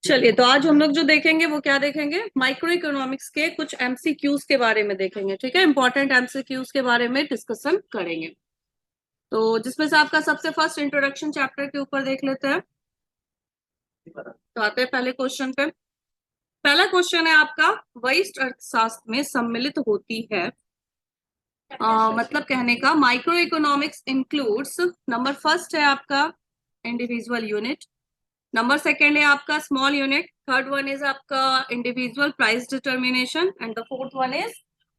चलिए, तो आज हम लोग जो देखेंगे वो क्या देखेंगे, माइक्रो इकोनॉमिक्स के कुछ एमसीक्यूज के बारे में देखेंगे। ठीक है, इंपॉर्टेंट एमसीक्यूज के बारे में डिस्कशन करेंगे। तो जिसमें से आपका सबसे फर्स्ट इंट्रोडक्शन चैप्टर के ऊपर देख लेते हैं। तो आते हैं पहले क्वेश्चन पे। पहला क्वेश्चन है आपका, वरिष्ठ अर्थशास्त्र में सम्मिलित होती है। मतलब कहने का micro economics includes, number first है आपका इंडिविजुअल यूनिट, नंबर सेकेंड है आपका small unit, third one is आपका individual price determination and the fourth one is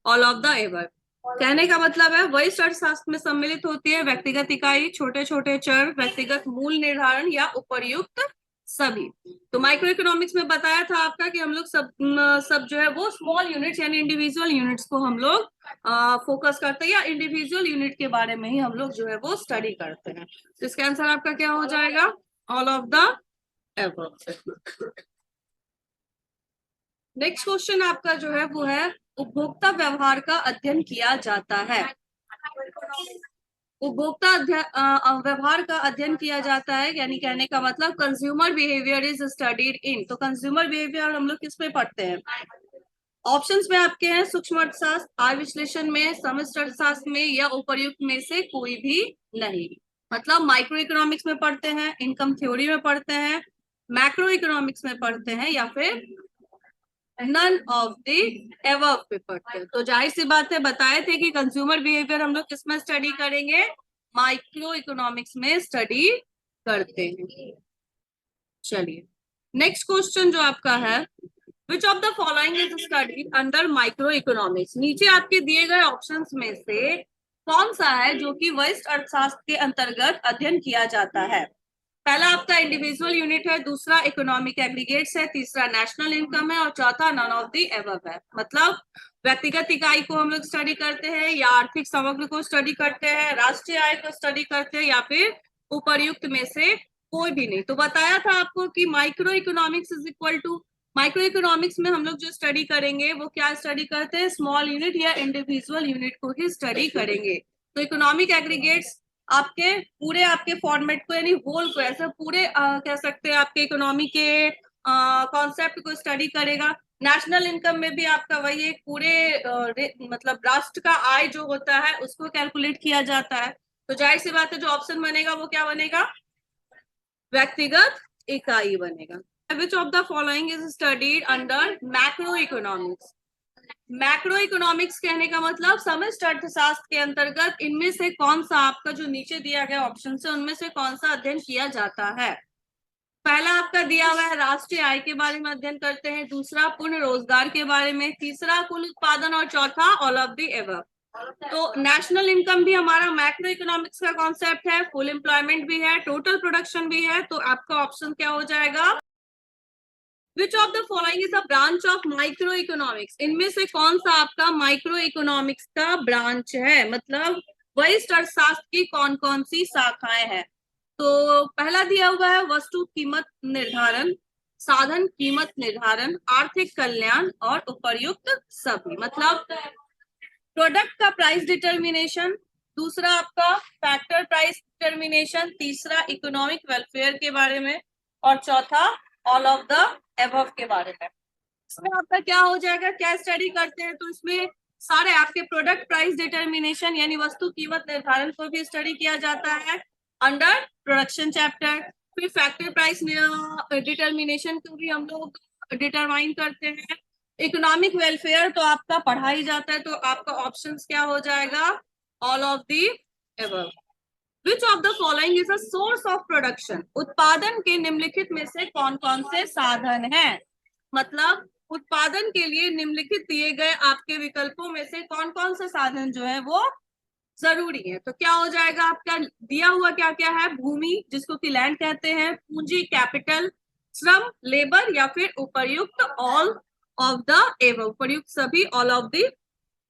all of the above. कहने का मतलब है वरिष्ठ अर्थशास्त्र में सम्मिलित होती है व्यक्तिगत इकाई, छोटे छोटे चर, व्यक्तिगत मूल निर्धारण या उपर्युक्त सभी। तो माइक्रो इकोनॉमिक्स में बताया था आपका कि हम लोग सब जो है वो स्मॉल यूनिट्स यानी इंडिविजुअल यूनिट्स को हम लोग फोकस करते हैं, या इंडिविजुअल यूनिट के बारे में ही हम लोग जो है वो स्टडी करते हैं। तो इसका आंसर आपका क्या हो जाएगा, all of the ever. Next question आपका जो है वो है, उपभोक्ता व्यवहार का अध्ययन किया जाता है। उपभोक्ता व्यवहार का अध्ययन किया जाता है, यानी कहने का मतलब consumer behaviour is studied in. तो कंज्यूमर बिहेवियर हम लोग किस में पढ़ते हैं? ऑप्शंस में आपके हैं सूक्ष्म अर्थशास्त्र, आय विश्लेषण में, समष्टि अर्थशास्त्र में, या उपर्युक्त में से कोई भी नहीं। मतलब माइक्रो इकोनॉमिक्स में पढ़ते हैं, इनकम थ्योरी में पढ़ते हैं, मैक्रो इकोनॉमिक्स में पढ़ते हैं, या फिर नन ऑफ द एबव पे पढ़ते हैं। तो जाहिर सी बात है, बताए थे कि कंज्यूमर बिहेवियर हम लोग किसमें स्टडी करेंगे, माइक्रो इकोनॉमिक्स में स्टडी करते हैं। चलिए, नेक्स्ट क्वेश्चन जो आपका है, which of the following is studied under micro economics. नीचे आपके दिए गए ऑप्शंस में से कौन सा है जो कि वरिष्ठ अर्थशास्त्र के अंतर्गत अध्ययन किया जाता है? पहला आपका इंडिविजुअल यूनिट है, दूसरा इकोनॉमिक एग्रीगेट्स है, तीसरा नेशनल इनकम है, और चौथा नन ऑफ द एबव है। मतलब व्यक्तिगत इकाई को हम लोग स्टडी करते हैं, या आर्थिक समग्र को स्टडी करते हैं, राष्ट्रीय आय को स्टडी करते हैं, या फिर उपर्युक्त में से कोई भी नहीं। तो बताया था आपको कि micro economics is equal to, micro economics में हम लोग जो स्टडी करेंगे वो क्या स्टडी करते हैं, स्मॉल यूनिट या इंडिविजुअल यूनिट को ही स्टडी करेंगे। तो इकोनॉमिक एग्रीगेट्स आपके पूरे आपके फॉर्मेट को यानी होल को ऐसा पूरे कह सकते हैं आपके इकोनॉमी के कॉन्सेप्ट को स्टडी करेगा। नेशनल इनकम में भी आपका वही एक पूरे मतलब राष्ट्र का आय जो होता है उसको कैलकुलेट किया जाता है। तो जाहिर सी बात है जो ऑप्शन बनेगा वो क्या बनेगा, व्यक्तिगत इकाई बनेगा। विच of the following is studied under macro economics. Macro economics कहने का मतलब समष्टि अर्थशास्त्र के अंतर्गत इनमें से कौन सा, आपका जो नीचे दिया गया ऑप्शन है उनमें से कौन सा अध्ययन किया जाता है? पहला आपका दिया हुआ है राष्ट्रीय आय के बारे में अध्ययन करते हैं, दूसरा पूर्ण रोजगार के बारे में, तीसरा कुल उत्पादन, और चौथा ऑल ऑफ द एबव। तो नेशनल इनकम भी हमारा मैक्रो इकोनॉमिक्स का कॉन्सेप्ट है, फुल एम्प्लॉयमेंट भी है, टोटल प्रोडक्शन भी है। तो आपका ऑप्शन क्या हो जाएगा, विच of the following is a branch of micro economics. इनमें से कौन सा आपका माइक्रो इकोनॉमिक्स का ब्रांच है, मतलब वरिष्ठ अर्थशास्त्र की कौन कौन सी शाखाएं हैं? तो पहला दिया हुआ है वस्तु कीमत निर्धारण, साधन कीमत निर्धारण, आर्थिक कल्याण, और उपर्युक्त सभी। मतलब प्रोडक्ट का प्राइस डिटर्मिनेशन, दूसरा आपका फैक्टर प्राइस डिटर्मिनेशन, तीसरा इकोनॉमिक वेलफेयर के बारे में, और चौथा ऑल ऑफ द एबव के बारे में। इसमें आपका क्या हो जाएगा, क्या स्टडी करते हैं, तो इसमें सारे आपके प्रोडक्ट प्राइस डिटर्मिनेशन यानी वस्तु कीमत निर्धारण को भी स्टडी किया जाता है अंडर प्रोडक्शन चैप्टर। फिर फैक्टर प्राइस डिटर्मिनेशन को भी हम लोग डिटरमाइन करते हैं। इकोनॉमिक वेलफेयर तो आपका पढ़ा ही जाता है, तो आपका ऑप्शंस क्या हो जाएगा, all of the above. Which of the following is a source of production. उत्पादन के निम्नलिखित में से कौन कौन से साधन हैं? मतलब उत्पादन के लिए निम्नलिखित दिए गए आपके विकल्पों में से कौन कौन से साधन जो है वो जरूरी है? तो क्या हो जाएगा आपका दिया हुआ, क्या क्या है, भूमि जिसको कि लैंड कहते हैं, पूंजी कैपिटल, श्रम लेबर, या फिर उपर्युक्त ऑल ऑफ द एबव, उपर्युक्त सभी ऑल ऑफ द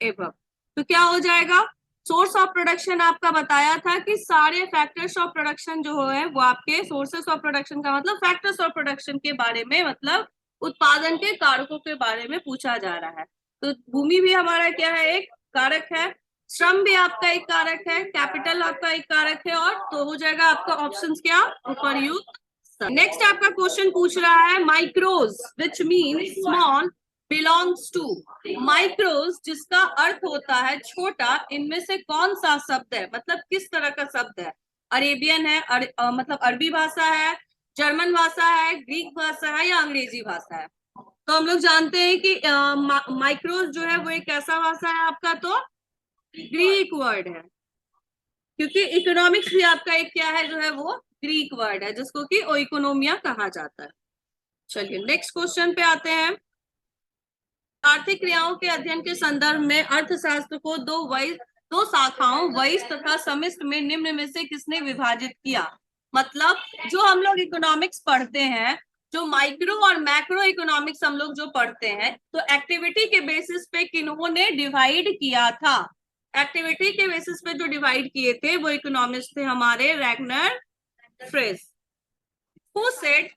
एबव। तो क्या हो जाएगा, सोर्स ऑफ प्रोडक्शन आपका बताया था कि सारे फैक्टर्स ऑफ प्रोडक्शन जो है वो आपके सोर्सेस ऑफ प्रोडक्शन का मतलब फैक्टर्स ऑफ प्रोडक्शन के बारे में, मतलब उत्पादन के कारकों के बारे में पूछा जा रहा है। तो भूमि भी हमारा क्या है, एक कारक है, श्रम भी आपका एक कारक है, कैपिटल आपका एक कारक है, और तो हो जाएगा आपका ऑप्शंस क्या, उपर्युक्त नेक्स्ट आपका क्वेश्चन पूछ रहा है micros which mean small belongs to. Micros जिसका अर्थ होता है छोटा, इनमें से कौन सा शब्द है, मतलब किस तरह का शब्द है। अरेबियन है, मतलब अरबी भाषा है, जर्मन भाषा है, ग्रीक भाषा है या अंग्रेजी भाषा है। तो हम लोग जानते हैं कि माइक्रोज जो है वो एक ऐसा भाषा है आपका, तो ग्रीक वर्ड है, क्योंकि इकोनॉमिक्स भी आपका एक क्या है जो है वो ग्रीक वर्ड है, जिसको कि ओइकोनोमिया कहा जाता है। चलिए नेक्स्ट क्वेश्चन पे आते हैं। आर्थिक क्रियाओं के अध्ययन के संदर्भ में अर्थशास्त्र को दो शाखाओं वयस्क तथा समिष्ट में निम्न में से किसने विभाजित किया। मतलब जो हम लोग इकोनॉमिक्स पढ़ते हैं, जो माइक्रो और मैक्रो इकोनॉमिक्स हम लोग जो पढ़ते हैं, तो एक्टिविटी के बेसिस पे किन्होंने डिवाइड किया था। एक्टिविटी के बेसिस पे जो डिवाइड किए थे वो इकोनॉमिस्ट थे हमारे Ragnar fresh. Who said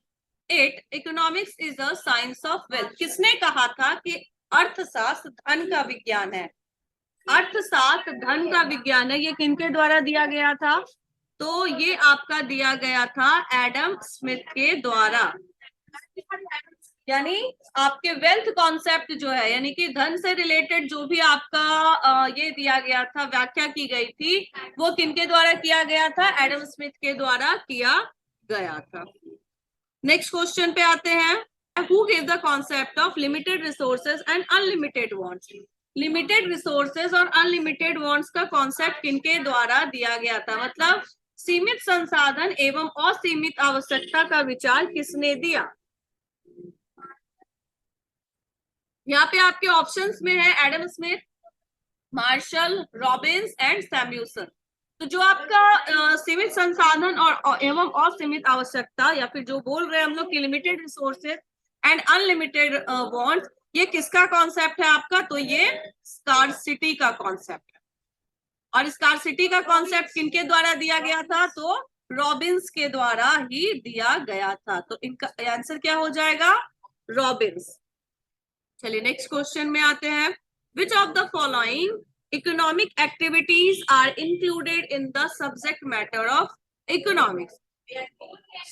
it economics is a science of wealth. किसने कहा था कि अर्थशास्त्र धन का विज्ञान है। अर्थशास्त्र धन का विज्ञान है, ये किनके द्वारा दिया गया था। तो ये आपका दिया गया था एडम स्मिथ के द्वारा। यानी आपके वेल्थ कॉन्सेप्ट जो है, यानी कि धन से रिलेटेड जो भी आपका ये दिया गया था, व्याख्या की गई थी, वो किनके द्वारा किया गया था, एडम स्मिथ के द्वारा किया गया था। नेक्स्ट क्वेश्चन पे आते हैं। Who give the concept of limited resources and unlimited wants. Limited resources और अनलिमिटेड वांट्स का कॉन्सेप्ट किनके द्वारा दिया गया था, मतलब सीमित संसाधन एवं असीमित आवश्यकता का विचार किसने दिया। यहाँ पे आपके ऑप्शंस में है Adam Smith, Marshall, Robbins and Samuelson. तो जो आपका सीमित संसाधन और एवं असीमित आवश्यकता, या फिर जो बोल रहे हैं हम लोग कि limited resources and unlimited wants, ये किसका कॉन्सेप्ट है आपका, तो ये स्कार्सिटी का कॉन्सेप्ट है। और स्कार्सिटी का कॉन्सेप्ट किनके द्वारा दिया गया था, तो रॉबिन्स के द्वारा ही दिया गया था। तो इनका आंसर क्या हो जाएगा, रॉबिन्स। चलिए नेक्स्ट क्वेश्चन में आते हैं। Which of the following economic activities are included in the subject matter of economics.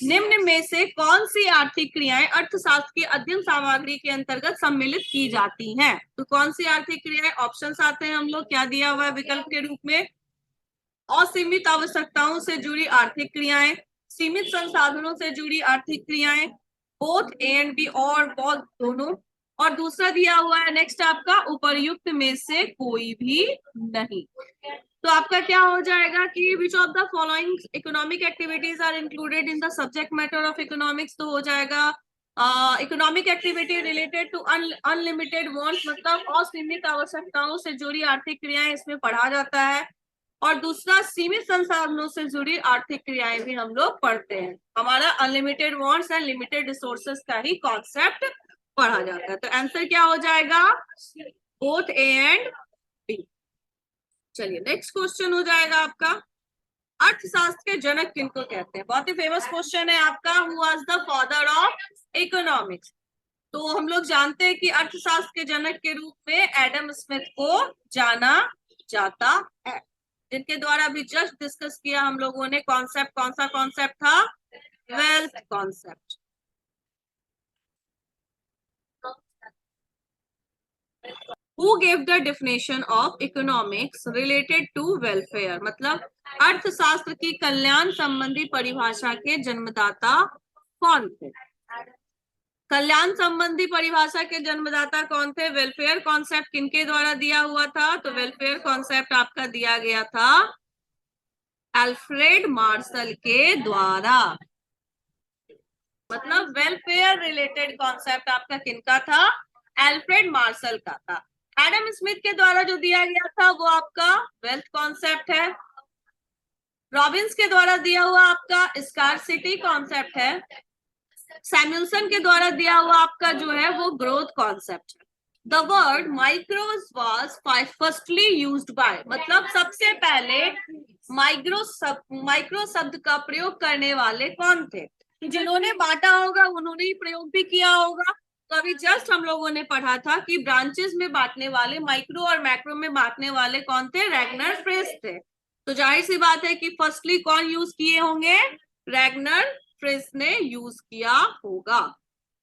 निम्न में से कौन सी आर्थिक क्रियाएं अर्थशास्त्र की अध्ययन सामग्री के अंतर्गत सम्मिलित की जाती हैं। तो कौन सी आर्थिक क्रियाएं, ऑप्शंस आते हैं हम लोग, क्या दिया हुआ है विकल्प के रूप में। असीमित आवश्यकताओं से जुड़ी आर्थिक क्रियाएं, सीमित संसाधनों से जुड़ी आर्थिक क्रियाएं, बोथ ए एंड बी और बोथ दोनों, और दूसरा दिया हुआ है नेक्स्ट आपका उपर्युक्त में से कोई भी नहीं। तो आपका क्या हो जाएगा कि which of the following economic activities are included in the subject matter of economics. तो हो जाएगा economic activity related to unlimited wants, मतलब असीमित आवश्यकताओं से जुड़ी आर्थिक क्रियाएं इसमें पढ़ा जाता है। और दूसरा सीमित संसाधनों से जुड़ी आर्थिक क्रियाएं भी हम लोग पढ़ते हैं। हमारा unlimited wants and limited resources का ही कॉन्सेप्ट पढ़ा जाता है। तो आंसर क्या हो जाएगा, बोथ ए एंड बी। चलिए नेक्स्ट क्वेश्चन हो जाएगा आपका, अर्थशास्त्र के जनक किनको कहते हैं। बहुत ही फेमस क्वेश्चन है आपका, who was the father of economics. तो हम लोग जानते हैं कि अर्थशास्त्र के जनक के रूप में एडम स्मिथ को जाना जाता है, जिनके द्वारा भी जस्ट डिस्कस किया हम लोगों ने कॉन्सेप्ट। कौन सा कॉन्सेप्ट था, wealth concept. Who gave the definition of economics related to welfare। मतलब अर्थशास्त्र की कल्याण संबंधी परिभाषा के जन्मदाता कौन थे। कल्याण संबंधी परिभाषा के जन्मदाता कौन थे, वेलफेयर कॉन्सेप्ट किनके द्वारा दिया हुआ था। तो वेलफेयर कॉन्सेप्ट आपका दिया गया था अल्फ्रेड मार्शल के द्वारा। मतलब वेलफेयर रिलेटेड कॉन्सेप्ट आपका किनका था, अल्फ्रेड मार्शल का था। एडम स्मिथ के द्वारा जो दिया गया था वो आपका वेल्थ कॉन्सेप्ट है। रॉबिन्स के द्वारा दिया हुआ आपका स्कार्सिटी कॉन्सेप्ट है। सैम्यूल्सन के द्वारा दिया हुआ आपका जो है वो ग्रोथ कॉन्सेप्ट है। The word micros was firstly used by, मतलब सबसे पहले माइक्रो शब्द का प्रयोग करने वाले कौन थे। जिन्होंने बांटा होगा उन्होंने ही प्रयोग भी किया होगा। तो अभी जस्ट हम लोगों ने पढ़ा था कि ब्रांचेस में बांटने वाले, माइक्रो और मैक्रो में बांटने वाले कौन थे, रैगनर फ्रेस थे। तो जाहिर सी बात है कि फर्स्टली कौन यूज किए होंगे, रैगनर फ्रेज ने यूज किया होगा।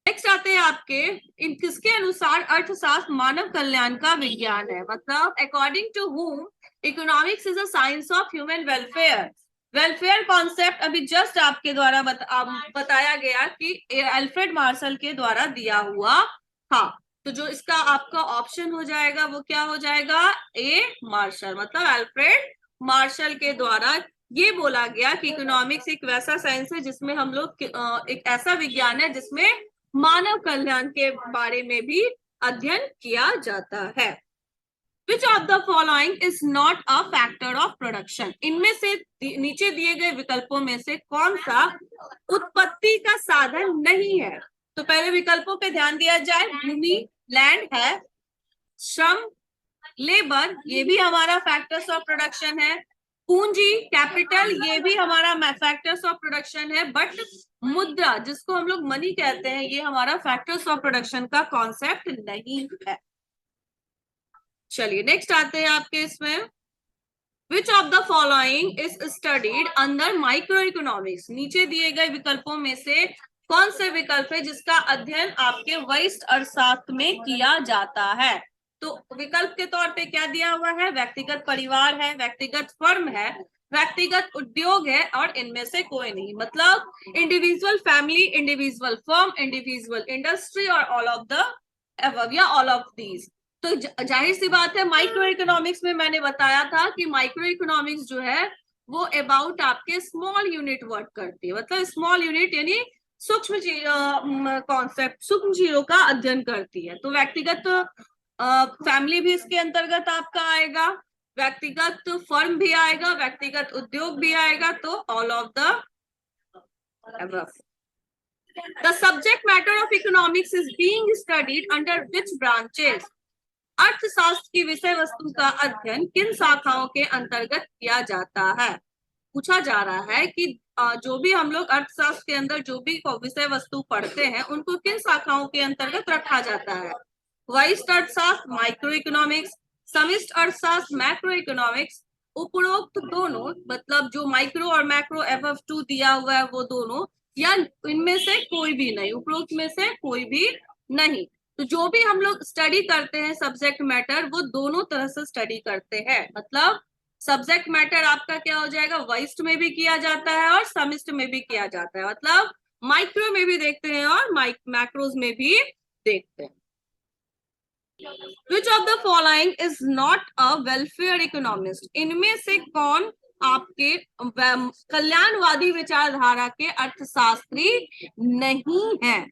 नेक्स्ट आते हैं आपके, इन किसके अनुसार अर्थशास्त्र मानव कल्याण का विज्ञान है, मतलब according to whom economics is a science of human welfare. Welfare concept अभी जस्ट आपके द्वारा बताया गया कि अल्फ्रेड मार्शल के द्वारा दिया हुआ था। तो जो इसका आपका ऑप्शन हो जाएगा वो क्या हो जाएगा, ए मार्शल, मतलब अल्फ्रेड मार्शल के द्वारा ये बोला गया कि इकोनॉमिक्स एक वैसा साइंस है जिसमें हम लोग एक ऐसा विज्ञान है जिसमें मानव कल्याण के बारे में भी अध्ययन किया जाता है। Which of the following is not a factor of production? इनमें से नीचे दिए गए विकल्पों में से कौन सा उत्पत्ति का साधन नहीं है? तो पहले विकल्पों पे ध्यान दिया जाए। भूमि, लैंड है, श्रम, लेबर, ये भी हमारा फैक्टर्स ऑफ प्रोडक्शन है, पूंजी, कैपिटल, ये भी हमारा फैक्टर्स ऑफ प्रोडक्शन है, बट मुद्रा, जिसको हम लोग मनी कहते हैं, ये हमारा फैक्टर्स ऑफ प्रोडक्शन का कॉन्सेप्ट नहीं है। चलिए नेक्स्ट आते हैं आपके इसमें, विच of the following is studied under micro economics? नीचे दिए गए विकल्पों में से कौन से विकल्प है जिसका अध्ययन आपके वरिष्ठ अर्थशास्त्र में किया जाता है? तो विकल्प के तौर पे क्या दिया हुआ है, व्यक्तिगत परिवार है, व्यक्तिगत फर्म है, व्यक्तिगत उद्योग है, और इनमें से कोई नहीं, मतलब individual family, individual firm, individual industry और ऑल ऑफ द अबव या ऑल ऑफ दीज। तो जाहिर सी बात है, माइक्रो इकोनॉमिक्स में मैंने बताया था कि माइक्रो इकोनॉमिक्स जो है वो अबाउट आपके स्मॉल यूनिट वर्क करती है, मतलब स्मॉल यूनिट यानी सूक्ष्म कॉन्सेप्ट, सूक्ष्म चीजों का अध्ययन करती है। तो व्यक्तिगत फैमिली भी इसके अंतर्गत आपका आएगा, व्यक्तिगत फर्म भी आएगा, व्यक्तिगत उद्योग भी आएगा, तो all of the above. The subject matter of economics is being studied under which branches? अर्थशास्त्र की विषय वस्तु का अध्ययन किन शाखाओं के अंतर्गत किया जाता है? पूछा जा रहा है कि जो भी हम लोग अर्थशास्त्र के अंदर जो भी विषय वस्तु पढ़ते हैं उनको किन शाखाओं के अंतर्गत रखा जाता है? वरिष्ठ अर्थशास्त्र माइक्रो इकोनॉमिक्स, समिष्ट अर्थशास्त्र मैक्रो इकोनॉमिक्स, उपरोक्त दोनों, मतलब जो माइक्रो और मैक्रो अबव टू दिया हुआ है वो दोनों, या इनमें से कोई भी नहीं, उपरोक्त में से कोई भी नहीं। तो जो भी हम लोग स्टडी करते हैं सब्जेक्ट मैटर, वो दोनों तरह से स्टडी करते हैं, मतलब सब्जेक्ट मैटर आपका क्या हो जाएगा, वरिष्ठ में भी किया जाता है और समिष्ट में भी किया जाता है, मतलब माइक्रो में भी देखते हैं और मैक्रोज में भी देखते हैं। Which of the following is not a welfare economist? इनमें से कौन आपके कल्याणवादी विचारधारा के अर्थशास्त्री नहीं है?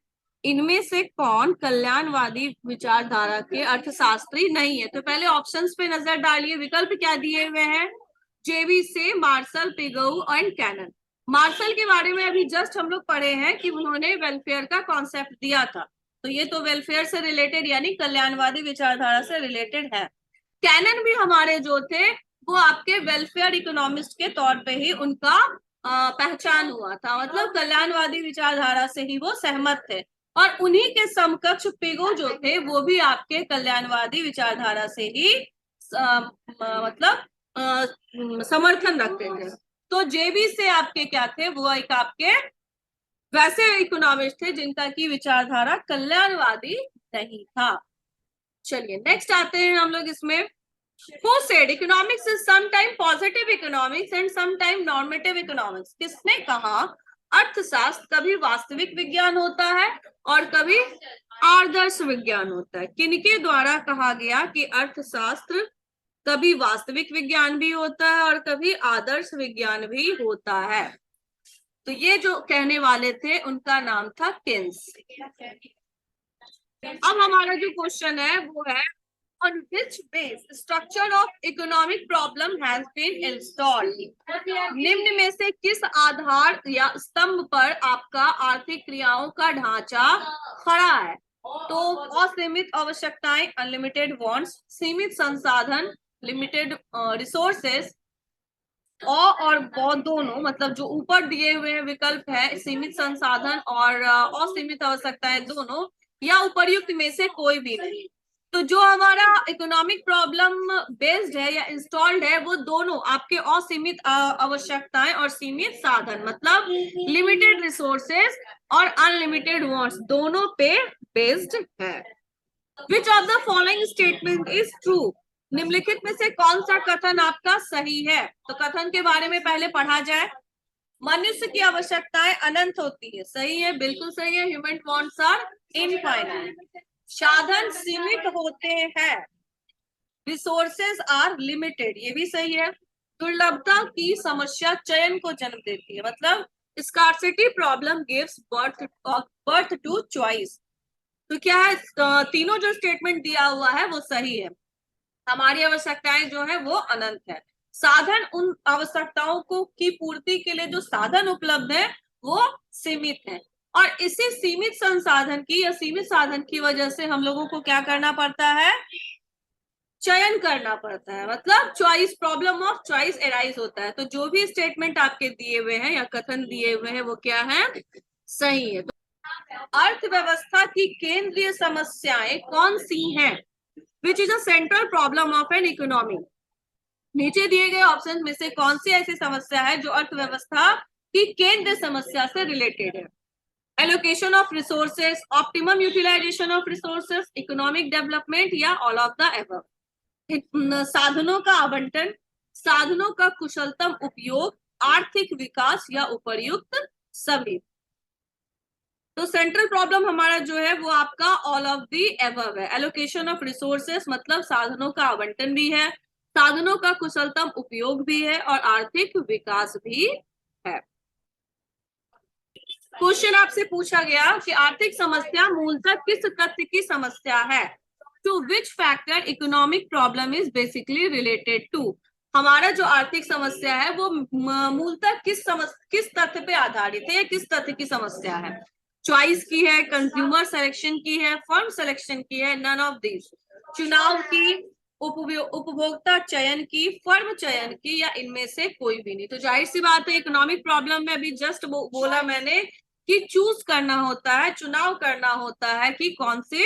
इनमें से कौन कल्याणवादी विचारधारा के अर्थशास्त्री नहीं है? तो पहले ऑप्शंस पे नजर डालिए, विकल्प क्या दिए हुए हैं, जेबी से, मार्शल, पिगऊ एंड कैनन। मार्शल के बारे में अभी जस्ट हम लोग पढ़े हैं कि उन्होंने वेलफेयर का कॉन्सेप्ट दिया था, तो ये तो वेलफेयर से रिलेटेड यानी कल्याणवादी विचारधारा से रिलेटेड है। कैनन भी हमारे जो थे वो आपके वेलफेयर इकोनॉमिस्ट के तौर पे ही उनका पहचान हुआ था, मतलब कल्याणवादी विचारधारा से ही वो सहमत थे, और उन्हीं के समकक्ष पिगो जो थे वो भी आपके कल्याणवादी विचारधारा से ही मतलब समर्थन रखते थे। तो जेबी से आपके क्या थे, वो एक आपके वैसे इकोनॉमिस्ट थे जिनका की विचारधारा कल्याणवादी नहीं था। चलिए नेक्स्ट आते हैं हम लोग इसमें, Who said economics is sometime positive economics and sometime normative economics? किसने कहा अर्थशास्त्र कभी वास्तविक विज्ञान होता है और कभी आदर्श विज्ञान होता है? किनके द्वारा कहा गया कि अर्थशास्त्र कभी वास्तविक विज्ञान भी होता है और कभी आदर्श विज्ञान भी होता है? तो ये जो कहने वाले थे उनका नाम था केन्स। अब हमारा जो क्वेश्चन है वो है, on which base structure of economic problem has been installed? निम्न में से किस आधार या स्तंभ पर आपका आर्थिक क्रियाओं का ढांचा खड़ा है? तो असीमित आवश्यकताएं, अनलिमिटेड वांट्स, सीमित संसाधन, लिमिटेड रिसोर्सेस, और बहुत दोनों, मतलब जो ऊपर दिए हुए विकल्प है सीमित संसाधन और असीमित आवश्यकताएं दोनों, या उपर्युक्त में से कोई भी नहीं। तो जो हमारा इकोनॉमिक प्रॉब्लम बेस्ड है या इंस्टॉल्ड है, वो दोनों आपके असीमित आवश्यकताएं और सीमित साधन, मतलब लिमिटेड रिसोर्सेज और अनलिमिटेड वांट्स, दोनों पे बेस्ड है। Which of the following statement is true? निम्नलिखित में से कौन सा कथन आपका सही है? तो कथन के बारे में पहले पढ़ा जाए। मनुष्य की आवश्यकताएं अनंत होती है, सही है, बिल्कुल सही है। Human wants are infinite. साधन सीमित होते हैं, रिसोर्सेज आर लिमिटेड, ये भी सही है। दुर्लभता की समस्या चयन को जन्म देती है, मतलब scarcity problem gives birth to choice. तो क्या है, तीनों जो स्टेटमेंट दिया हुआ है वो सही है। हमारी आवश्यकताएं जो है वो अनंत है। साधन उन आवश्यकताओं को की पूर्ति के लिए जो साधन उपलब्ध है वो सीमित है, और इसी सीमित संसाधन की या सीमित साधन की वजह से हम लोगों को क्या करना पड़ता है, चयन करना पड़ता है, मतलब choice, problem of choice arise होता है। तो जो भी स्टेटमेंट आपके दिए हुए हैं या कथन दिए हुए हैं वो क्या है, सही है। तो अर्थव्यवस्था की केंद्रीय समस्याएं कौन सी हैं? विच is a central problem of an economy. नीचे दिए गए ऑप्शन में से कौन सी ऐसी समस्या है जो अर्थव्यवस्था की केंद्र समस्या से रिलेटेड है? Allocation of resources, optimum utilization of resources, economic development, या ऑल ऑफ द एबव। साधनों का आवंटन, साधनों का कुशलतम उपयोग, आर्थिक विकास, या उपर्युक्त सभी। तो सेंट्रल प्रॉब्लम हमारा जो है वो आपका ऑल ऑफ दी एबव है। एलोकेशन ऑफ रिसोर्सेस मतलब साधनों का आवंटन भी है, साधनों का कुशलतम उपयोग भी है, और आर्थिक विकास भी है। क्वेश्चन आपसे पूछा गया कि आर्थिक समस्या मूलतः किस तथ्य की समस्या है? To which factor economic problem is basically related to. हमारा जो आर्थिक समस्या है वो मूलतः किस तथ्य पे आधारित है या किस तथ्य की समस्या है? चॉइस की है, कंज्यूमर सिलेक्शन की है, फर्म सिलेक्शन की है, नन ऑफ दिस। चुनाव की, उपभोक्ता चयन की, फर्म चयन की, या इनमें से कोई भी नहीं। तो जाहिर सी बात है, इकोनॉमिक प्रॉब्लम में अभी जस्ट बोला मैंने कि चूज करना होता है, चुनाव करना होता है कि कौन से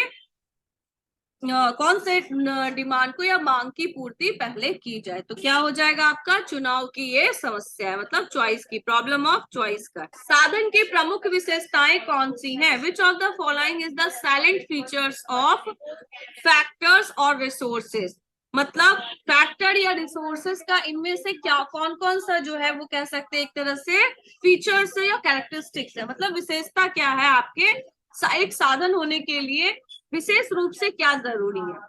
डिमांड को या मांग की पूर्ति पहले की जाए। तो क्या हो जाएगा आपका, चुनाव की ये समस्या है, मतलब चॉइस की, प्रॉब्लम ऑफ चॉइस का। साधन की प्रमुख विशेषताएं कौन सी हैं? Which of the following is the salient features of factors और रिसोर्सेज। मतलब फैक्टर या रिसोर्सेज का इनमें से क्या, कौन कौन सा जो है वो कह सकते हैं एक तरह से फीचर्स है या कैरेक्टरिस्टिक्स है, मतलब विशेषता क्या है आपके एक साधन होने के लिए विशेष रूप से क्या जरूरी है।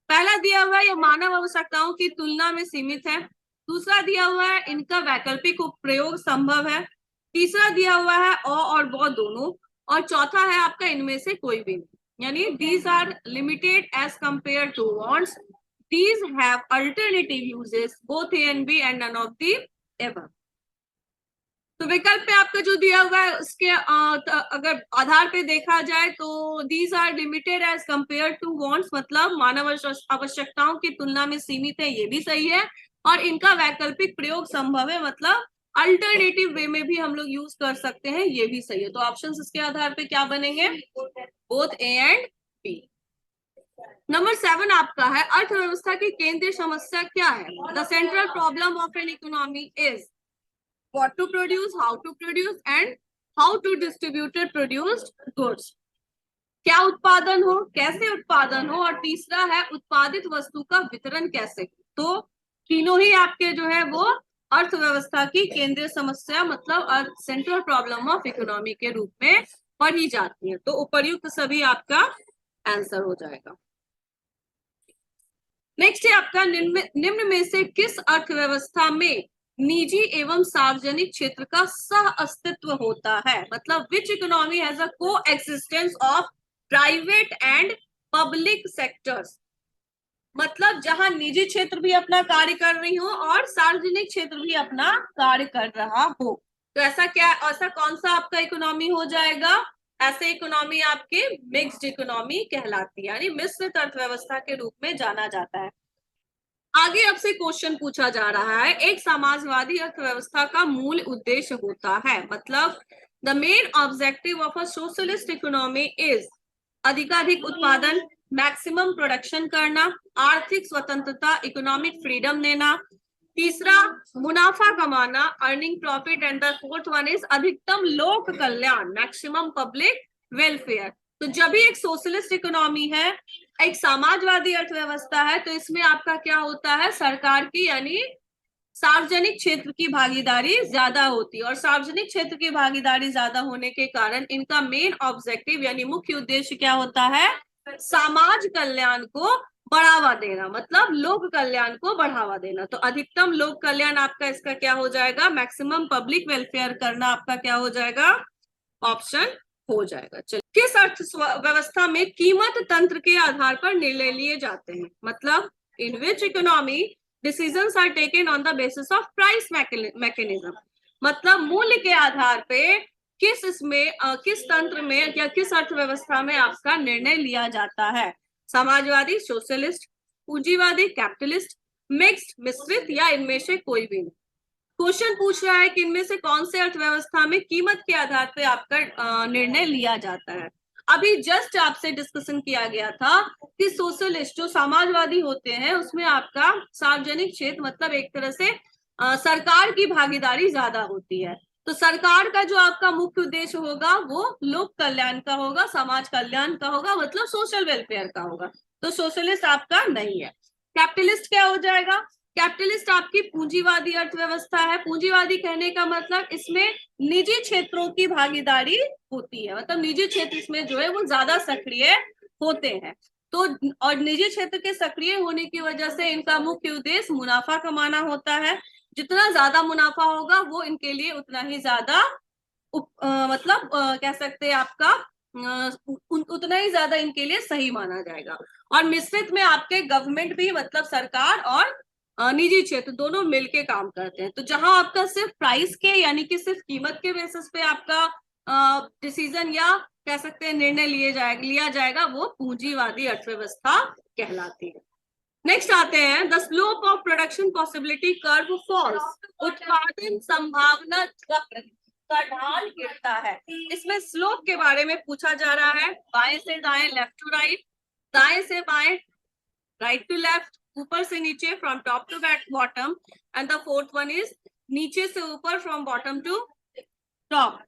पहला दिया हुआ है, ये मानव आवश्यकताओं की तुलना में सीमित है। दूसरा दिया हुआ है, इनका वैकल्पिक प्रयोग संभव है। तीसरा दिया हुआ है और ब दोनों। और चौथा है आपका इनमें से कोई भी नहीं, यानी these are limited as compare to wants, these have alternative uses, both A and B and none of the above. तो विकल्प पे आपका जो दिया हुआ है उसके अगर आधार पे देखा जाए तो these are limited as compare to wants, मतलब मानव आवश्यकताओं की तुलना में सीमित है, ये भी सही है। और इनका वैकल्पिक प्रयोग संभव है, मतलब अल्टरनेटिव वे में भी हम लोग यूज कर सकते हैं, ये भी सही है। तो ऑप्शन इसके आधार पे क्या बनेंगे, both A and B. Number 7 आपका है, अर्थव्यवस्था की केंद्रीय समस्या क्या है? The central problem of an economy is what to produce, how to produce, and how to distribute produced goods। क्या उत्पादन हो, कैसे उत्पादन हो, और तीसरा है उत्पादित वस्तु का वितरण कैसे। तो तीनों ही आपके जो है वो अर्थव्यवस्था की केंद्रीय समस्या, मतलब सेंट्रल प्रॉब्लम ऑफ इकोनॉमी के रूप में पढ़ी जाती है। तो उपर्युक्त सभी आपका आंसर हो जाएगा। नेक्स्ट है आपका, निम्न में से किस अर्थव्यवस्था में निजी एवं सार्वजनिक क्षेत्र का सह अस्तित्व होता है? मतलब विच इकोनॉमी हैज अ को existence of private and public sectors, मतलब जहां निजी क्षेत्र भी अपना कार्य कर रही हो और सार्वजनिक क्षेत्र भी अपना कार्य कर रहा हो। तो ऐसा कौन सा आपका इकोनॉमी हो जाएगा? ऐसे इकोनॉमी आपके मिक्स्ड इकोनॉमी कहलाती है, यानी मिश्रित अर्थव्यवस्था के रूप में जाना जाता है। आगे आपसे क्वेश्चन पूछा जा रहा है, एक समाजवादी अर्थव्यवस्था का मूल उद्देश्य होता है, मतलब the main objective of a socialist economy is अधिकाधिक उत्पादन, मैक्सिमम प्रोडक्शन करना, आर्थिक स्वतंत्रता, इकोनॉमिक फ्रीडम देना, तीसरा मुनाफा कमाना, earning profit, and the fourth one is अधिकतम लोक कल्याण, मैक्सिमम पब्लिक वेलफेयर। तो जब भी एक सोशलिस्ट इकोनॉमी है, एक समाजवादी अर्थव्यवस्था है, तो इसमें आपका क्या होता है, सरकार की यानी सार्वजनिक क्षेत्र की भागीदारी ज्यादा होती है, और सार्वजनिक क्षेत्र की भागीदारी ज्यादा होने के कारण इनका मेन ऑब्जेक्टिव यानी मुख्य उद्देश्य क्या होता है, समाज कल्याण को बढ़ावा देना, मतलब लोक कल्याण को बढ़ावा देना। तो अधिकतम लोक कल्याण आपका इसका क्या हो जाएगा, मैक्सिमम पब्लिक वेलफेयर करना आपका क्या हो जाएगा, ऑप्शन हो जाएगा। चलिए, किस अर्थव्यवस्था में कीमत तंत्र के आधार पर निर्णय लिए जाते हैं, मतलब in which economy decisions are taken on the basis of price mechanism, मतलब मूल्य के आधार पे किस तंत्र में या किस अर्थव्यवस्था में आपका निर्णय लिया जाता है, समाजवादी, सोशलिस्ट, पूंजीवादी, कैपिटलिस्ट, मिक्स्ड, मिश्रित, या इनमें से कोई भी नहीं। क्वेश्चन पूछ रहा है कि इनमें से कौन से अर्थव्यवस्था में कीमत के आधार पे आपका निर्णय लिया जाता है। अभी जस्ट आपसे डिस्कशन किया गया था कि सोशलिस्ट जो समाजवादी होते हैं उसमें आपका सार्वजनिक क्षेत्र मतलब एक तरह से सरकार की भागीदारी ज्यादा होती है। तो सरकार का जो आपका मुख्य उद्देश्य होगा वो लोक कल्याण का होगा, समाज कल्याण का होगा, मतलब सोशल वेलफेयर का होगा। तो सोशलिस्ट आपका नहीं है। कैपिटलिस्ट क्या हो जाएगा, कैपिटलिस्ट आपकी पूंजीवादी अर्थव्यवस्था है। पूंजीवादी कहने का मतलब इसमें निजी क्षेत्रों की भागीदारी होती है, मतलब निजी क्षेत्र इसमें जो है वो ज्यादा सक्रिय होते हैं। तो और निजी क्षेत्र के सक्रिय होने की वजह से इनका मुख्य उद्देश्य मुनाफा कमाना होता है। जितना ज्यादा मुनाफा होगा वो इनके लिए उतना ही ज्यादा मतलब कह सकते हैं आपका उतना ही ज्यादा इनके लिए सही माना जाएगा। और मिश्रित में आपके गवर्नमेंट भी मतलब सरकार और निजी क्षेत्र दोनों मिलके काम करते हैं। तो जहां आपका सिर्फ प्राइस के यानी कि सिर्फ कीमत के बेसिस पे आपका डिसीजन या कह सकते हैं निर्णय लिया जाएगा वो पूंजीवादी अर्थव्यवस्था कहलाती है। नेक्स्ट आते हैं, the slope of production possibility curve falls, उत्पादन संभावना वक्र का ढाल गिरता है। इसमें स्लोप के बारे में पूछा जा रहा है, बाएं से दाएं, लेफ्ट टू राइट, दाएं से बाएं, राइट टू लेफ्ट, ऊपर से नीचे, from top to bottom, and the fourth one is नीचे से ऊपर, फ्रॉम बॉटम टू टॉप।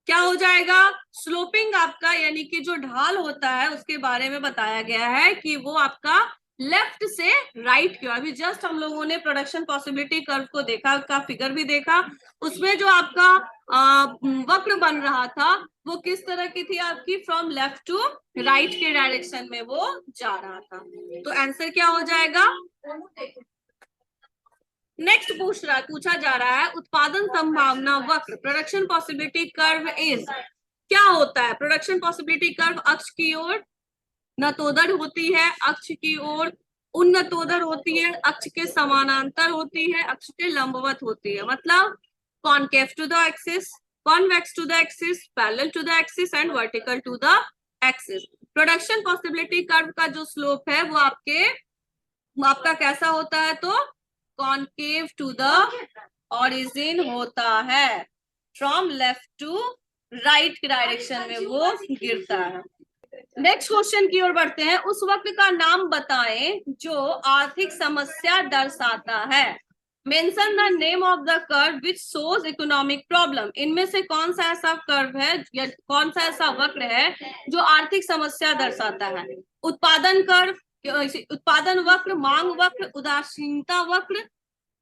क्या हो जाएगा, स्लोपिंग आपका यानी कि जो ढाल होता है उसके बारे में बताया गया है कि वो आपका लेफ्ट से राइट की ओर। अभी जस्ट हम लोगों ने प्रोडक्शन पॉसिबिलिटी कर्व को देखा, का फिगर भी देखा, उसमें जो आपका वक्र बन रहा था वो किस तरह की थी आपकी, फ्रॉम लेफ्ट टू राइट के डायरेक्शन में वो जा रहा था। तो आंसर क्या हो जाएगा, नेक्स्ट पूछा जा रहा है, उत्पादन संभावना वक्र, प्रोडक्शन पॉसिबिलिटी कर्व इज, क्या होता है प्रोडक्शन पॉसिबिलिटी कर्व, अक्ष की ओर नतोदर होती है, अक्ष की ओर उन्नतोदर होती है, अक्ष के समानांतर होती है, अक्ष के लंबवत होती है, मतलब concave to the axis, convex to the axis, parallel to the axis, and vertical to the axis. Production possibility curve का जो स्लोप है वो आपका कैसा होता है, तो कॉनकेव टू द ऑरिजिन होता है, फ्रॉम लेफ्ट टू राइट के डायरेक्शन में वो गिरता है। नेक्स्ट क्वेश्चन की ओर बढ़ते हैं, उस वक्र का नाम बताएं जो आर्थिक समस्या दर्शाता है। Mention the name of the curve which shows economic problem. इनमें से कौन सा ऐसा कर्व है या कौन सा ऐसा वक्र है जो आर्थिक समस्या दर्शाता है, उत्पादन कर्व, उत्पादन वक्र, मांग वक्र, उदासीनता वक्र,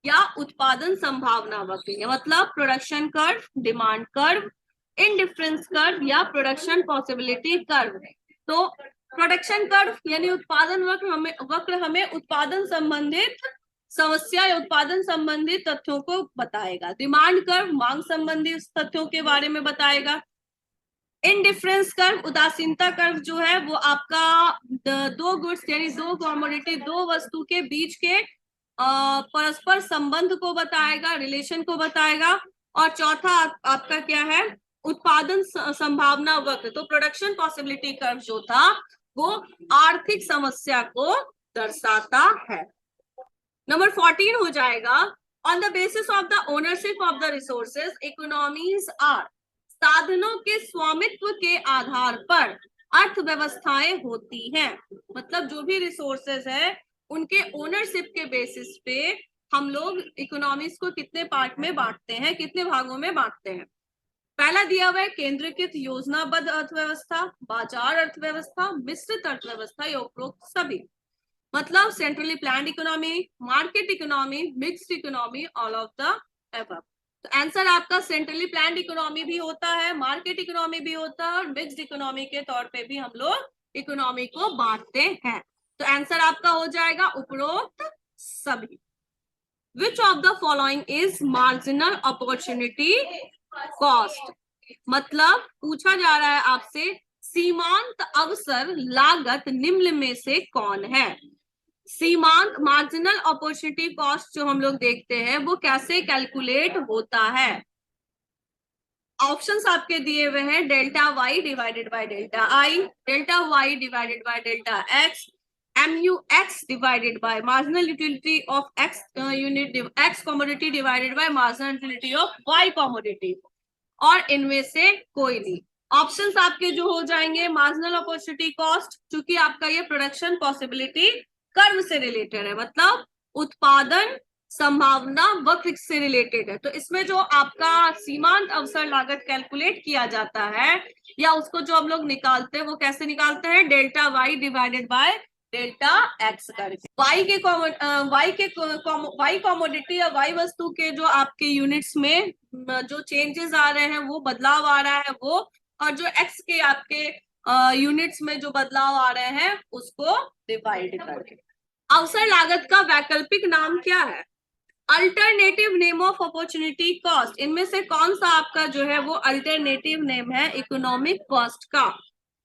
या उत्पादन संभावना वक्र, मतलब production curve, demand curve, indifference curve, या प्रोडक्शन पॉसिबिलिटी कर्व। तो प्रोडक्शन कर्व यानी उत्पादन वक्र हमें उत्पादन संबंधित समस्या या उत्पादन संबंधित तथ्यों को बताएगा। डिमांड कर्व मांग संबंधित तथ्यों के बारे में बताएगा। इनडिफरेंस कर्व, उदासीनता कर्व जो है वो आपका दो गुड्स यानी दो कमोडिटी, दो वस्तु के बीच के परस्पर संबंध को बताएगा, रिलेशन को बताएगा। और चौथा आपका क्या है, उत्पादन संभावना वक्र। तो प्रोडक्शन पॉसिबिलिटी कर्व जो था वो आर्थिक समस्या को दर्शाता है। नंबर 14 हो जाएगा, on the basis of the ownership of the resources economies are, साधनों के स्वामित्व के आधार पर अर्थव्यवस्थाएं होती हैं। मतलब जो भी रिसोर्सेज है उनके ओनरशिप के बेसिस पे हम लोग इकोनॉमिक्स को कितने पार्ट में बांटते हैं, कितने भागों में बांटते हैं। पहला दिया हुआ है केंद्रीकृत योजनाबद्ध अर्थव्यवस्था, बाजार अर्थव्यवस्था, मिश्रित अर्थव्यवस्था या उपरोक्त सभी। मतलब centrally planned economy, market economy, mixed economy, all of the above. तो आंसर आपका सेंट्रली प्लान्ड इकोनॉमी भी होता है, मार्केट इकोनॉमी भी होता है और मिक्स्ड इकोनॉमी के तौर पे भी हम लोग इकोनॉमी को बांटते हैं। तो आंसर आपका हो जाएगा उपरोक्त सभी। विच of the following is marginal opportunity cost. मतलब पूछा जा रहा है आपसे सीमांत अवसर लागत निम्न में से कौन है। सीमांत मार्जिनल अपॉर्चुनिटी कॉस्ट जो हम लोग देखते हैं वो कैसे कैलकुलेट होता है। ऑप्शंस आपके दिए हुए हैं delta Y divided by delta I, delta Y divided by delta X, mu x divided by marginal utility of x unit x commodity divided by marginal utility of y commodity, और इनमें से कोई नहीं। Options आपके जो हो जाएंगे marginal opportunity cost, चूंकि आपका ये प्रोडक्शन पॉसिबिलिटी कर्व से रिलेटेड है, मतलब उत्पादन संभावना वक्र से रिलेटेड है। तो इसमें जो आपका सीमांत अवसर लागत कैलकुलेट किया जाता है या उसको जो हम लोग निकालते हैं वो कैसे निकालते हैं, delta Y divided by delta X करके। वाई कॉमोडिटी या वाई वस्तु के जो आपके यूनिट्स में जो चेंजेस आ रहे हैं वो बदलाव आ रहा है वो, और जो एक्स के आपके यूनिट्स में जो बदलाव आ रहे हैं उसको डिवाइड करके। अवसर लागत का वैकल्पिक नाम क्या है, alternative name of opportunity cost. इनमें से कौन सा आपका जो है वो अल्टरनेटिव नेम है इकोनॉमिक कॉस्ट का।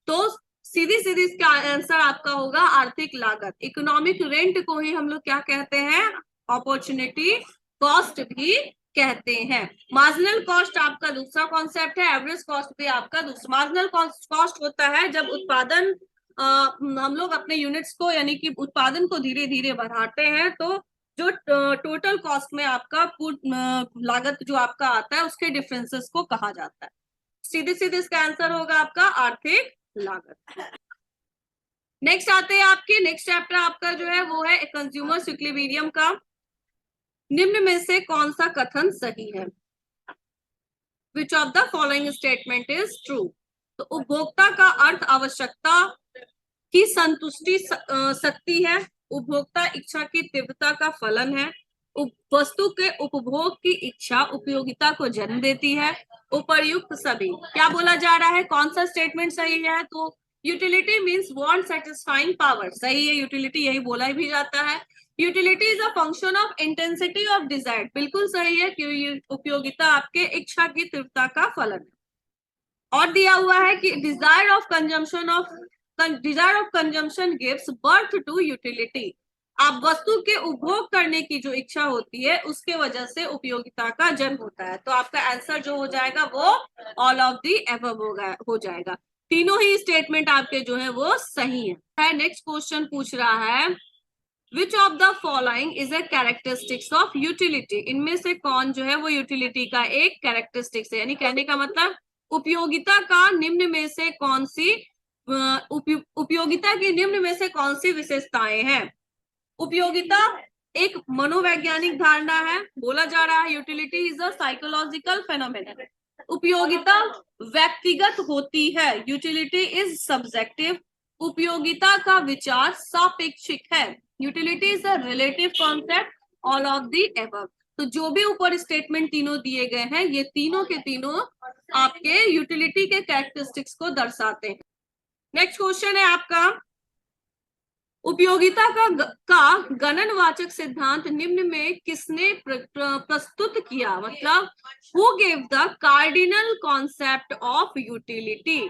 तो सीधी सीधी इसका आंसर आपका होगा आर्थिक लागत। इकोनॉमिक रेंट को ही हम लोग क्या कहते हैं, अपॉर्चुनिटी कॉस्ट भी कहते हैं। मार्जिनल कॉस्ट आपका दूसरा कॉन्सेप्ट है, एवरेज कॉस्ट भी आपका दूसरा। मार्जिनल कॉस्ट होता है जब उत्पादन हम लोग अपने यूनिट्स को यानी कि उत्पादन को धीरे धीरे बढ़ाते हैं तो जो टोटल कॉस्ट में आपका लागत जो आपका आता है उसके डिफरेंसेस को कहा जाता है। सीधे सीधे इसका आंसर होगा आपका आर्थिक लागत। नेक्स्ट आते हैं आपके नेक्स्ट चैप्टर आपका जो है वो है कंज्यूमर्स इक्विलिब्रियम का। निम्न में से कौन सा कथन सही है, which of the following statement is true. तो उपभोक्ता का अर्थ आवश्यकता की संतुष्टि शक्ति है, उपभोक्ता इच्छा की तीव्रता का फलन है, वस्तु के उपभोग की इच्छा उपयोगिता को जन्म देती है, उपर्युक्त सभी। क्या बोला जा रहा है, कौन सा स्टेटमेंट सही है, तो utility means want satisfying power, सही है, यूटिलिटी यही बोला भी जाता है। Utility is a function of intensity of desire, बिल्कुल सही है क्योंकि उपयोगिता आपके इच्छा की तीव्रता का फलन है। और दिया हुआ है कि desire of consumption gives birth to utility, आप वस्तु के उपभोग करने की जो इच्छा होती है उसके वजह से उपयोगिता का जन्म होता है। तो आपका आंसर जो हो जाएगा वो ऑल ऑफ दी एबव हो जाएगा। तीनों ही स्टेटमेंट आपके जो है वो सही है। नेक्स्ट क्वेश्चन पूछ रहा है which of the following is a characteristics of utility. इनमें से कौन जो है वो यूटिलिटी का एक कैरेक्टरिस्टिक्स है, यानी कहने का मतलब उपयोगिता का निम्न में से कौन सी उपयोगिता की निम्न में से कौन सी विशेषताएं हैं। उपयोगिता एक मनोवैज्ञानिक धारणा है, बोला जा रहा है utility is a psychological phenomenon. उपयोगिता व्यक्तिगत होती है, यूटिलिटी इज सब्जेक्टिव। उपयोगिता का विचार सापेक्षिक है, utility is a relative concept, all of the above. तो जो भी ऊपर स्टेटमेंट तीनों दिए गए हैं ये तीनों के तीनों आपके यूटिलिटी के कैरेक्टरिस्टिक्स को दर्शाते हैं। नेक्स्ट क्वेश्चन है आपका उपयोगिता का गणनवाचक सिद्धांत निम्न में किसने प्रस्तुत किया, मतलब who gave the cardinal concept of utility.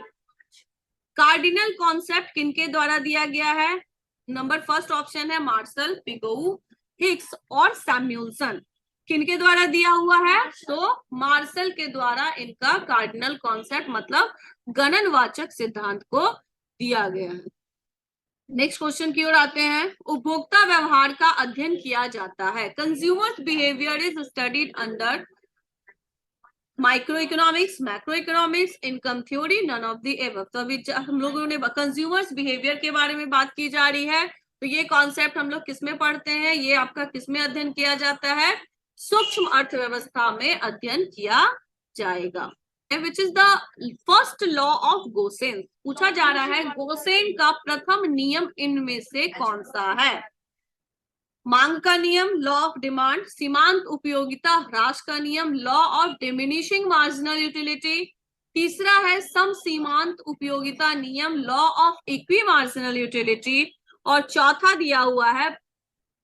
Cardinal concept किनके द्वारा दिया गया है, नंबर फर्स्ट ऑप्शन है मार्शल, पिगोउ, हिग्स और सैमुअल्सन। किनके द्वारा दिया हुआ है, तो मार्शल के द्वारा इनका कार्डिनल कॉन्सेप्ट मतलब गणनवाचक सिद्धांत को दिया गया है। नेक्स्ट क्वेश्चन की ओर आते हैं, उपभोक्ता व्यवहार का अध्ययन किया जाता है, consumer's behaviour is studied under micro economics, macro economics, income theory, none of the above. तो अभी हम लोगों ने कंज्यूमर्स बिहेवियर के बारे में बात की जा रही है, तो ये कॉन्सेप्ट हम लोग किसमें पढ़ते हैं, ये आपका किसमें अध्ययन किया जाता है, सूक्ष्म अर्थव्यवस्था में अध्ययन किया जाएगा। Which is the first law of Gaussian, पूछा जा रहा है गोसेन का प्रथम नियम इनमें से कौन सा है। मांग का नियम, लॉ ऑफ डिमांड, सीमांत उपयोगिता ह्रास का नियम, law of diminishing marginal utility, तीसरा है सम सीमांत उपयोगिता नियम, law of equi marginal utility, और चौथा दिया हुआ है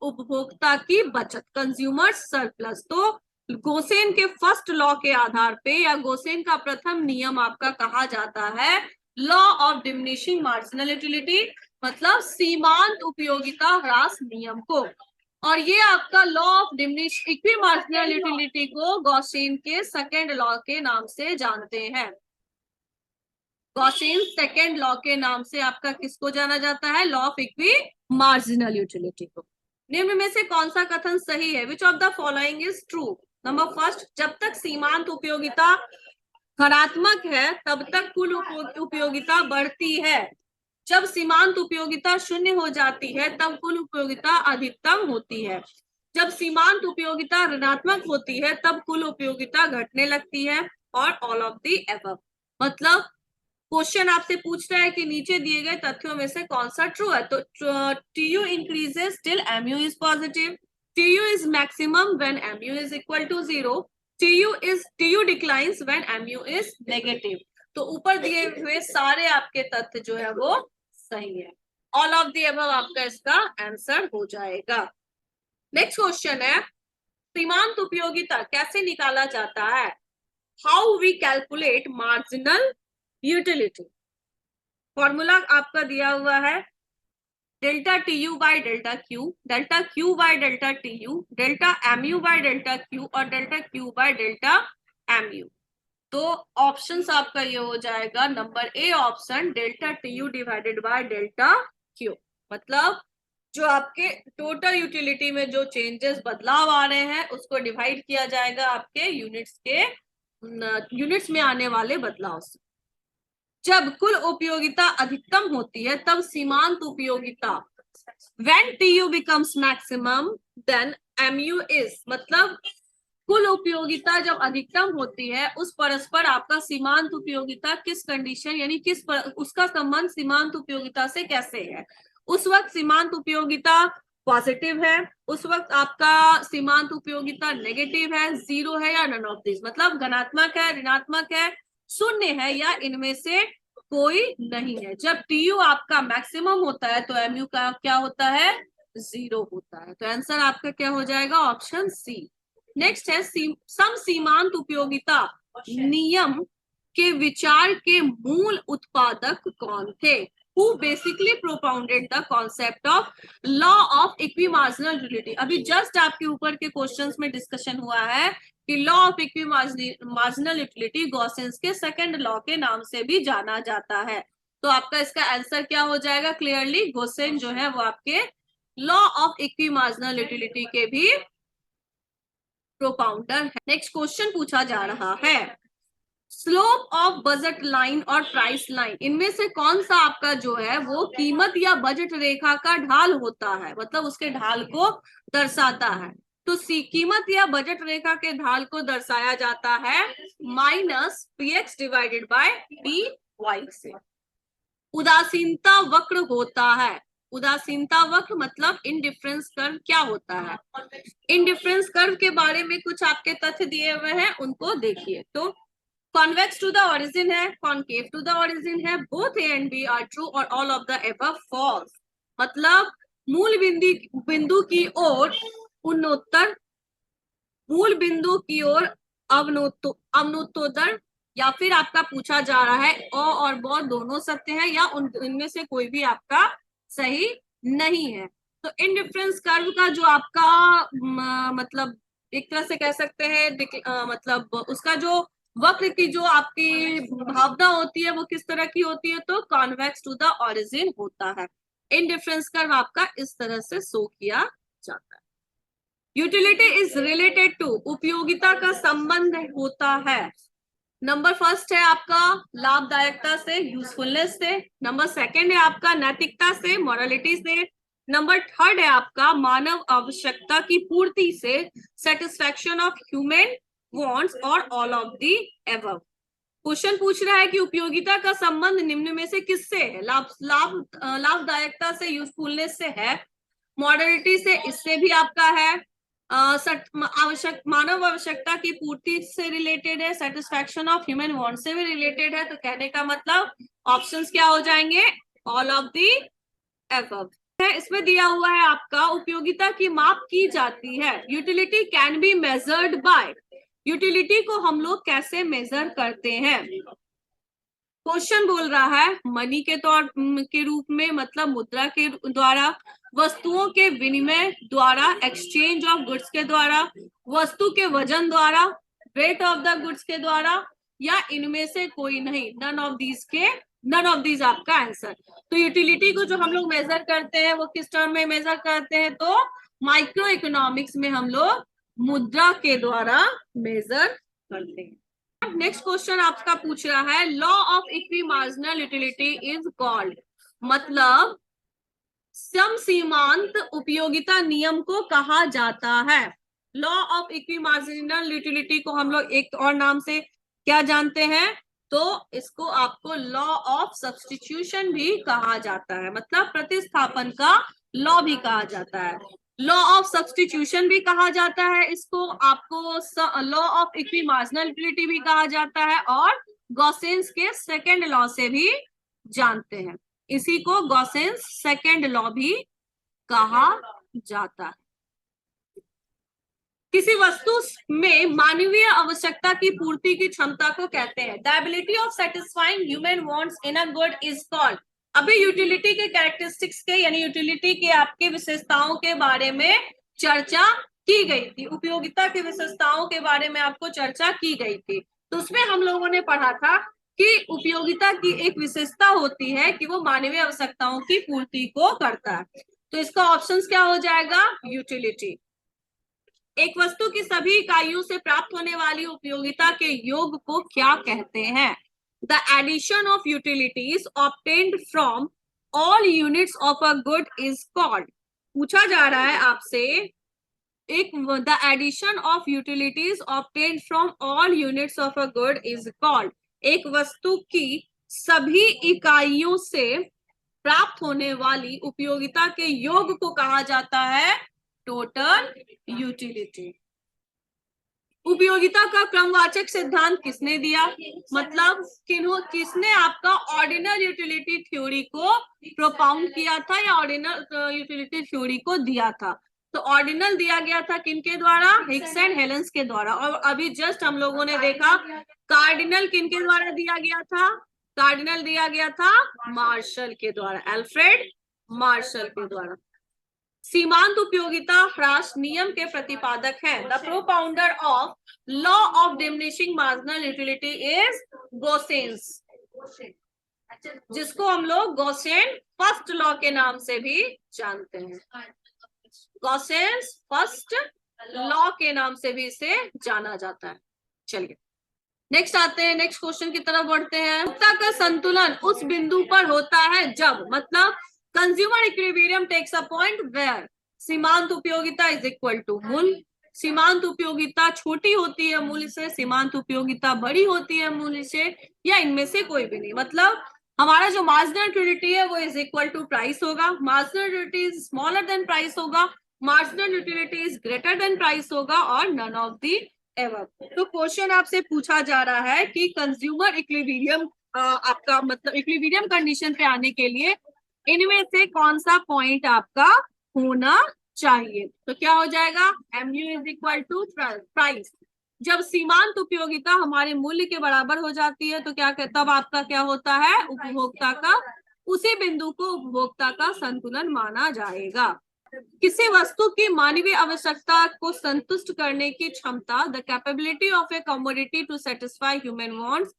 उपभोक्ता की बचत, कंज्यूमर सरप्लस। तो गोसेन के फर्स्ट लॉ के आधार पे या गोसेन का प्रथम नियम आपका कहा जाता है law of diminishing marginal utility, मतलब सीमांत उपयोगिता ह्रास नियम को। और ये आपका law of diminish equi marginal utility को गॉसेन के सेकेंड लॉ के नाम से जानते हैं। गॉसेन सेकेंड लॉ के नाम से आपका किसको जाना जाता है, law of equi marginal utility को। निम्न में से कौन सा कथन सही है, which of the following is true. Number first, जब तक सीमांत उपयोगिता धनात्मक है तब तक कुल उपयोगिता बढ़ती है, जब सीमांत उपयोगिता शून्य हो जाती है तब कुल उपयोगिता अधिकतम होती है, जब सीमांत उपयोगिता ऋणात्मक होती है तब कुल उपयोगिता घटने लगती है, और ऑल ऑफ द एबव। मतलब क्वेश्चन आपसे पूछ रहा है कि नीचे दिए गए तथ्यों में से कौन सा ट्रू है। तो TU increases till MU is positive, TU is maximum when MU is equal to 0, TU declines when MU is negative. तो ऊपर दिए हुए सारे आपके तथ्य जो है वो सही है, ऑल ऑफ द अबव आपका इसका आंसर हो जाएगा। नेक्स्ट क्वेश्चन है सीमांत उपयोगिता कैसे निकाला जाता है, how we calculate marginal utility. Formula आपका दिया हुआ है delta TU by delta Q, delta Q by delta TU, delta MU by delta Q और delta Q by delta MU। तो ऑप्शंस आपका ये हो जाएगा number A option, delta TU divided by delta Q। मतलब जो आपके टोटल यूटिलिटी में जो चेंजेस बदलाव आ रहे हैं उसको डिवाइड किया जाएगा आपके यूनिट्स में आने वाले बदलाव से। जब कुल उपयोगिता अधिकतम होती है तब सीमांत उपयोगिता, when TU becomes maximum then MU is, मतलब कुल उपयोगिता जब अधिकतम होती है उस परस्पर आपका सीमांत उपयोगिता किस कंडीशन यानी उसका संबंध सीमांत उपयोगिता से कैसे है। उस वक्त सीमांत उपयोगिता पॉजिटिव है, उस वक्त आपका सीमांत उपयोगिता नेगेटिव है, जीरो है या नन ऑफ दिस, मतलब धनात्मक है, ऋणात्मक है, शून्य है या इनमें से कोई नहीं है। जब TU आपका मैक्सिमम होता है तो MU का क्या होता है, 0 होता है। तो आंसर आपका क्या हो जाएगा, ऑप्शन सी। नेक्स्ट है सम सीमांत उपयोगिता नियम के विचार के मूल उत्पादक कौन थे, who basically propounded the concept of law of equimarginal utility। अभी जस्ट आपके ऊपर के क्वेश्चंस में डिस्कशन हुआ है कि लॉ ऑफ इक्विमार्जिनल यूटिलिटी गॉसेंस के सेकंड लॉ के नाम से भी जाना जाता है। तो आपका इसका आंसर क्या हो जाएगा, क्लियरली गोसेन जो है वो आपके लॉ ऑफ इक्विमार्जिनल यूटिलिटी के भी प्रोपाउंडर है। नेक्स्ट क्वेश्चन पूछा जा रहा है स्लोप ऑफ बजट लाइन और प्राइस लाइन, इनमें से कौन सा आपका जो है वो कीमत या बजट रेखा का ढाल होता है, मतलब उसके ढाल को दर्शाता है। तो कीमत या बजट रेखा के ढाल को दर्शाया जाता है minus PX divided by PY से। उदासीनता वक्र होता है, उदासीनता वक्र मतलब इनडिफरेंस कर्व क्या होता है। इनडिफरेंस कर्व के बारे में कुछ आपके तथ्य दिए हुए हैं, उनको देखिए। तो कॉन्वेक्स टू द ओरिजिन है, कॉनकेव टू द ओरिजिन है, both A and B are true और all of the above false. मतलब मूल बिंदु की ओर उन्नोत्तर, मूल बिंदु की ओर अवनोत्तर, या फिर आपका पूछा जा रहा है और ब दोनों सत्य है या इनमें से कोई भी आपका सही नहीं है। तो इनडिफरेंस कर्व का जो आपका मतलब एक तरह से कह सकते हैं मतलब उसका जो वक्र की जो आपकी भावना होती है वो किस तरह की होती है, तो कॉन्वेक्स टू द ओरिजिन होता है। इनडिफरेंस कर्व आपका इस तरह से शो किया जाता है। यूटिलिटी इज रिलेटेड टू, उपयोगिता का संबंध होता है। नंबर फर्स्ट है आपका लाभदायकता से, यूजफुलनेस से। नंबर सेकंड है आपका नैतिकता से, मोरालिटी से। नंबर थर्ड है आपका मानव आवश्यकता की पूर्ति से, सेटिस्फैक्शन ऑफ ह्यूमन वांट्स, और all of the above. Question पूछ रहा है कि उपयोगिता का संबंध निम्न में से किससे है? लाभदायकता से, यूजफुलनेस से है, मॉडर्निटी से, इससे भी आपका है, मानव आवश्यकता की पूर्ति से रिलेटेड है, satisfaction of human want say भी रिलेटेड है। तो कहने का मतलब ऑप्शंस क्या हो जाएंगे? ऑल ऑफ दी एबव है। इसमें दिया हुआ है आपका उपयोगिता की माप की जाती है। Utility can be measured bye, utility को हम लोग कैसे मेजर करते हैं? क्वेश्चन बोल रहा है मनी के तौर के रूप में, मतलब मुद्रा के द्वारा, वस्तुओं के विनिमय द्वारा, एक्सचेंज ऑफ गुड्स के द्वारा, वस्तु के वजन द्वारा, वेट ऑफ द गुड्स के द्वारा, या इनमें से कोई नहीं, नन ऑफ दीज आपका आंसर। तो यूटिलिटी को जो हम लोग मेजर करते हैं वो किस टर्म में मेजर करते हैं? तो माइक्रो इकोनॉमिक्स में हम लोग मुद्रा के द्वारा मेजर करते हैं। नेक्स्ट क्वेश्चन आपका पूछ रहा है law of equi marginal utility is called, मतलब सम सीमांत उपयोगिता नियम को कहा जाता है। Law of equi marginal utility को हम लोग एक और नाम से क्या जानते हैं? तो इसको आपको लॉ ऑफ सब्स्टिट्यूशन भी कहा जाता है, मतलब प्रतिस्थापन का लॉ भी कहा जाता है, लॉ ऑफ सब्स्टिट्यूशन भी कहा जाता है इसको, आपको law of equi marginal utility भी कहा जाता है, और गॉसेंस के सेकेंड लॉ से भी जानते हैं। इसी को गॉसेंस सेकेंड लॉ भी कहा जाता है। किसी वस्तु में मानवीय आवश्यकता की पूर्ति की क्षमता को कहते हैं, the ability of satisfying human wants in a good is called. अभी यूटिलिटी के कैरेक्टरिस्टिक्स के, यानी यूटिलिटी के आपके विशेषताओं के बारे में चर्चा की गई थी, उपयोगिता की विशेषताओं के बारे में आपको चर्चा की गई थी। तो उसमें हम लोगों ने पढ़ा था कि उपयोगिता की एक विशेषता होती है कि वो मानवीय आवश्यकताओं की पूर्ति को करता है। तो इसका ऑप्शन क्या हो जाएगा? यूटिलिटी। एक वस्तु की सभी इकाइयों से प्राप्त होने वाली उपयोगिता के योग को क्या कहते हैं? The addition of utilities obtained from all units of a good is called. पूछा जा रहा है आपसे, एक the addition of utilities obtained from all units of a good is called, एक वस्तु की सभी इकाइयों से प्राप्त होने वाली उपयोगिता के योग को कहा जाता है टोटल यूटिलिटी। उपयोगिता का क्रमवाचक सिद्धांत किसने दिया? मतलब किसने आपका ऑर्डिनल यूटिलिटी थ्योरी को प्रोपाउंड किया था या ऑर्डिनल यूटिलिटी थ्योरी को दिया था? तो ऑर्डिनल दिया गया था किनके द्वारा? हिक्स एंड हेलेंस के द्वारा। और अभी जस्ट हम लोगों ने देखा कार्डिनल किनके द्वारा दिया गया था? कार्डिनल दिया गया था मार्शल के द्वारा, अल्फ्रेड मार्शल के द्वारा। सीमांत उपयोगिता ह्रास नियम के प्रतिपादक हैं, the propounder of law of diminishing marginal utility is Gossen's, जिसको हम लोग गोसेन फर्स्ट लॉ के नाम से भी जानते हैं। गोसेंस फर्स्ट लॉ के नाम से भी इसे जाना जाता है। चलिए नेक्स्ट आते हैं, नेक्स्ट क्वेश्चन की तरफ बढ़ते हैं। उपभोक्ता का संतुलन उस बिंदु पर होता है जब, मतलब consumer equilibrium takes a point where सीमांत उपयोगिता इज इक्वल टू मूल्य। सीमांत उपयोगिता छोटी होती है मूल्य से, सीमांत उपयोगिता बड़ी होती है मूल्य से, या इनमें से कोई भी नहीं। मतलब हमारा जो मार्जिनल यूटिलिटी है वो इज इक्वल टू प्राइस होगा, marginal utility is smaller than price होगा, marginal utility is greater than price होगा, और नन ऑफ दी एवर। तो क्वेश्चन आपसे पूछा जा रहा है कि कंज्यूमर इक्विलिब्रियम आपका, मतलब इक्विलिब्रियम कंडीशन पे आने के लिए इनमें से कौन सा पॉइंट आपका होना चाहिए? तो क्या हो जाएगा? MU is equal to price. जब सीमांत उपयोगिता हमारे मूल्य के बराबर हो जाती है तो क्या, तब आपका क्या होता है? उपभोक्ता का, उसी बिंदु को उपभोक्ता का संतुलन माना जाएगा। किसी वस्तु की मानवीय आवश्यकता को संतुष्ट करने की क्षमता, the capability of a commodity to satisfy human wants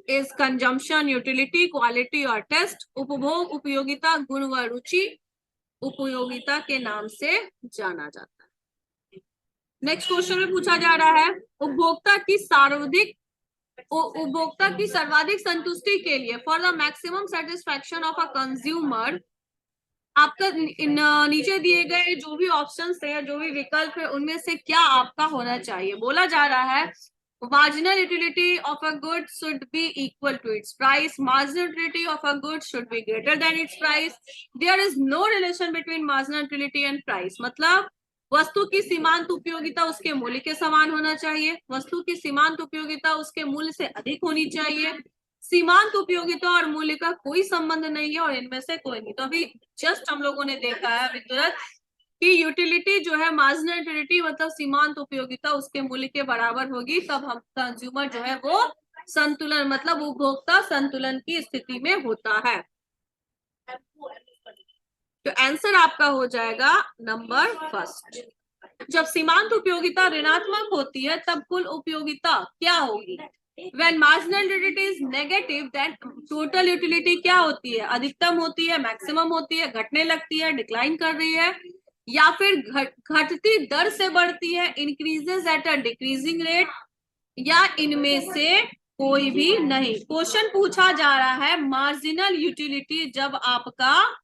is consumption utility quality और टेस्ट। उपभोग उपयोगिता गुण व रुचि उपयोगिता के नाम से जाना जाता है। नेक्स्ट क्वेश्चन में पूछा जा रहा है उपभोक्ता की सर्वाधिक संतुष्टि के लिए, for the maximum satisfaction of a consumer, आपका नीचे दिए गए जो भी ऑप्शंस है, जो भी विकल्प है, उनमें से क्या आपका होना चाहिए। बोला जा रहा है marginal utility of a good should be equal to its price, marginal utility of a good should be greater than its price, there is no relation between marginal utility and price। मतलब वस्तु की सीमांत उपयोगिता उसके मूल्य के समान होना चाहिए, वस्तु की सीमांत उपयोगिता उसके मूल्य से अधिक होनी चाहिए, सीमांत उपयोगिता और मूल्य का कोई संबंध नहीं है, और इनमें से कोई नहीं। तो अभी जस्ट हम लोगों ने देखा है विद्युत कि यूटिलिटी जो है, मार्जिनल यूटिलिटी मतलब सीमांत उपयोगिता उसके मूल्य के बराबर होगी, तब हम कंज्यूमर जो है वो संतुलन मतलब उपभोक्ता संतुलन की स्थिति में होता है। तो आंसर आपका हो जाएगा नंबर फर्स्ट। जब सीमांत उपयोगिता ऋणात्मक होती है तब कुल उपयोगिता क्या होगी? When marginal utility is negative, then total utility क्या होती है? अधिकतम होती है, मैक्सिमम होती है, घटने लगती है, डिक्लाइन कर रही है, या फिर घटती दर से बढ़ती है, increases at a decreasing rate, या इनमें से कोई भी नहीं। क्वेश्चन पूछा जा रहा है मार्जिनल यूटिलिटी जब आपका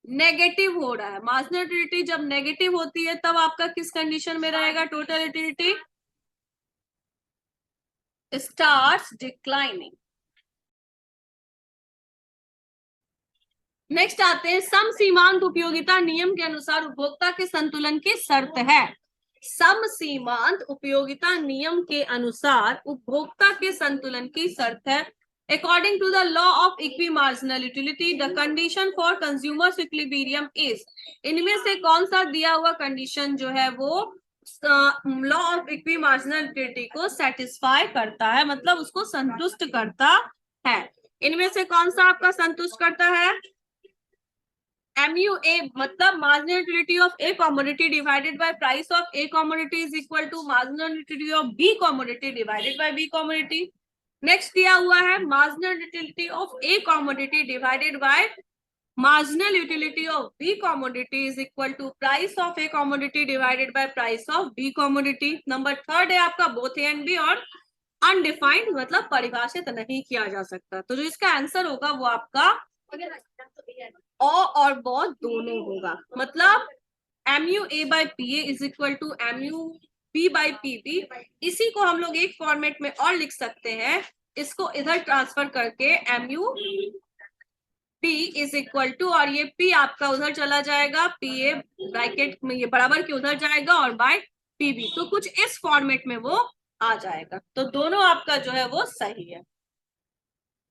नेगेटिव हो रहा है, मार्जिनल यूटिलिटी जब नेगेटिव होती है तब आपका किस कंडीशन में रहेगा? Total utility starts declining. Next आते हैं सम सीमांत उपयोगिता नियम के अनुसार उपभोक्ता के संतुलन की शर्त है। सम सीमांत उपयोगिता नियम के अनुसार उपभोक्ता के संतुलन की शर्त है। According to the law of equi marginal utility the condition for consumer's equilibrium is, इनमें से कौन सा दिया हुआ कंडीशन जो है वो law of equi marginal utility को सेटिस्फाई करता है, मतलब उसको संतुष्ट करता है। इनमें से कौन सा आपका संतुष्ट करता है? MUA मतलब marginal utility of A commodity divided by price of A commodity is equal to marginal utility of B commodity divided by B commodity। Next दिया हुआ है marginal utility of A commodity divided by marginal utility of B commodity is equal to price of A commodity divided by price of B commodity। Number third है आपका both A and B, और undefined मतलब परिभाषित नहीं किया जा सकता। तो जो इसका आंसर होगा वो आपका और बहुत दोनों होगा, मतलब MUA by PA is equal to MUB by PB। इसी को हम लोग एक फॉर्मेट में और लिख सकते हैं, इसको इधर ट्रांसफर करके MUP इज इक्वल टू, और ये P आपका उधर चला जाएगा, PA ब्रैकेट में ये बराबर के उधर जाएगा, और बाय PB, तो कुछ इस फॉर्मेट में वो आ जाएगा। तो दोनों आपका जो है वो सही है।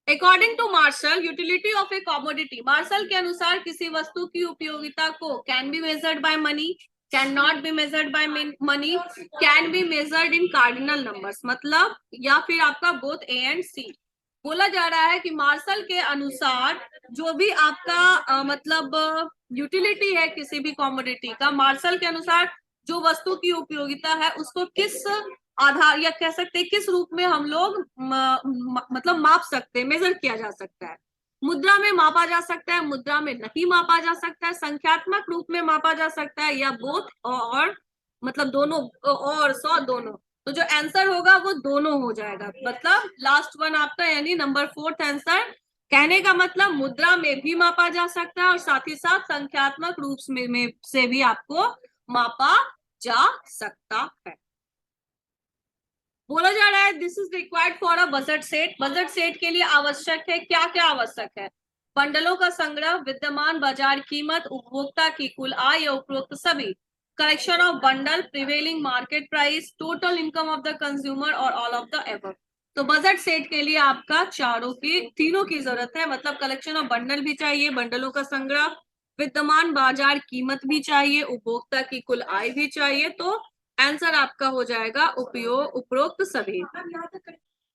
According to Marshall utility of a commodity, Marshall के अनुसार किसी वस्तु की उपयोगिता को can be measured by money, can not be measured by money, can be measured in cardinal numbers, मतलब या फिर आपका बोथ ए एंड सी। बोला जा रहा है कि मार्शल के अनुसार जो भी आपका मतलब यूटिलिटी है किसी भी कॉमोडिटी का, मार्शल के अनुसार जो वस्तु की उपयोगिता है उसको किस आधार या कह सकते हैं किस रूप में हम लोग मतलब माप सकते हैं, मेजर किया जा सकता है। मुद्रा में मापा जा सकता है, मुद्रा में नहीं मापा जा सकता है, संख्यात्मक रूप में मापा जा सकता है, या बोथ और मतलब दोनों और 100 दोनों। तो जो आंसर होगा वो दोनों हो जाएगा, मतलब लास्ट वन आपका यानी नंबर फोर्थ आंसर। कहने का मतलब मुद्रा में भी मापा जा सकता है और साथ ही साथ संख्यात्मक रूप में से भी आपको मापा जा सकता है। बोला जा रहा है this is required for a budget set, budget set के लिए आवश्यक है क्या क्या आवश्यक है? बंडलों का संग्रह, विद्यमान बाजार कीमत, उपभोक्ता की कुल आय या उपरोक्त सभी, collection of bundle, prevailing market price, total income of the consumer, और ऑल ऑफ द एबव। तो बजट सेट के लिए आपका तीनों की जरूरत है, मतलब कलेक्शन ऑफ बंडल भी चाहिए, बंडलों का संग्रह, विद्यमान बाजार कीमत भी चाहिए, उपभोक्ता की कुल आय भी चाहिए। तो आंसर आपका हो जाएगा उपरोक्त सभी।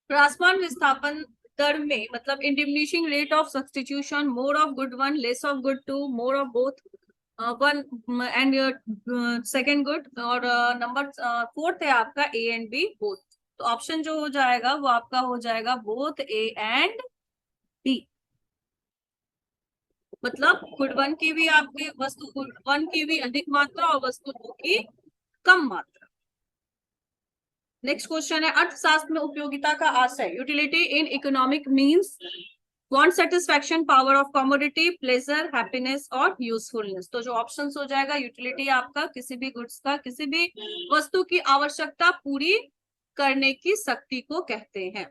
ह्रासमान विस्थापन दर में मतलब in diminishing rate of substitution, more of good one, less of good two, more of both one and second good, और नंबर फोर्थ है आपका ए एंड बी बोथ। तो ऑप्शन जो हो जाएगा वो आपका हो जाएगा बोथ ए एंड बी, मतलब गुड वन की भी आपकी वस्तु गुड वन की भी अधिक मात्रा और वस्तु टू की कम मात्रा। नेक्स्ट क्वेश्चन है अर्थशास्त्र में उपयोगिता का आशय। Utility in economic means want satisfaction, power of commodity, pleasure, happiness और यूजफुलनेस। तो जो ऑप्शन हो जाएगा यूटिलिटी आपका किसी भी गुड्स का, किसी भी वस्तु की आवश्यकता पूरी करने की शक्ति को कहते हैं।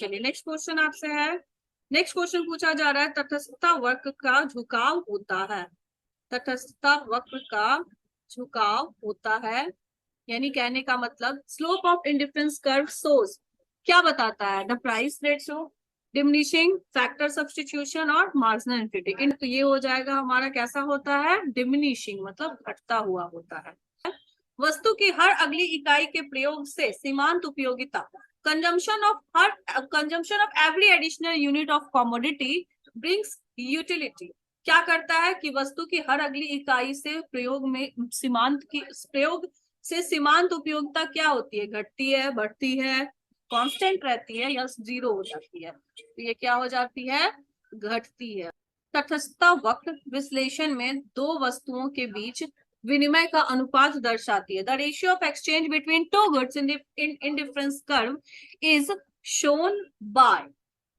चलिए नेक्स्ट क्वेश्चन आपसे है। नेक्स्ट क्वेश्चन पूछा जा रहा है तटस्थता वक्र का झुकाव होता है। तटस्थता वक्र का झुकाव होता है यानी कहने का मतलब slope of indifference curve shows, क्या बताता है? The price ratio, diminishing factor substitution और मार्जिनल इन्फिनिटी। तो ये हो जाएगा हमारा कैसा होता है? डिमिनिशिंग, मतलब घटता हुआ होता है। वस्तु की हर अगली इकाई के प्रयोग से सीमांत उपयोगिता, consumption of every additional unit of commodity brings utility. क्या करता है कि वस्तु की हर अगली इकाई से प्रयोग में प्रयोग से सीमांत उपयोगिता क्या होती है? घटती है, बढ़ती है, कांस्टेंट रहती है या जीरो हो जाती है? तो ये क्या हो जाती है? घटती है। तटस्थता वक्र विश्लेषण में दो वस्तुओं के बीच विनिमय का अनुपात दर्शाती है। The ratio of exchange between two goods in difference curve is shown by,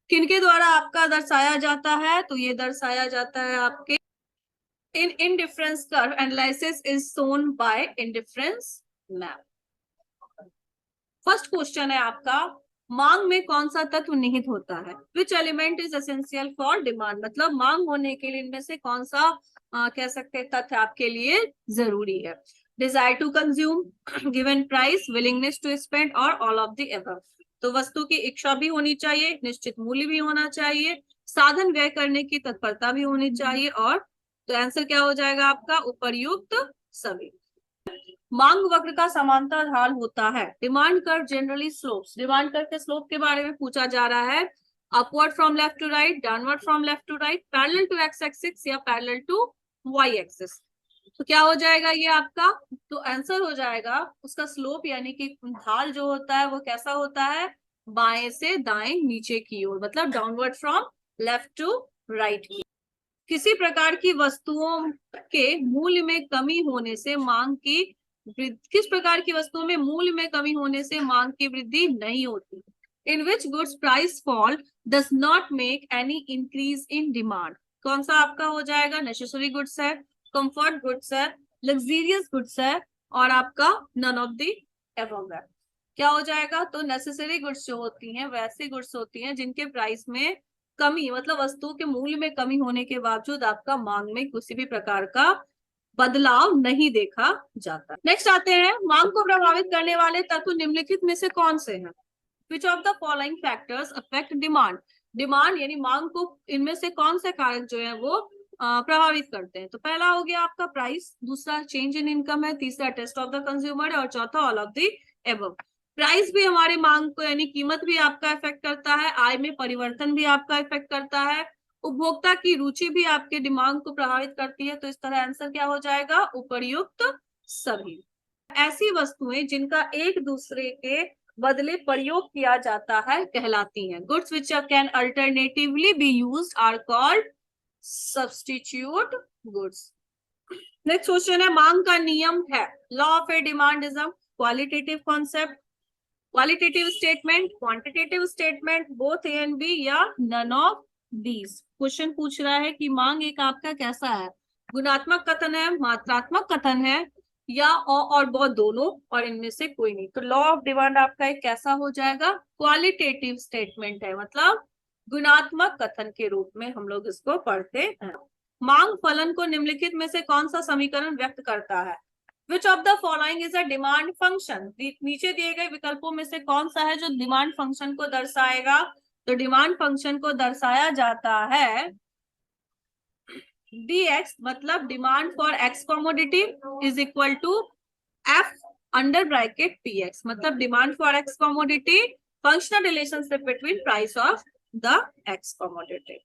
किनके द्वारा आपका दर्शाया जाता है? तो ये दर्शाया जाता है आपके इन indifference curve analysis is shown by indifference map। First question है आपका, मांग में कौन सा तत्व निहित होता है? Which element is essential for demand, मतलब मांग होने के लिए इनमें से कौन सा कह सकते हैं तथ्य आपके लिए जरूरी है? Desire to consume, given price, willingness to spend और ऑल ऑफ द अबव। तो वस्तु की इच्छा भी होनी चाहिए, निश्चित मूल्य भी होना चाहिए, साधन व्यय करने की तत्परता भी होनी चाहिए, और तो आंसर क्या हो जाएगा आपका? उपर्युक्त सभी। मांग वक्र का समांतर ढाल होता है। Demand curve generally slopes, demand curve के स्लोप के बारे में पूछा जा रहा है। Upward from left to right, downward from left to right, parallel to X axis या पैरेलल टू वाई एक्सिस। तो क्या हो जाएगा ये आपका? तो आंसर हो जाएगा उसका स्लोप यानी कि ढाल जो होता है वो कैसा होता है? बाएं से दाएं नीचे की ओर, मतलब downward from left to right की। किसी प्रकार की वस्तुओं के मूल्य में कमी होने से मांग की किस प्रकार की वस्तुओं में मूल्य में कमी होने से मांग की वृद्धि नहीं होती? In which goods price fall does not make any increase in demand. कौन सा आपका हो जाएगा? नेसेसरी गुड्स है, कंफर्ट गुड्स है, लग्जरियस गुड्स है, और आपका नन ऑफ द एबव है। क्या हो जाएगा? तो नेसेसरी गुड्स जो होती हैं वैसी गुड्स होती हैं जिनके प्राइस में कमी, मतलब वस्तु के मूल्य में कमी होने के बावजूद आपका मांग में किसी भी प्रकार का बदलाव नहीं देखा जाता। नेक्स्ट आते हैं, मांग को प्रभावित करने वाले तत्व निम्नलिखित में से कौन से हैं? Which of the following factors affect demand. Demand यानी मांग को इनमें से कौन से कारक जो है वो प्रभावित करते हैं? तो पहला हो गया आपका प्राइस, दूसरा चेंज इन इनकम है, तीसरा टेस्ट ऑफ द कंज्यूमर, और चौथा all of the above. Price भी हमारे मांग को यानी कीमत भी आपका इफेक्ट करता है, आय में परिवर्तन भी आपका इफेक्ट करता है, उपभोक्ता की रुचि भी आपके दिमाग को प्रभावित करती है। तो इस तरह आंसर क्या हो जाएगा? उपर्युक्त सभी। ऐसी वस्तुएं जिनका एक दूसरे के बदले प्रयोग किया जाता है कहलाती हैं। Goods which can alternatively be used are called substitute goods. Next question है, मांग का नियम है। Law of a demand is a qualitative concept, qualitative statement, quantitative statement, both A and B, या नन ऑफ दीज। क्वेश्चन पूछ रहा है कि मांग एक आपका कैसा है? गुणात्मक कथन है, मात्रात्मक कथन है, या और बहुत दोनों, और इनमें से कोई नहीं। तो लॉ ऑफ डिमांड आपका एक कैसा हो जाएगा? क्वालिटेटिव स्टेटमेंट है, मतलब गुणात्मक कथन के रूप में हम लोग इसको पढ़ते हैं। मांग फलन को निम्नलिखित में से कौन सा समीकरण व्यक्त करता है? Which of the following is a demand function? नीचे दिए गए विकल्पों में से कौन सा है जो डिमांड फंक्शन को दर्शाएगा? तो डिमांड फंक्शन को दर्शाया जाता है dx, मतलब demand for x commodity is equal to f under bracket px, मतलब demand for x commodity functional relationship between price of the x commodity.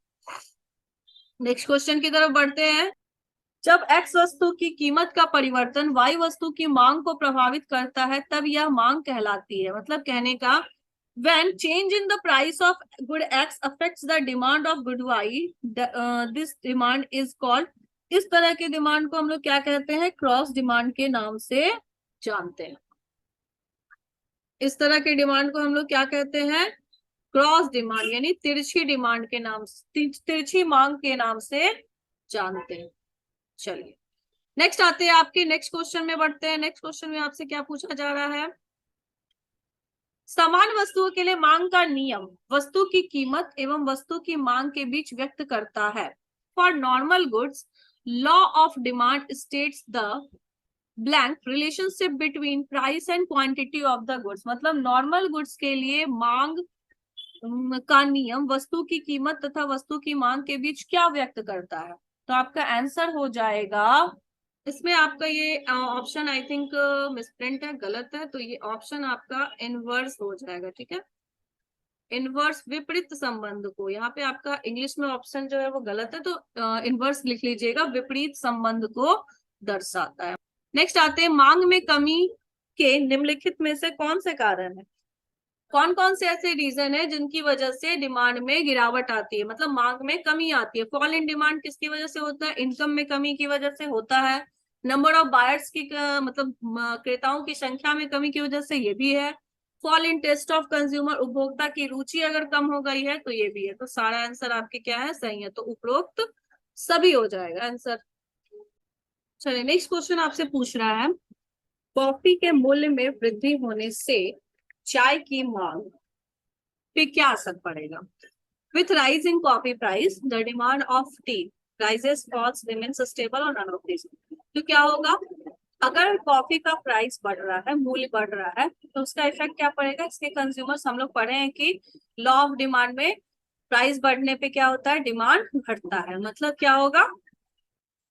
Next question की तरफ बढ़ते हैं। जब x वस्तु की कीमत का परिवर्तन y वस्तु की मांग को प्रभावित करता है तब यह मांग कहलाती है। मतलब कहने का, when change in the price of good x affects the demand of good y, this demand is called, इस तरह की डिमांड को हम लोग क्या कहते हैं? क्रॉस डिमांड के नाम से जानते हैं। इस तरह के डिमांड को हम लोग क्या कहते हैं? क्रॉस डिमांड, यानी तिरछी डिमांड के नाम से, तिरछी मांग के नाम से जानते हैं। चलिए नेक्स्ट आते हैं, आपके नेक्स्ट क्वेश्चन में बढ़ते हैं। नेक्स्ट क्वेश्चन में आपसे क्या पूछा जा रहा है? समान वस्तुओं के लिए मांग का नियम वस्तु की कीमत एवं वस्तु की मांग के बीच व्यक्त करता है। For normal goods law of demand states the blank relationship between price and quantity of the goods. मतलब नॉर्मल गुड्स के लिए मांग का नियम वस्तु की कीमत तथा वस्तु की मांग के बीच क्या व्यक्त करता है? तो आपका आंसर हो जाएगा, इसमें आपका ये ऑप्शन आई थिंक मिसप्रिंट है, गलत है, तो ये ऑप्शन आपका इनवर्स हो जाएगा। ठीक है, इनवर्स विपरीत संबंध को, यहाँ पे आपका इंग्लिश में ऑप्शन जो है वो गलत है, तो इनवर्स लिख लीजिएगा, विपरीत संबंध को दर्शाता है। नेक्स्ट आते हैं, मांग में कमी के निम्नलिखित में से कौन से कारण है? कौन कौन से ऐसे रीजन है जिनकी वजह से डिमांड में गिरावट आती है, मतलब मांग में कमी आती है? फॉल इन डिमांड किसकी वजह से होता है? इनकम में कमी की वजह से होता है। नंबर ऑफ बायर्स की मतलब क्रेताओं की संख्या में कमी की वजह से ये भी है। Fall in taste of consumer, उपभोक्ता की रुचि अगर कम हो गई है तो ये भी है। तो सारा आंसर आपके क्या है? सही है, तो उपरोक्त सभी हो जाएगा आंसर। चलिए नेक्स्ट क्वेश्चन आपसे पूछ रहा है, कॉफी के मूल्य में वृद्धि होने से चाय की मांग पे क्या असर पड़ेगा? With rise in coffee price the demand of tea rises falls remains stable और नन ऑफ दिस। तो क्या होगा? अगर कॉफी का प्राइस बढ़ रहा है, मूल्य बढ़ रहा है, तो उसका इफेक्ट क्या पड़ेगा? इसके कंज्यूमर्स, हम लोग पढ़े हैं कि लॉ ऑफ डिमांड में प्राइस बढ़ने पे क्या होता है? डिमांड घटता है। मतलब क्या होगा?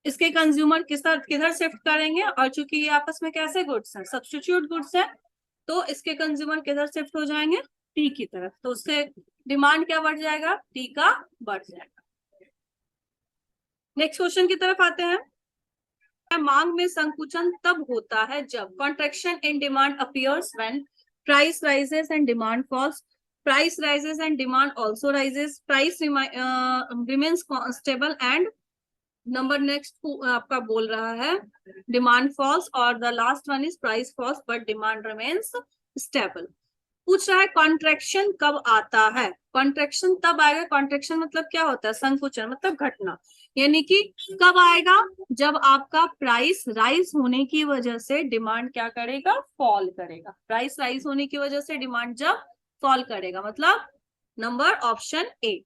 इसके कंज्यूमर किधर शिफ्ट करेंगे? और चूंकि ये आपस में कैसे गुड्स हैं? सब्स्टिट्यूट गुड्स है, तो इसके कंज्यूमर किधर शिफ्ट हो जाएंगे? टी की तरफ। तो उससे डिमांड क्या बढ़ जाएगा? टी का बढ़ जाएगा। नेक्स्ट क्वेश्चन की तरफ आते हैं, मांग में संकुचन तब होता है जब contraction in demand appears when price rises and demand falls, price rises and demand also rises, price remains stable and number next आपका बोल रहा है डिमांड फॉल्स, और the last one is price falls but demand remains stable. पूछ रहा है contraction कब आता है? कॉन्ट्रैक्शन तब आएगा, कॉन्ट्रैक्शन मतलब क्या होता है? संकुचन मतलब घटना, यानी कि कब आएगा? जब आपका प्राइस राइज होने की वजह से डिमांड क्या करेगा? फॉल करेगा। प्राइस राइज होने की वजह से डिमांड जब फॉल करेगा, मतलब नंबर ऑप्शन ए।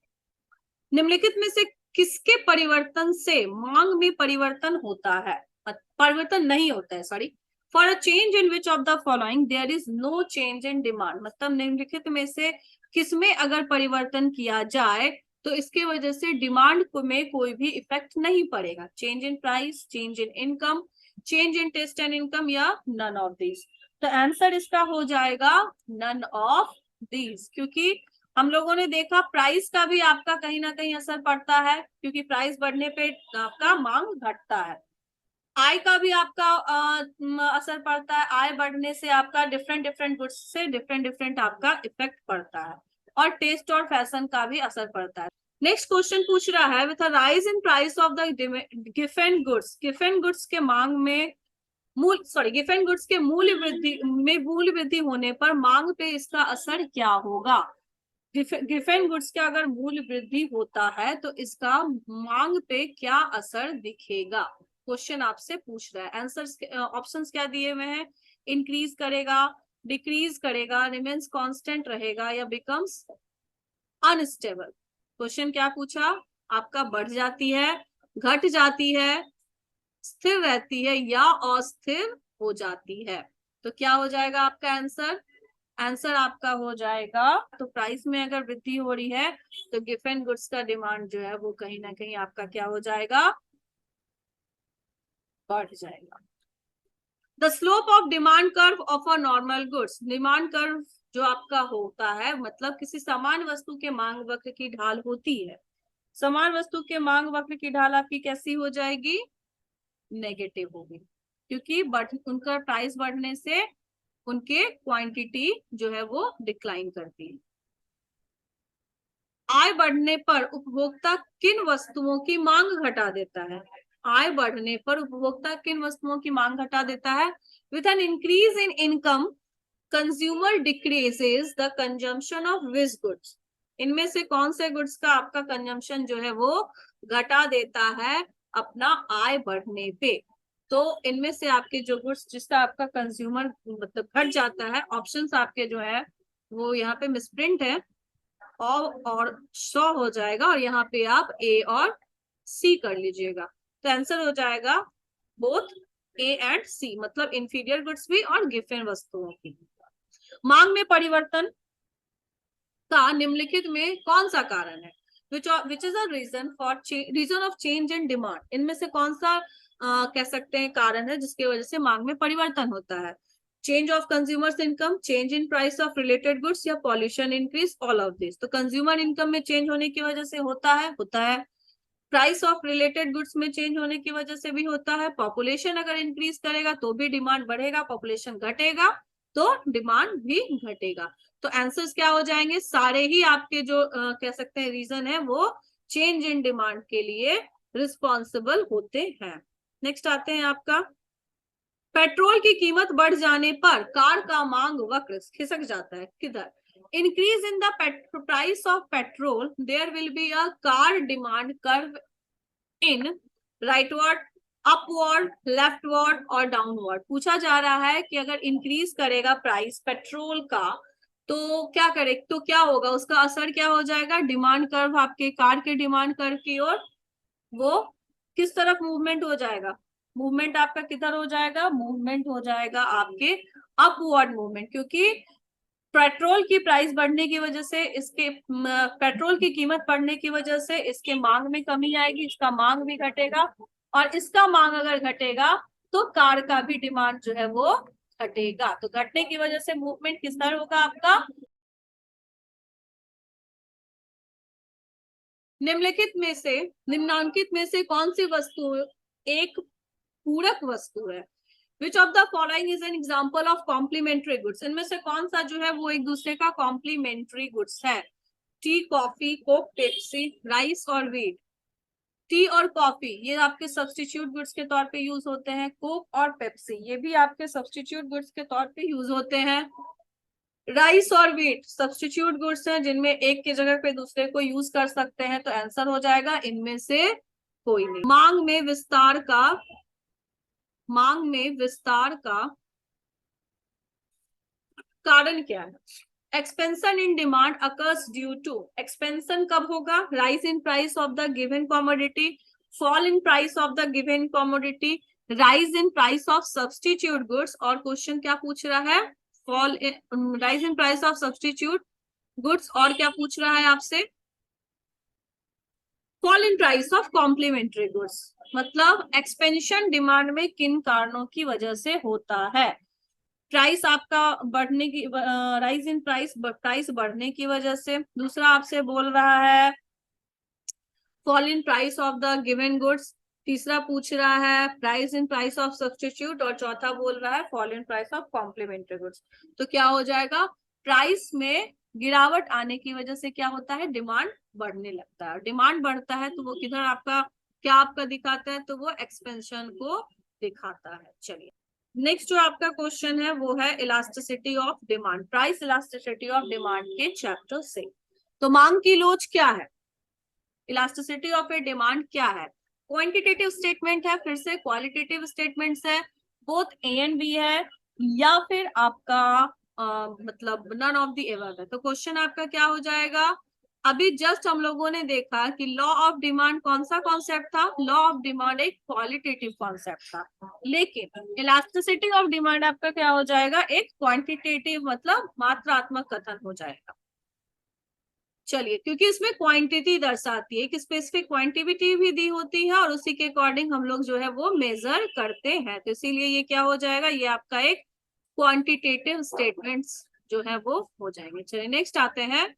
निम्नलिखित में से किसके परिवर्तन से मांग में परिवर्तन होता है? परिवर्तन नहीं होता है, sorry. For a change in which of the following there is no change in demand, मतलब निम्नलिखित में से किसमें अगर परिवर्तन किया जाए तो इसके वजह से डिमांड में कोई भी इफेक्ट नहीं पड़ेगा? Change in price, change in income, change in taste and income, या नन ऑफ दिस। तो आंसर इसका हो जाएगा नन ऑफ दिस, क्योंकि हम लोगों ने देखा प्राइस का भी आपका कहीं ना कहीं असर पड़ता है, क्योंकि प्राइस बढ़ने पे आपका मांग घटता है। आय का भी आपका असर पड़ता है, आय बढ़ने से आपका डिफरेंट डिफरेंट गुड्स से डिफरेंट डिफरेंट आपका इफेक्ट पड़ता है, और टेस्ट और फैशन का भी असर पड़ता है। नेक्स्ट क्वेश्चन पूछ रहा है, with a rise in price of the given goods, given goods के मांग में गिवन गुड्स के मूल्य वृद्धि होने पर मांग पे इसका असर क्या होगा? गिवन गुड्स का अगर मूल्य वृद्धि होता है तो इसका मांग पे क्या असर दिखेगा? क्वेश्चन आपसे पूछ रहा है। आंसर्स ऑप्शंस क्या दिए हुए हैं? इंक्रीज करेगा, डिक्रीज करेगा, रिमेन्स कांस्टेंट रहेगा, या बिकम्स अनस्टेबल। क्वेश्चन क्या पूछा? आपका बढ़ जाती है, घट जाती है, स्थिर रहती है, या अस्थिर हो जाती है? तो क्या हो जाएगा आपका आंसर? आंसर आपका हो जाएगा, तो प्राइस में अगर वृद्धि हो रही है तो गिवन गुड्स का डिमांड जो है वो कहीं ना कहीं आपका क्या हो जाएगा? बढ़ जाएगा। The slope of demand curve of a normal goods, demand curve जो आपका होता है, मतलब किसी समान वस्तु के मांग वक्र की ढाल होती है। समान वस्तु के मांग वक्र की ढाल आपकी कैसी हो जाएगी? नेगेटिव होगी, क्योंकि उनका प्राइस बढ़ने से उनके क्वांटिटी जो है वो डिक्लाइन करती है। आय बढ़ने पर उपभोक्ता किन वस्तुओं की मांग घटा देता है? आय बढ़ने पर उपभोक्ता किन वस्तुओं की मांग घटा देता है? With an increase in income consumer decreases the consumption of which goods, इनमें से कौन से गुड्स का आपका कंजम्पशन जो है वो घटा देता है अपना आय बढ़ने पे। तो इनमें से आपके जो गुड्स जिसका आपका कंज्यूमर मतलब घट जाता है, ऑप्शंस आपके जो है वो यहाँ पे मिसप्रिंट है और शो हो जाएगा, और यहाँ पे आप ए और सी कर लीजिएगा। तो आंसर हो जाएगा बोथ ए एंड सी, मतलब इंफीरियर गुड्स भी और गिवन वस्तुओं की। मांग में परिवर्तन का निम्नलिखित में कौन सा कारण है? Which is a reason of change in demand, इनमें से कौन सा कह सकते हैं कारण है जिसकी वजह से मांग में परिवर्तन होता है? Change of consumers income, change in price of related goods, या pollution increase, all of this. तो कंज्यूमर इनकम में चेंज होने की वजह से होता है प्राइस ऑफ रिलेटेड गुड्स में चेंज होने की वजह से भी होता है, पॉपुलेशन अगर इंक्रीज करेगा तो भी डिमांड बढ़ेगा, पॉपुलेशन घटेगा तो डिमांड भी घटेगा। तो आंसर्स क्या हो जाएंगे? सारे ही आपके जो कह सकते हैं रीजन है वो चेंज इन डिमांड के लिए रिस्पॉन्सिबल होते हैं। नेक्स्ट आते हैं आपका, पेट्रोल की कीमत बढ़ जाने पर कार का मांग वक्र खिसक जाता है, किधर? Increase in the price of petrol there will be a car demand curve in rightward, upward, leftward और डाउनवर्ड। पूछा जा रहा है कि अगर इंक्रीज करेगा प्राइस पेट्रोल का तो क्या करे, तो क्या होगा, उसका असर क्या हो जाएगा? डिमांड कर्व आपके कार के डिमांड कर्व की ओर वो किस तरफ मूवमेंट हो जाएगा? मूवमेंट आपका किधर हो जाएगा? मूवमेंट हो जाएगा आपके अपवर्ड मूवमेंट, क्योंकि पेट्रोल की प्राइस बढ़ने की वजह से इसके पेट्रोल की कीमत बढ़ने की वजह से इसके मांग में कमी आएगी, इसका मांग भी घटेगा, और इसका मांग अगर घटेगा तो कार का भी डिमांड जो है वो घटेगा। तो घटने की वजह से मूवमेंट किस तरह होगा आपका? निम्नांकित में से कौन सी वस्तु एक पूरक वस्तु है? Which of the following is an example of complementary goods, इनमें से कौन सा जो है वो एक दूसरे का कॉम्प्लीमेंट्री गुड्स है? T, coffee, Coke, Pepsi, rice और व्हीट। टी और कॉफी ये आपके सब्स्टिट्यूट गुड्स के तौर पे यूज होते हैं, कोक और पेप्सी ये भी आपके सब्स्टिट्यूट गुड्स के तौर पे यूज होते हैं। राइस और व्हीट सब्स्टिट्यूट गुड्स हैं जिनमें एक की जगह पे दूसरे को यूज कर सकते हैं। तो आंसर हो जाएगा इनमें से कोई नहीं। मांग में विस्तार का कारण क्या है? Expansion in demand occurs due to, expansion कब होगा? Rise in price of the given commodity, fall in price of the given commodity, rise in price of substitute goods. और क्वेश्चन क्या पूछ रहा है? Rise in price of substitute goods, और क्या पूछ रहा है आपसे? Fall in price of complementary goods. मतलब एक्सपेंशन डिमांड में किन कारणों की वजह से होता है? प्राइस आपका बढ़ने की, राइज इन प्राइस बढ़ने की वजह से। दूसरा आपसे बोल रहा है fall in price of the given goods. तीसरा पूछ रहा है price in price of substitute, और चौथा बोल रहा है fall in price of complementary goods. तो क्या हो जाएगा? प्राइस में गिरावट आने की वजह से क्या होता है? डिमांड बढ़ने लगता है। डिमांड बढ़ता है तो वो किधर आपका क्या आपका दिखाता है? तो वो एक्सपेंशन को दिखाता है। चलिए नेक्स्ट जो आपका क्वेश्चन है वो है elasticity of demand, price elasticity of demand के चैप्टर से। तो मांग की लोच क्या है? इलास्टिसिटी ऑफ ए डिमांड क्या है? क्वांटिटेटिव स्टेटमेंट है, फिर से क्वालिटेटिव स्टेटमेंट्स है, बोथ ए एंड बी है, या फिर आपका मतलब नन ऑफ द एबव है। तो क्वेश्चन आपका क्या हो जाएगा? अभी जस्ट हम लोगों ने देखा कि लॉ ऑफ डिमांड कौन सा कॉन्सेप्ट था? लॉ ऑफ डिमांड एक क्वालिटेटिव कॉन्सेप्ट था, लेकिन इलास्टिसिटी ऑफ डिमांड आपका क्या हो जाएगा? एक क्वांटिटेटिव मतलब मात्रात्मक कथन हो जाएगा। चलिए, क्योंकि इसमें क्वांटिटी दर्शाती है, एक स्पेसिफिक क्वांटिटी भी दी होती है और उसी के अकॉर्डिंग हम लोग जो है वो मेजर करते हैं, तो इसीलिए ये क्या हो जाएगा? ये आपका एक क्वांटिटेटिव स्टेटमेंट्स जो है वो हो जाएंगे। चलिए नेक्स्ट आते हैं।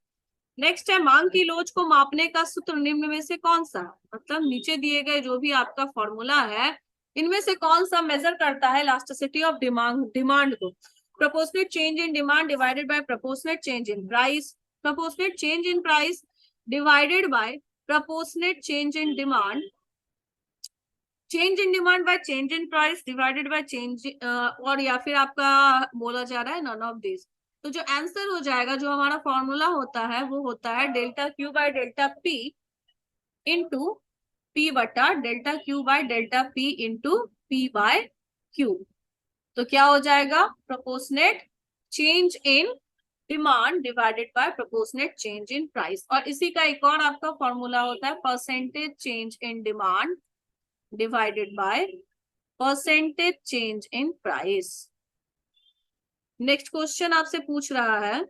नेक्स्ट है मांग की लोच को मापने का सूत्र निम्न में से कौन सा? मतलब नीचे दिए गए जो भी आपका फॉर्मूला है इनमें से कौन सा मेजर करता है इलास्टिसिटी ऑफ डिमांड को? Proportionate change in demand divided by proportionate change in price, proportionate change in price divided by proportionate change in demand change in demand by change in price divided by change, और या फिर आपका बोला जा रहा है none of this. तो जो आंसर हो जाएगा, जो हमारा फॉर्मूला होता है वो होता है delta Q by delta P into P बटा delta Q by delta P into P by Q. तो क्या हो जाएगा, proportionate change in demand divided by proportionate change in price. और इसी का एक और आपका फॉर्मूला होता है percentage change in demand divided by percentage change in price. Next question आपसे पूछ रहा है,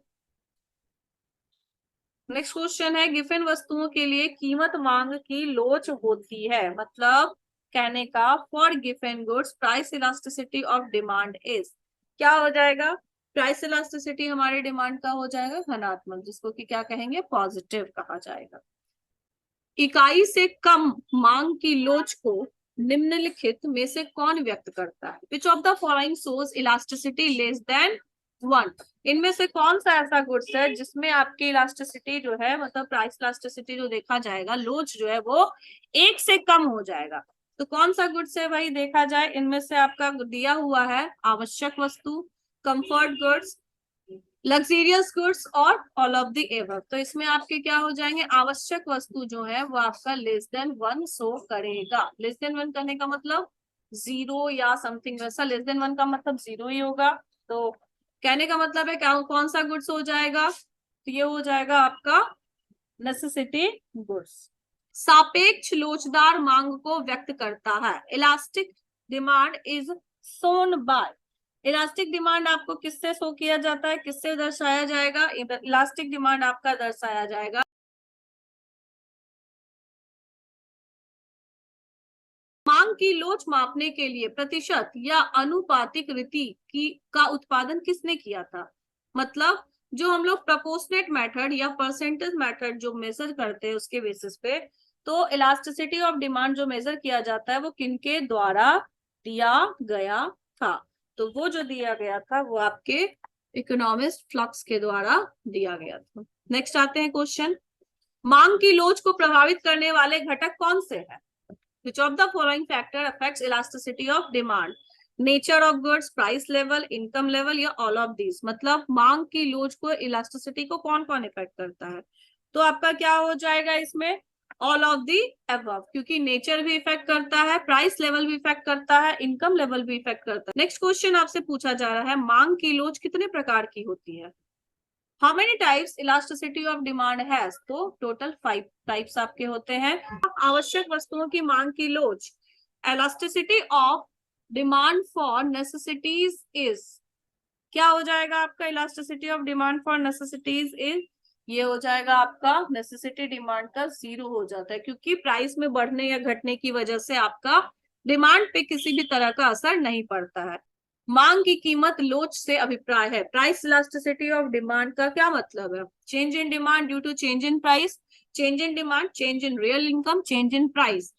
नेक्स्ट क्वेश्चन है गिवन वस्तुओं के लिए कीमत मांग की लोच होती है। मतलब कहने का for given goods price elasticity of demand is, क्या हो जाएगा, प्राइस इलास्टिसिटी हमारे डिमांड का हो जाएगा धनात्मक, जिसको कि क्या कहेंगे, पॉजिटिव कहा जाएगा। इकाई से कम मांग की लोच को निम्नलिखित में से कौन व्यक्त करता है? Which of the following shows elasticity less than 1? इनमें से कौन सा ऐसा गुड्स है जिसमें आपकी इलास्टिसिटी जो है, मतलब प्राइस इलास्टिसिटी जो देखा जाएगा, लोच जो है वो 1 से कम हो जाएगा? तो कौन सा गुड्स है भाई, देखा जाए इनमें से आपका दिया हुआ है आवश्यक वस्तु, कंफर्ट गुड्स, लग्जरियस गुड्स और ऑल ऑफ द एबव। तो इसमें आपके क्या हो जाएंगे, आवश्यक वस्तु जो है वो आपका लेस देन 1 शो करेगा। लेस देन 1 करने का मतलब 0 या समथिंग वैसा, लेस देन 1 का मतलब 0 ही होगा। तो कहने का मतलब है क्या, कौन सा गुड्स हो जाएगा, तो ये हो जाएगा आपका नेसेसिटी गुड्स। सापेक्ष लोचदार मांग को व्यक्त करता है। Elastic demand is shown by, elastic demand आपको किससे शो किया जाता है, किससे दर्शाया जाएगा, इलास्टिक डिमांड आपका दर्शाया जाएगा मांग की लोच मापने के लिए प्रतिशत या अनुपातिक रीति की का उत्पादन किसने किया था। मतलब जो हम लोग प्रोपोर्शनेट मेथड या परसेंटेज मेथड जो मेजर करते हैं उसके बेसिस पे, तो इलास्टिसिटी ऑफ डिमांड जो मेजर किया जाता है वो किनके द्वारा दिया गया था? तो वो जो दिया गया था वो आपके इकोनॉमिस्ट फ्लक्स के द्वारा दिया गया था। नेक्स्ट आते हैं क्वेश्चन, मांग की लोच को प्रभावित करने वाले घटक कौन से हैं? Which of the following factor affects elasticity of demand? Nature of goods, price level, income level या ऑल ऑफ दिस। मतलब मांग की लोच को, इलास्टिसिटी को कौन कौन इफेक्ट करता है? तो आपका क्या हो जाएगा इसमें, ऑल ऑफ दी अबव, क्योंकि नेचर भी इफेक्ट करता है, प्राइस लेवल भी इफेक्ट करता है, इनकम लेवल भी इफेक्ट करता है। नेक्स्ट क्वेश्चन आपसे पूछा जा रहा है, मांग की लोच कितने प्रकार की होती है? How many types elasticity of demand has? तो टोटल 5 टाइप्स आपके होते हैं। आवश्यक वस्तुओं की मांग की लोच, elasticity of demand for necessities is, क्या हो जाएगा आपका, elasticity of demand for necessities is, ये हो जाएगा आपका नेसेसिटी डिमांड का 0 हो जाता है, क्योंकि प्राइस में बढ़ने या घटने की वजह से आपका डिमांड पे किसी भी तरह का असर नहीं पड़ता है। मांग की कीमत लोच से अभिप्राय है। प्राइस इलास्टिसिटी ऑफ डिमांड का क्या मतलब है, change in demand due to change in price, change in demand, change in real income, change in price.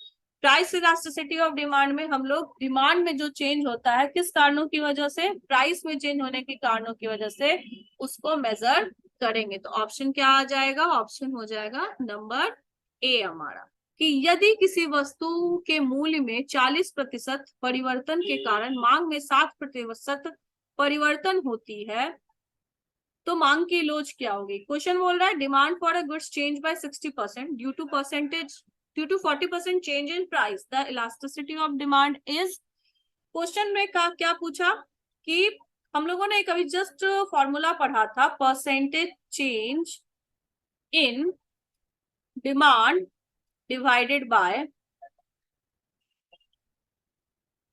Price elasticity of demand में हम लोग डिमांड में जो चेंज होता है किस कारणों की वजह से, प्राइस में चेंज होने के कारणों की वजह से उसको मेजर करेंगे। तो ऑप्शन क्या आ जाएगा, ऑप्शन हो जाएगा नंबर ए हमारा, कि यदि किसी वस्तु के मूल्य में 40% परिवर्तन के कारण मांग में 60% परिवर्तन होती है तो मांग की लोच क्या होगी। क्वेश्चन बोल रहा है demand for a goods change by 60% due to 40% change in price, the elasticity of demand is. Question में क्या पूछा कि हम लोगों ने एक अभी जस्ट फॉर्मूला पढ़ा था, percentage change in demand divided by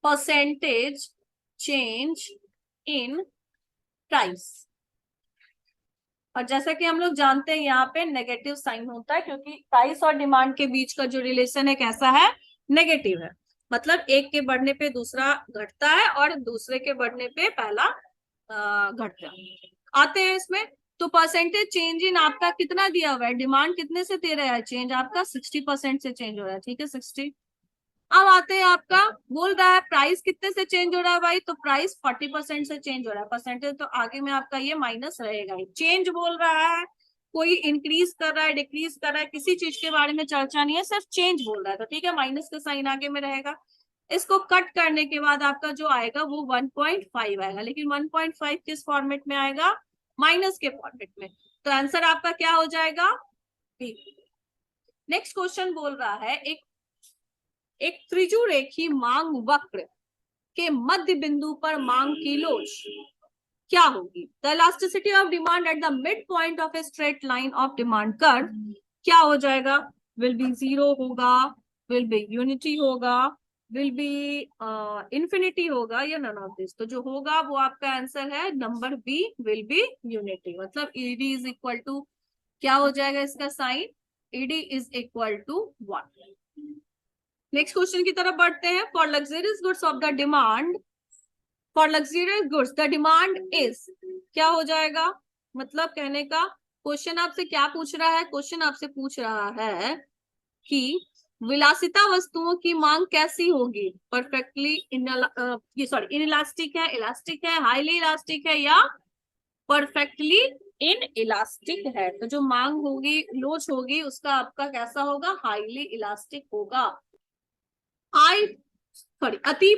percentage change in price. और जैसा कि हम लोग जानते हैं यहाँ पे नेगेटिव साइन होता है, क्योंकि प्राइस और डिमांड के बीच का जो रिलेशन है कैसा है, नेगेटिव है। मतलब एक के बढ़ने पे दूसरा घटता है और दूसरे के बढ़ने पे पहला घटता है। आते हैं इसमें, तो परसेंटेज चेंज इन आपका कितना दिया हुआ है, डिमांड कितने से दे रहा है चेंज, आपका 60% से चेंज हो रहा है, ठीक है 60। अब आते हैं आपका, बोल रहा है प्राइस कितने से चेंज हो रहा है भाई, तो प्राइस 40% से चेंज हो रहा है। परसेंटेज तो आगे में आपका ये माइनस रहेगा ही। चेंज बोल रहा है, कोई इंक्रीज कर रहा है, डिक्रीज कर रहा है, किसी चीज के बारे में चर्चा नहीं है, सिर्फ चेंज बोल रहा है, तो ठीक है माइनस का साइन आगे में रहेगा। इसको कट करने के बाद आपका जो आएगा वो 1.5 आएगा, लेकिन 1.5 किस फॉर्मेट में आएगा? माइनस के फॉर्मेट में। तो आंसर आपका क्या हो जाएगा? बी। नेक्स्ट क्वेश्चन बोल रहा है एक त्रिजुरेखी मांग वक्र के मध्य बिंदु पर मांग की लोच क्या होगी? The elasticity of demand at the mid point of a straight line of demand curve क्या हो जाएगा? विल बी जीरो होगा, विल बी यूनिटी होगा, विल बी इंफिनिटी होगा, या नन ऑफ दिस? तो जो होगा वो आपका आंसर है number B, will be unity. मतलब ईडी इज इक्वल टू क्या हो जाएगा इसका sign? ED is equal to 1। Next question की तरफ बढ़ते हैं। For luxurious goods of the demand, for luxurious goods the demand is क्या हो जाएगा? मतलब कहने का क्वेश्चन आपसे क्या पूछ रहा है? क्वेश्चन आपसे पूछ रहा है कि विलासिता वस्तुओं की मांग कैसी होगी? परफेक्टली इनइलास्टिक है, इलास्टिक है, हाईली इलास्टिक है, या परफेक्टली इन इलास्टिक है? तो जो मांग होगी, लोच होगी, उसका आपका कैसा होगा? हाईली इलास्टिक होगा। अति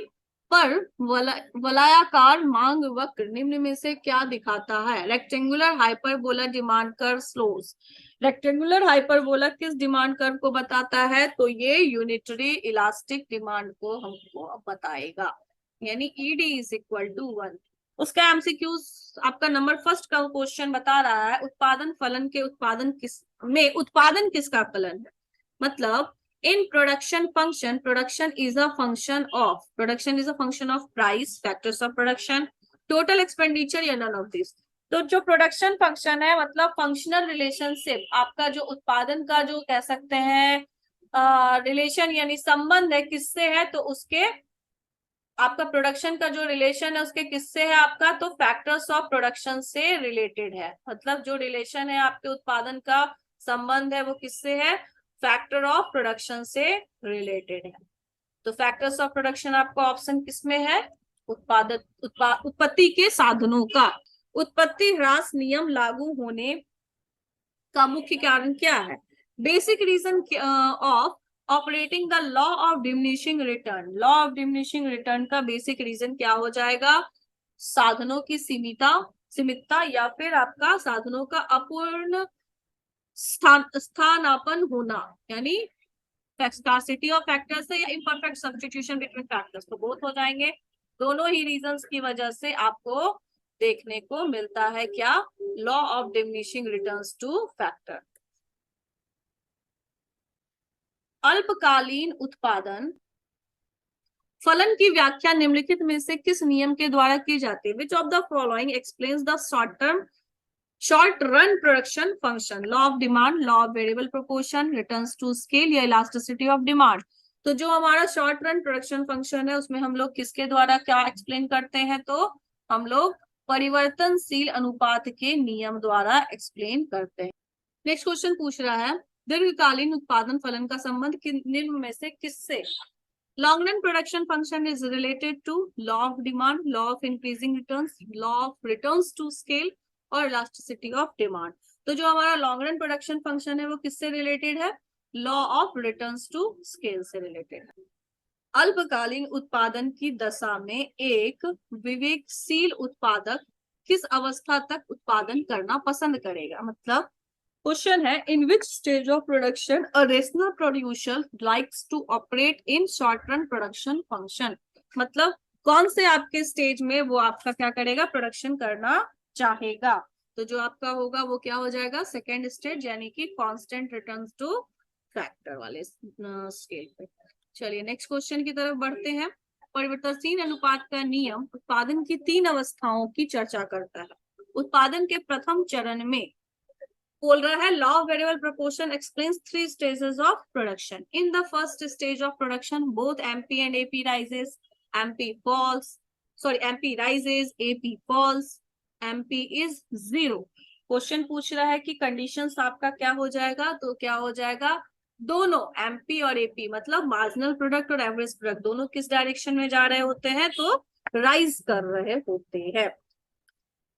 पर वलयाकार मांग वक्र निम्न में से क्या दिखाता है? Rectangular hyperbola demand curve slows. Rectangular hyperbola किस डिमांड कर्व को बताता है? तो ये यूनिटरी इलास्टिक डिमांड को हमको बताएगा, यानी ईडी इज इक्वल टू 1। उसका एमसीक्यूज आपका नंबर फर्स्ट का क्वेश्चन बता रहा है उत्पादन फलन के उत्पादन किसका फलन है? मतलब in production function, production is a function of price, factors of production, total expenditure, या none of this? तो जो प्रोडक्शन फंक्शन है मतलब फंक्शनल रिलेशनशिप, आपका जो उत्पादन का जो कह सकते हैं रिलेशन यानी संबंध है, किससे है? तो उसके आपका प्रोडक्शन का जो रिलेशन है उसके किससे है आपका? तो फैक्टर्स ऑफ प्रोडक्शन से रिलेटेड है। मतलब जो रिलेशन है आपके उत्पादन का संबंध है वो किससे है? फैक्टर ऑफ प्रोडक्शन से रिलेटेड है। तो फैक्टर्स ऑफ प्रोडक्शन आपका ऑप्शन किसमें है? उत्पत्ति के साधनों का। उत्पत्ति ह्रास नियम लागू होने का मुख्य कारण क्या है? Basic reason of operating the law of diminishing return. Law of diminishing return का बेसिक रीजन क्या हो जाएगा? साधनों की सीमितता या फिर आपका साधनों का अपूर्ण स्थानापन्न होना, यानी स्कार्सिटी ऑफ फैक्टर्स है या इम्परफेक्ट सब्स्टिट्यूशन बिटवीन फैक्टर्स, तो बोथ हो जाएंगे। दोनों ही रीजंस की वजह से आपको देखने को मिलता है क्या? Law of diminishing returns two factor. अल्पकालीन उत्पादन फलन की व्याख्या निम्नलिखित में से किस नियम के द्वारा की जाती है? Which of the following explains the short run production function? Law of demand, law of variable proportion, returns to scale, या इलास्टिसिटी ऑफ डिमांड? तो जो हमारा शॉर्ट रन प्रोडक्शन फंक्शन है उसमें हम लोग किसके द्वारा क्या एक्सप्लेन करते हैं? तो हम लोग परिवर्तनशील अनुपात के नियम द्वारा एक्सप्लेन करते हैं। नेक्स्ट क्वेश्चन पूछ रहा है दीर्घकालीन उत्पादन फलन का संबंध निम्न में से किससे? Long run production function is related to law of demand, law of increasing returns, law of returns to scale, और इलास्टिसिटी ऑफ डिमांड। तो जो हमारा लॉन्ग रन प्रोडक्शन फंक्शन है वो किससे रिलेटेड है? Law of returns to scale से related है। अल्पकालीन उत्पादन की दशा में एक विवेकशील उत्पादक किस अवस्था तक उत्पादन करना पसंद करेगा? मतलब क्वेश्चन है in which stage of production a rational producer likes to operate in short run production function. मतलब कौन से आपके स्टेज में वो आपका क्या करेगा? प्रोडक्शन करना चाहेगा। तो जो आपका होगा वो क्या हो जाएगा? सेकेंड स्टेज, यानी कि कांस्टेंट रिटर्न्स टू फैक्टर वाले स्केल पे। चलिए नेक्स्ट क्वेश्चन की तरफ बढ़ते हैं। परिवर्तनशील अनुपात का नियम उत्पादन की 3 अवस्थाओं की चर्चा करता है। उत्पादन के प्रथम चरण में बोल रहा है law of variable proportion explains 3 stages of production. In the first stage of production both MP and AP rises, MP rises, AP falls, MP is 0। Question पूछ रहा है कि कंडीशंस आपका क्या हो जाएगा? तो क्या हो जाएगा? दोनों एमपी और एपी मतलब मार्जिनल प्रोडक्ट और एवरेज प्रोडक्ट दोनों किस डायरेक्शन में जा रहे होते हैं? तो राइज कर रहे होते हैं।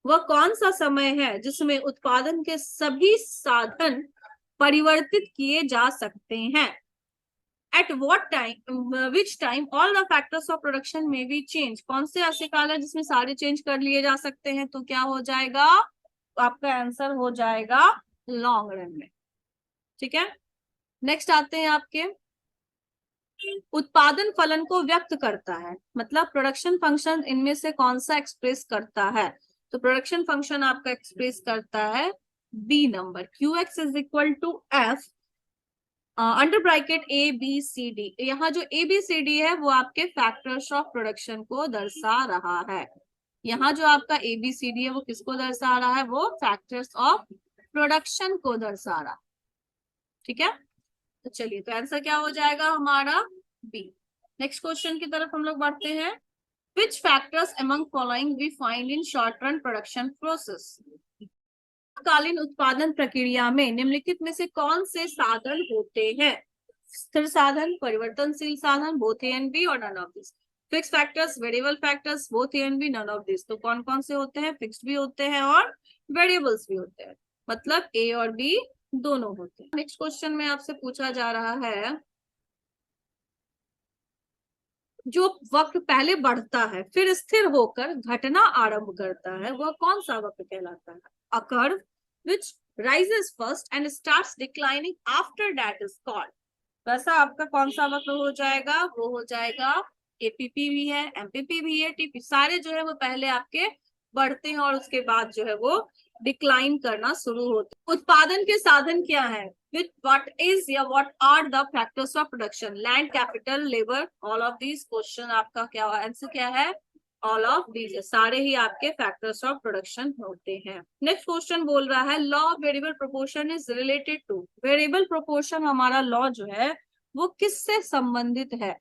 वह कौन सा समय है जिसमें उत्पादन के सभी साधन परिवर्तित किए जा सकते हैं? At what time which time all the factors of production में बी चेंज, कौन से ऐसे काल है जिसमें सारे चेंज कर लिए जा सकते हैं, तो क्या हो जाएगा, आपका आंसर हो जाएगा लॉन्ग रन में। ठीक है, नेक्स्ट आते हैं आपके उत्पादन फलन को व्यक्त करता है, मतलब प्रोडक्शन फंक्शन इनमें से कौन सा एक्सप्रेस करता है, तो प्रोडक्शन फंक्शन आपका एक्सप्रेस करता है B number, Q X is equal to F under bracket A B C D. यहाँ जो ए बी सी डी है वो आपके फैक्टर्स ऑफ प्रोडक्शन को दर्शा रहा है। यहाँ जो आपका ए बी सी डी है वो किसको दर्शा रहा है, वो फैक्टर्स ऑफ प्रोडक्शन को दर्शा रहा है। ठीक है, तो चलिए, तो आंसर क्या हो जाएगा हमारा बी। नेक्स्ट क्वेश्चन की तरफ हम लोग बढ़ते हैं। Which factors among following we find in short run production process, कालीन उत्पादन प्रक्रिया में निम्नलिखित में से कौन से साधन होते हैं, स्थिर साधन, परिवर्तनशील साधन, बोथ ए एंड बी और none of this, fix factors, variable factors, both A and B, none of this. तो कौन कौन से होते हैं, फिक्स्ड भी होते हैं और वेरिएबल्स भी होते हैं, मतलब ए और बी दोनों होते हैं। नेक्स्ट क्वेश्चन में आपसे पूछा जा रहा है, जो वक्र पहले बढ़ता है फिर स्थिर होकर घटना आरंभ करता है वह कौन सा वक्र कहलाता है, a curve which rises first and starts declining after that is called, वैसा आपका कौन सा वक्र हो जाएगा, वो हो जाएगा एपीपी भी है, एमपीपी भी है, टीपी, सारे जो है वो पहले आपके बढ़ते हैं और उसके बाद जो है वो डिक्लाइन करना शुरू होते हैं। उत्पादन के साधन क्या है, with what is या what are the factors of production, land, capital, labor, all of these question आपका क्या आंसर क्या है, all of these, सारे ही आपके factors of production होते हैं। नेक्स्ट क्वेश्चन बोल रहा है law of variable proportion is related to, variable proportion हमारा लॉ जो है वो किससे संबंधित है,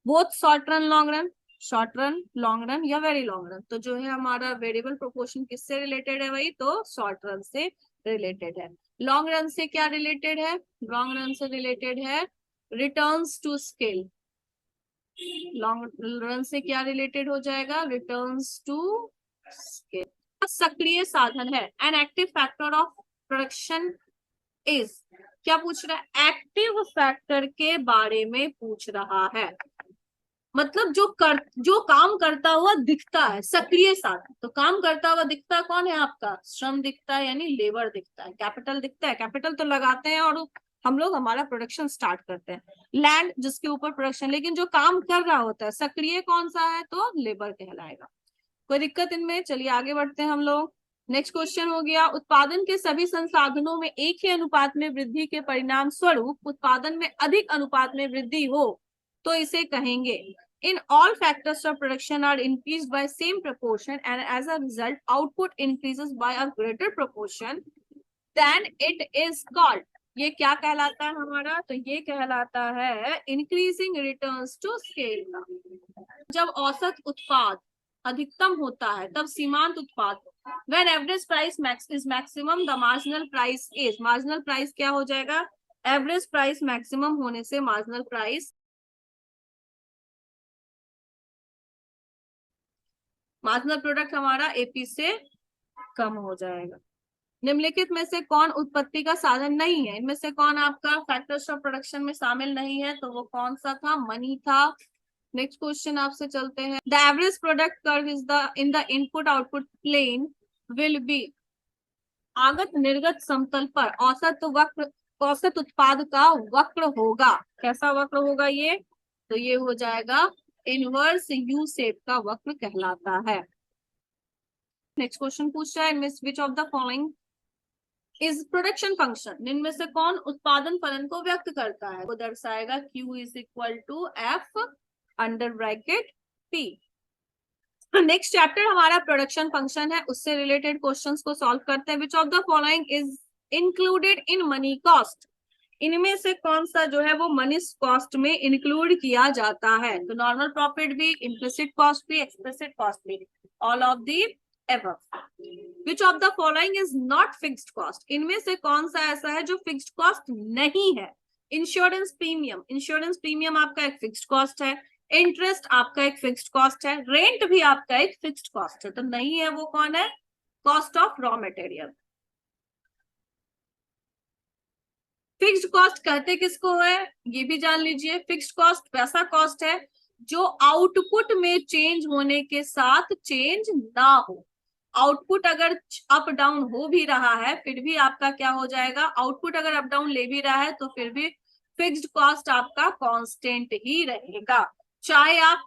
both short run long run, short run long run या वेरी लॉन्ग रन, तो जो है हमारा वेरिएबल प्रोपोर्शन किससे रिलेटेड है, वही तो शॉर्ट रन से रिलेटेड है। लॉन्ग रन से क्या रिलेटेड है, लॉन्ग रन से रिलेटेड है returns to scale, long run से क्या रिलेटेड हो जाएगा, रिटर्न्स टू स्केल। सक्रिय साधन है, an active factor of production is, क्या पूछ रहा है, एक्टिव फैक्टर के बारे में पूछ रहा है, मतलब जो काम करता हुआ दिखता है, सक्रिय साधन, तो काम करता हुआ दिखता कौन है आपका, श्रम दिखता है यानी लेबर दिखता है, कैपिटल दिखता है, कैपिटल तो लगाते हैं और हम लोग हमारा प्रोडक्शन स्टार्ट करते हैं, लैंड जिसके ऊपर प्रोडक्शन, लेकिन जो काम कर रहा होता है सक्रिय कौन सा है, तो लेबर कहलाएगा। कोई दिक्कत इनमें, चलिए आगे बढ़ते हैं हम लोग। नेक्स्ट क्वेश्चन हो गया, उत्पादन के सभी संसाधनों में एक ही अनुपात में वृद्धि के परिणाम स्वरूप उत्पादन में अधिक अनुपात में वृद्धि हो तो इसे कहेंगे, in all factors of production are increased by same proportion and as a result output increases by a greater proportion then it is called, ये क्या कहलाता है हमारा, तो ये कहलाता है increasing returns to scale। जब औसत उत्पाद अधिकतम होता है तब सीमांत उत्पाद, when average price is maximum the marginal price is, marginal price क्या हो जाएगा, average price maximum होने से marginal price, मार्जिनल प्रोडक्ट हमारा एपी से कम हो जाएगा। निम्नलिखित में से कौन उत्पत्ति का साधन नहीं है, इनमें से कौन आपका फैक्टर्स ऑफ प्रोडक्शन में शामिल नहीं है, तो वो कौन सा था, मनी था। नेक्स्ट क्वेश्चन आपसे चलते हैं, the average product curve is the in the input output plane will be, आगत निर्गत समतल पर औसत वक्र, औसत उत्पाद का वक्र होगा, कैसा वक्र होगा ये, तो ये हो जाएगा इनवर्स यू शेप का वक्र कहलाता है। नेक्स्ट क्वेश्चन पूछ रहा है, इनमें विच of the following is production function, इनमें से कौन उत्पादन फलन को व्यक्त करता है, वो दर्शाएगा Q is equal to F under bracket P। Next chapter हमारा प्रोडक्शन फंक्शन है, उससे रिलेटेड क्वेश्चंस को सॉल्व करते हैं। Which of the following is included in money cost, इनमें से कौन सा जो है वो मनी कॉस्ट में इंक्लूड किया जाता है, तो नॉर्मल प्रॉफिट भी, इम्प्लिसिट कॉस्ट भी, एक्सप्लिसिट कॉस्ट भी, all of the above। Which of the following is not fixed cost, इनमें से कौन सा ऐसा है जो फिक्स्ड कॉस्ट नहीं है, इंश्योरेंस प्रीमियम, इंश्योरेंस प्रीमियम आपका एक फिक्स्ड कॉस्ट है, इंटरेस्ट आपका एक फिक्स्ड कॉस्ट है, रेंट भी आपका एक फिक्स्ड कॉस्ट है, तो नहीं है वो कौन है, cost of raw material. Fixed cost कहते किसको है ये भी जान लीजिए। फिक्स्ड कॉस्ट वैसा कॉस्ट है जो आउटपुट में चेंज होने के साथ चेंज ना हो। आउटपुट अगर अप डाउन हो भी रहा है फिर भी आपका क्या हो जाएगा, आउटपुट अगर अप डाउन ले भी रहा है तो फिर भी फिक्स्ड कॉस्ट आपका कांस्टेंट ही रहेगा। चाहे आप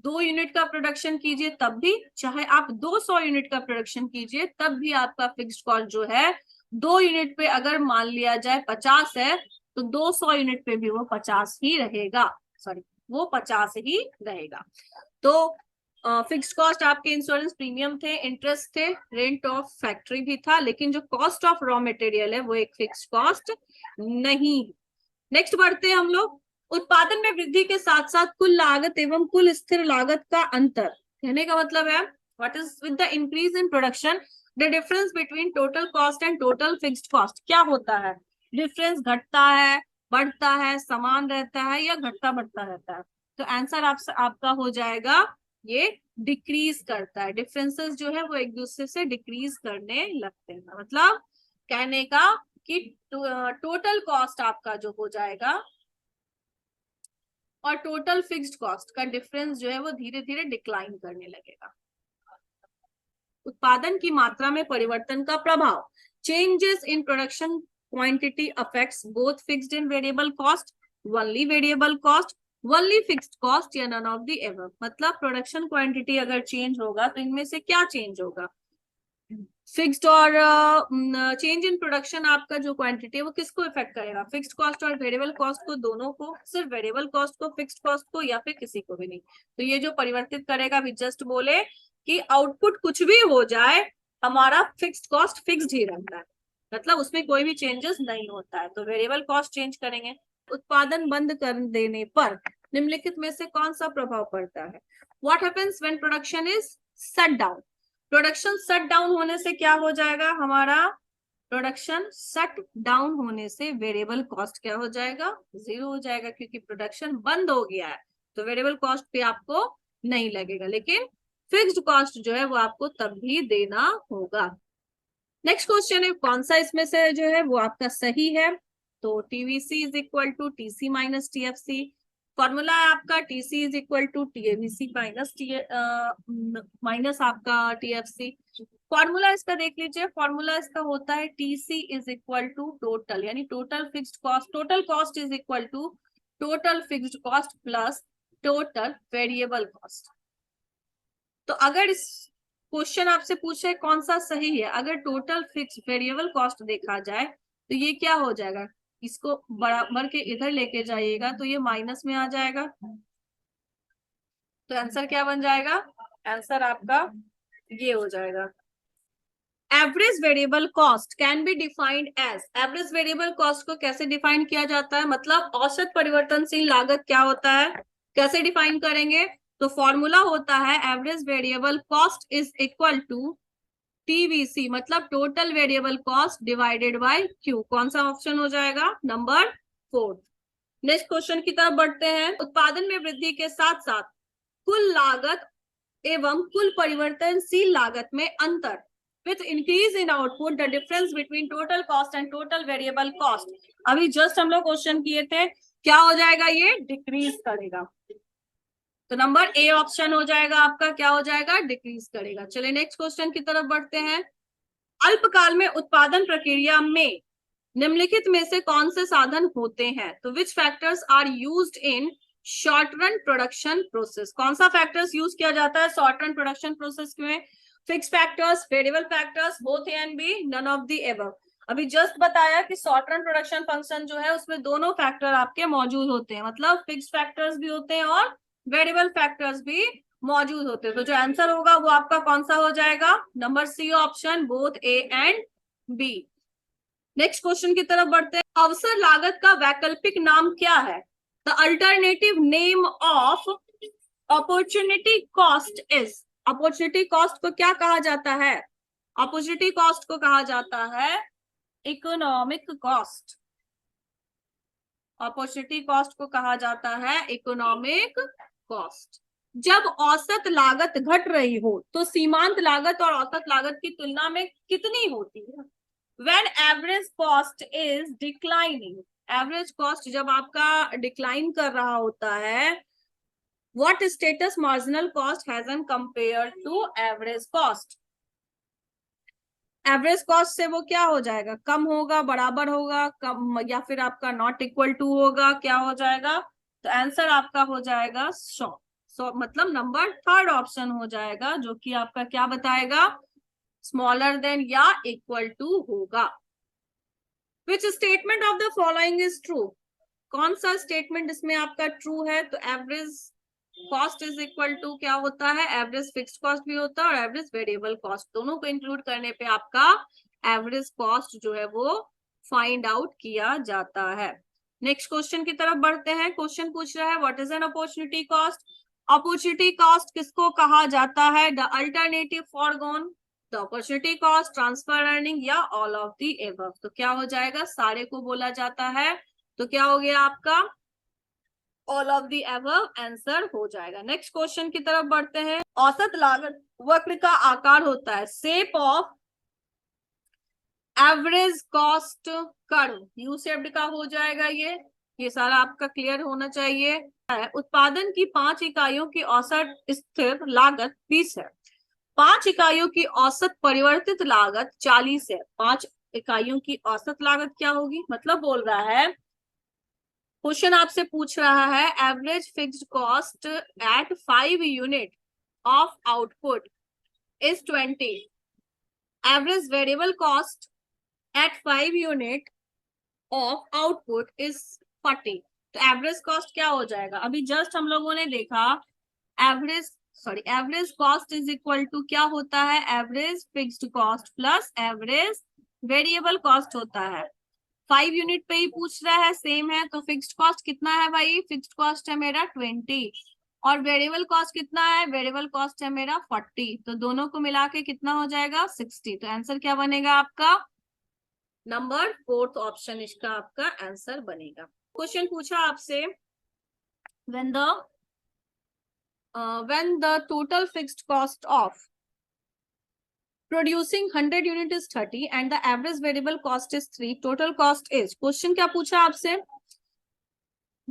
2 यूनिट का प्रोडक्शन कीजिए तब भी, चाहे आप 200 यूनिट का प्रोडक्शन कीजिए तब भी आपका फिक्स्ड कॉस्ट जो है 2 यूनिट पे अगर मान लिया जाए 50 है तो 200 यूनिट पे भी वो 50 ही रहेगा, सॉरी वो 50 ही रहेगा। तो फिक्स्ड कॉस्ट आपके इंश्योरेंस प्रीमियम थे, इंटरेस्ट थे, रेंट ऑफ फैक्ट्री भी था, लेकिन जो कॉस्ट ऑफ रॉ मटेरियल है वो एक फिक्स्ड कॉस्ट नहीं। नेक्स्ट बढ़ते हैं हम लोग। उत्पादन में वृद्धि के साथ साथ कुल लागत एवं कुल स्थिर लागत का अंतर, कहने का मतलब है what is with the increase in production the difference between total cost and total fixed cost. क्या होता है, डिफरेंस घटता है, बढ़ता है, समान रहता है या घटता बढ़ता रहता है? तो आंसर आपका हो जाएगा ये डिक्रीज करता है। डिफरेंसेस जो है वो एक दूसरे से डिक्रीज करने लगते हैं। मतलब कहने का कि टोटल कॉस्ट आपका जो हो जाएगा और टोटल फिक्स्ड कॉस्ट का डिफरेंस जो है वो धीरे धीरे डिक्लाइन करने लगेगा। उत्पादन की मात्रा में परिवर्तन का प्रभाव, changes in production quantity affects both fixed and variable cost, only variable cost, only fixed cost या नन ऑफ द एबव। मतलब प्रोडक्शन क्वांटिटी अगर चेंज होगा तो इनमें से क्या चेंज होगा, फिक्स्ड और चेंज इन प्रोडक्शन आपका जो क्वांटिटी है वो किसको इफेक्ट करेगा, फिक्स्ड कॉस्ट और वेरिएबल कॉस्ट को, दोनों को, सिर्फ वेरिएबल कॉस्ट को, फिक्स्ड कॉस्ट को, या फिर किसी को भी नहीं। तो ये जो परिवर्तित करेगा, भी जस्ट बोले कि आउटपुट कुछ भी हो जाए हमारा फिक्स्ड कॉस्ट फिक्स्ड ही रहता है, मतलब उसमें कोई भी चेंजेस नहीं होता है। तो वेरिएबल कॉस्ट चेंज करेंगे। उत्पादन बंद कर देने पर निम्नलिखित में से कौन सा प्रभाव पड़ता है? What happens when production is shut down? Production shut down होने से क्या हो जाएगा हमारा, प्रोडक्शन शट डाउन होने से वेरिएबल कॉस्ट क्या हो जाएगा, 0 हो जाएगा, क्योंकि प्रोडक्शन बंद हो गया है तो वेरिएबल कॉस्ट पे आपको नहीं लगेगा, लेकिन फिक्स्ड कॉस्ट जो है वो आपको तब भी देना होगा। नेक्स्ट क्वेश्चन है कौन सा इसमें से जो है वो आपका सही है? तो TVC is equal to TC minus TFC. Formula है आपका TC is equal to TAVC minus आपका टीएफसी। फॉर्मूला इसका देख लीजिए, फॉर्मूला इसका होता है TC is equal to total, यानी total fixed cost, total cost is equal to total fixed cost plus total variable cost. तो अगर इस क्वेश्चन आपसे पूछे कौन सा सही है, अगर टोटल फिक्स वेरिएबल कॉस्ट देखा जाए तो ये क्या हो जाएगा, इसको बराबर के इधर लेके जाइएगा तो ये माइनस में आ जाएगा। तो आंसर क्या बन जाएगा, आंसर आपका ये हो जाएगा। Average variable cost can be defined as, average variable cost को कैसे डिफाइन किया जाता है, मतलब औसत परिवर्तनशील लागत क्या होता है, कैसे डिफाइन करेंगे? तो फॉर्मूला होता है average variable cost is equal to TVC, मतलब total variable cost divided by Q. कौन सा ऑप्शन हो जाएगा, नंबर 4। नेक्स्ट क्वेश्चन की तरफ बढ़ते हैं। उत्पादन में वृद्धि के साथ साथ कुल लागत एवं कुल परिवर्तनशील लागत में अंतर, with increase in output the difference between total cost and total variable cost. अभी जस्ट हम लोग क्वेश्चन किए थे, क्या हो जाएगा, ये डिक्रीज करेगा। तो नंबर ए ऑप्शन हो जाएगा आपका, क्या हो जाएगा, डिक्रीज करेगा। चलिए नेक्स्ट क्वेश्चन की तरफ बढ़ते हैं। अल्पकाल में उत्पादन प्रक्रिया में निम्नलिखित में से कौन से साधन होते हैं? तो which factors are used in short run production process? कौन सा फैक्टर्स यूज किया जाता है शॉर्ट रन प्रोडक्शन प्रोसेस में? Fix factors, variable factors, both A and B, none of the above. अभी जस्ट बताया कि शॉर्ट रन प्रोडक्शन फंक्शन जो है उसमें दोनों फैक्टर आपके मौजूद होते हैं, मतलब फिक्स फैक्टर्स भी होते हैं और वेरिएबल फैक्टर्स भी मौजूद होते हैं। तो जो आंसर होगा वो आपका कौन सा हो जाएगा, number C option, both A and B. Next question की तरफ बढ़ते हैं। अवसर लागत का वैकल्पिक नाम क्या है? The alternative name of opportunity cost is, opportunity cost को क्या कहा जाता है? अपॉर्चुनिटी कॉस्ट को कहा जाता है इकोनॉमिक कॉस्ट। अपॉर्चुनिटी कॉस्ट को कहा जाता है इकोनॉमिक कॉस्ट। जब औसत लागत घट रही हो तो सीमांत लागत और औसत लागत की तुलना में कितनी होती है? When average cost is declining, average cost जब आपका डिक्लाइन कर रहा होता है, what status marginal cost has an compare to average cost? एवरेज कॉस्ट से वो क्या हो जाएगा, कम होगा, बराबर होगा, कम, या फिर आपका नॉट इक्वल टू होगा, क्या हो जाएगा? तो आंसर आपका हो जाएगा सो मतलब नंबर थर्ड ऑप्शन हो जाएगा, जो कि आपका क्या बताएगा, स्मॉलर देन या इक्वल टू होगा। Which statement of the following is true? कौन सा स्टेटमेंट इसमें आपका ट्रू है? तो average cost is equal to क्या होता है, एवरेज फिक्स्ड कॉस्ट भी होता है और एवरेज वेरिएबल कॉस्ट, दोनों को इंक्लूड करने पे आपका एवरेज कॉस्ट जो है वो फाइंड आउट किया जाता है। नेक्स्ट क्वेश्चन की तरफ बढ़ते हैं। क्वेश्चन पूछ रहा है what is an opportunity cost? Opportunity cost किसको कहा जाता है? The alternative foregone, the opportunity cost, transfer earning या ऑल ऑफ द एबव। तो क्या हो जाएगा, सारे को बोला जाता है, तो क्या हो गया आपका all of the above answer हो जाएगा। नेक्स्ट क्वेश्चन की तरफ बढ़ते हैं। औसत लागत वक्र का आकार होता है shape of average cost curve, U shaped का हो जाएगा। ये सारा आपका क्लियर होना चाहिए। उत्पादन की 5 इकाइयों की औसत स्थिर लागत 20 है, 5 इकाइयों की औसत परिवर्तित लागत 40 है। 5 इकाइयों की औसत लागत क्या होगी, मतलब बोल रहा है, क्वेश्चन आपसे पूछ रहा है average fixed cost at 5 unit of output is 20, average variable cost at 5 unit of output is 40। तो एवरेज कॉस्ट क्या हो जाएगा, अभी जस्ट हम लोगों ने देखा average cost is equal to क्या होता है, average fixed cost plus average variable cost होता है। 5 यूनिट पे ही पूछ रहा है, सेम है, तो फिक्स्ड कॉस्ट कितना है भाई, फिक्स्ड कॉस्ट है मेरा 20 और वेरिएबल कॉस्ट कितना है, वेरिएबल कॉस्ट है मेरा 40, तो दोनों को मिला के कितना हो जाएगा 60। तो आंसर क्या बनेगा आपका, नंबर फोर्थ ऑप्शन इसका आपका आंसर बनेगा। क्वेश्चन पूछा आपसे when the total fixed cost of producing 100 unit is 30 and the average variable cost is 3, total cost is, question क्या पूछा आपसे,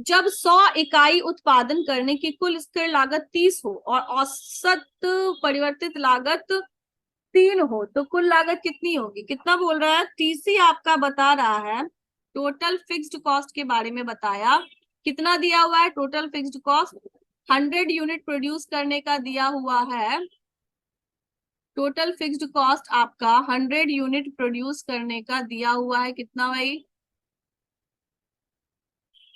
जब 100 इकाई उत्पादन करने की कुल स्थिर लागत 30 हो और औसत परिवर्तित लागत 3 हो, तो कुल लागत कितनी होगी? कितना बोल रहा है, 30 ही आपका बता रहा है। टोटल फिक्स्ड कॉस्ट के बारे में बताया, कितना दिया हुआ है total fixed cost, 100 unit produce करने का दिया हुआ है। टोटल फिक्स्ड कॉस्ट आपका 100 यूनिट प्रोड्यूस करने का दिया हुआ है, कितना भाई,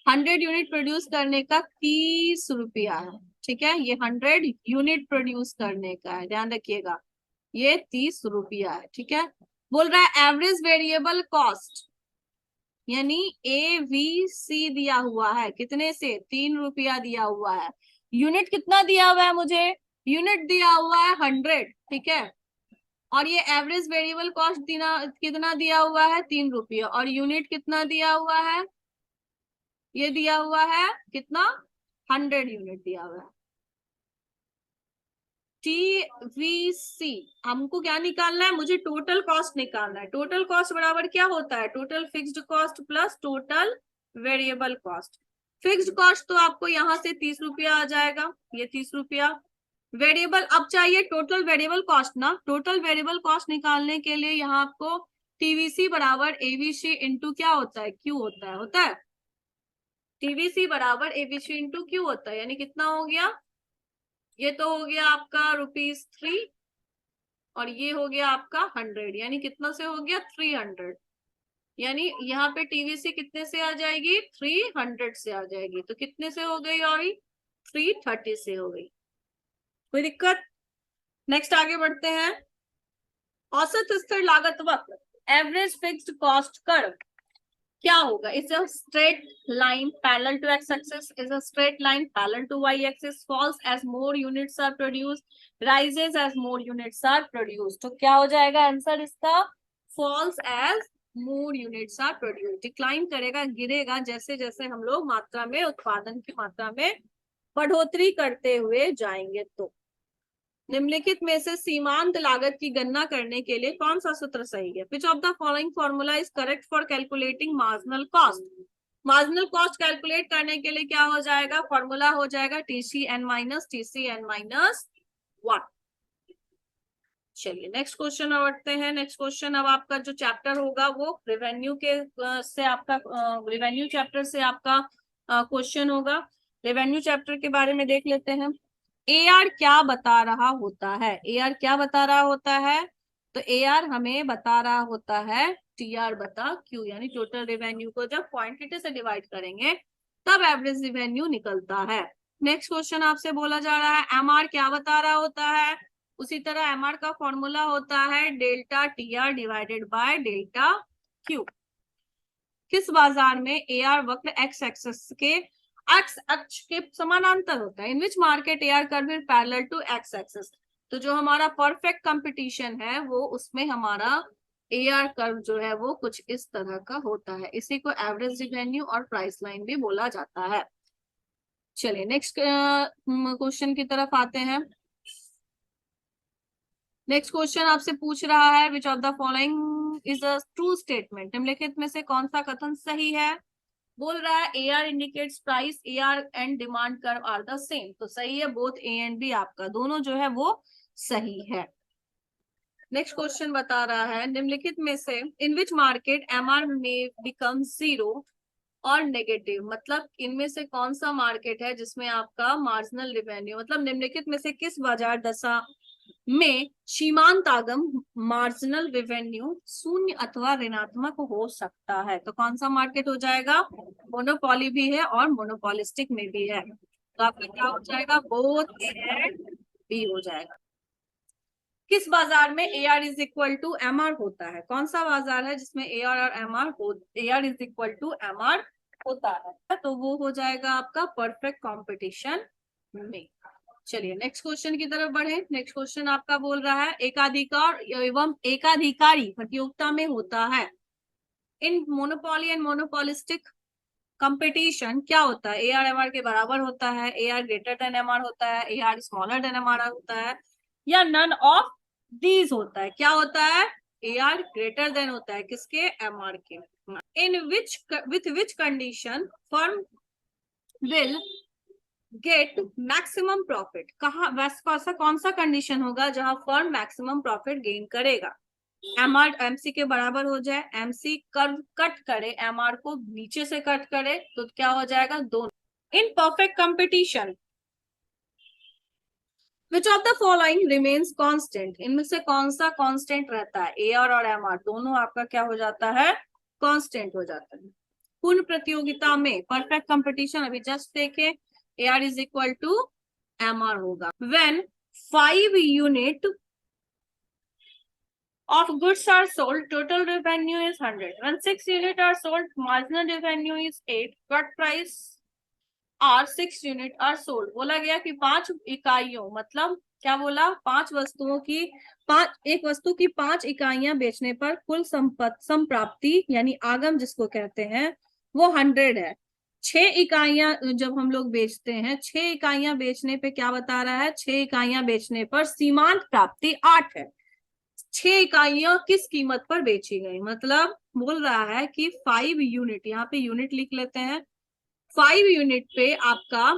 100 यूनिट प्रोड्यूस करने का 30 रुपया है, ठीक है, ये 100 यूनिट प्रोड्यूस करने का है, ध्यान रखिएगा, ये 30 रुपया है, ठीक है। बोल रहा है एवरेज वेरिएबल कॉस्ट, यानी AVC दिया हुआ है, कितने से, 3 रुपया दिया हुआ है। यूनिट कितना दिया हुआ है मुझे, यूनिट दिया हुआ है 100, ठीक है, और ये एवरेज वेरिएबल कॉस्ट कितना दिया हुआ है, 3 रुपया, और यूनिट कितना दिया हुआ है, ये दिया हुआ है कितना, 100 यूनिट दिया हुआ है। TVC हमको क्या निकालना है, मुझे टोटल कॉस्ट निकालना है। टोटल कॉस्ट बराबर क्या होता है, total fixed cost plus total variable cost. Fixed cost तो आपको यहाँ से 30 रुपया आ जाएगा, ये 30 रुपया। वेरिएबल अब चाहिए टोटल वेरिएबल कॉस्ट ना, टोटल वेरिएबल कॉस्ट निकालने के लिए यहाँ आपको TVC बराबर ABC इंटू क्या होता है, Q होता है TVC बराबर ABC इंटू Q होता है, यानी कितना हो गया, ये तो हो गया आपका ₹3 और ये हो गया आपका 100, यानी कितना से हो गया 300, यानी यहाँ पे TVC कितने से आ जाएगी, 300 से आ जाएगी, तो कितने से हो गई, और 330 से हो गई, कोई दिक्कत। नेक्स्ट आगे बढ़ते हैं। औसत स्थिर लागत वक्र, एवरेज फिक्स्ड कॉस्ट कर्व क्या होगा, is a straight line parallel to x axis, is a straight line parallel to y axis, falls as more units are produced, rises as more units are produced। तो क्या हो जाएगा answer इसका, falls as more units are produced, decline करेगा, गिरेगा जैसे जैसे हम लोग मात्रा में, उत्पादन की मात्रा में बढ़ोतरी करते हुए जाएंगे। तो निम्नलिखित में से सीमांत लागत की गणना करने के लिए कौन सा सूत्र सही है, which of the following formula is correct for calculating marginal cost. Marginal cost calculate करने के लिए क्या हो जाएगा, फॉर्मूला हो जाएगा TCN-1। चलिए नेक्स्ट क्वेश्चन बढ़ते हैं। नेक्स्ट क्वेश्चन अब आपका जो चैप्टर होगा वो रेवेन्यू के से आपका रेवेन्यू चैप्टर से आपका क्वेश्चन होगा। रेवेन्यू चैप्टर के बारे में देख लेते हैं। एआर क्या बता रहा होता है, एआर क्या बता रहा होता है, तो एआर हमें बता रहा होता है टीआर बता क्यू, यानी टोटल रेवेन्यू को जब क्वांटिटी से डिवाइड करेंगे तब एवरेज रेवेन्यू निकलता है। नेक्स्ट क्वेश्चन आपसे बोला जा रहा है एमआर क्या बता रहा होता है, उसी तरह एमआर का फॉर्मूला होता है delta TR divided by delta Q. किस बाजार में एआर वक्र एक्स एक्सिस के एक्स अक्ष के समानांतर होता है, in which market AR curve is parallel to X axis. तो जो हमारा परफेक्ट कंपटीशन है वो उसमें हमारा एआर कर्व जो है वो कुछ इस तरह का होता है, इसी को एवरेज रेवेन्यू और प्राइस लाइन भी बोला जाता है। चलिए नेक्स्ट क्वेश्चन की तरफ आते हैं। नेक्स्ट क्वेश्चन आपसे पूछ रहा है which of the following is a true statement, निम्नलिखित में से कौन सा कथन सही है। बोल रहा है AR indicates price, AR and demand curve are the same, तो सही है, बोथ ए एंड बी आपका दोनों जो है वो सही है। नेक्स्ट क्वेश्चन बता रहा है निम्नलिखित में से इन विच मार्केट एमआर में बिकम जीरो और नेगेटिव, मतलब इनमें से कौन सा मार्केट है जिसमें आपका मार्जिनल रेवेन्यू, मतलब निम्नलिखित में से किस बाजार दशा में सीमांत आगम मार्जिनल रेवेन्यू शून्य अथवा ऋणात्मक हो सकता है, तो कौन सा मार्केट हो जाएगा, मोनोपोली भी है और मोनोपोलिस्टिक में भी है, तो आपका क्या हो जाएगा, बोथ ए एंड बी हो जाएगा। किस बाजार में AR is equal to MR होता है, कौन सा बाजार है जिसमें एआर और एमआर हो, AR is equal to MR होता है, तो वो हो जाएगा आपका परफेक्ट कंपटीशन में। चलिए नेक्स्ट क्वेश्चन की तरफ बढ़े। नेक्स्ट क्वेश्चन आपका बोल रहा है एकाधिकार एवं एकाधिकारी प्रतियोगिता में होता है, इन मोनोपोली एंड मोनोपोलिस्टिक कंपटीशन क्या होता है, एआर एमआर के बराबर होता है, एआर ग्रेटर देन एमआर होता है, एआर स्मॉलर देन एमआर होता है, या नन ऑफ दीज होता है, क्या होता है, एआर ग्रेटर देन होता है किसके, एमआर के। In which with which condition firm will get maximum profit, कहा वैसा कौन सा कंडीशन होगा जहां फर्म मैक्सिमम प्रॉफिट गेन करेगा, एमआर एमसी के बराबर हो जाए, एमसी कर्व कट करे, एमआर को नीचे से कट करे, तो क्या हो जाएगा, दोनों। इन perfect competition which of the following remains constant, इनमें से कौन सा कांस्टेंट रहता है, एआर और एमआर दोनों आपका क्या हो जाता है, कांस्टेंट हो जाता है। पूर्ण प्रतियोगिता में परफेक्ट कंपटीशन अभी जस्ट देखे, AR is equal to MR होगा। When 5 unit of goods are sold, total revenue is 100. When 6 units are sold, marginal revenue is 8. Cut price are 6 units are sold. बोला गया कि 5 इकाइयों, मतलब क्या बोला, 5 वस्तुओं की एक वस्तु की 5 इकाइयां बेचने पर कुल संप्राप्ति यानी आगम जिसको कहते हैं वो 100 है। 6 इकाइयां जब हम लोग बेचते हैं, 6 इकाइयां बेचने पे क्या बता रहा है, 6 इकाइयां बेचने पर सीमांत प्राप्ति 8 है। 6 इकाइयां किस कीमत पर बेची गई, मतलब बोल रहा है कि 5 यूनिट, यहाँ पे यूनिट लिख लेते हैं, 5 यूनिट पे आपका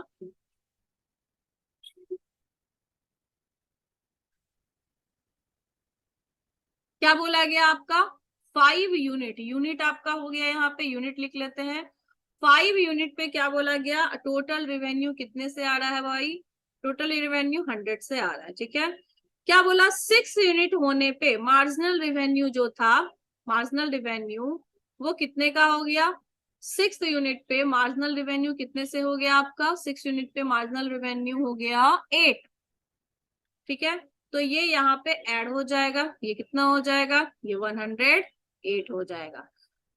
क्या बोला गया, आपका 5 यूनिट, यूनिट आपका हो गया, यहाँ पे यूनिट लिख लेते हैं। 5 यूनिट पे क्या बोला गया, टोटल रेवेन्यू कितने से आ रहा है भाई, टोटल रेवेन्यू 100 से आ रहा है, ठीक है। क्या बोला, 6 यूनिट होने पे मार्जिनल रेवेन्यू जो था, मार्जिनल रेवेन्यू वो कितने का हो गया, 6 यूनिट पे मार्जिनल रेवेन्यू कितने से हो गया आपका, 6 यूनिट पे मार्जिनल रेवेन्यू हो गया 8, ठीक है। तो ये यहाँ पे ऐड हो जाएगा, ये कितना हो जाएगा, ये 108 हो जाएगा।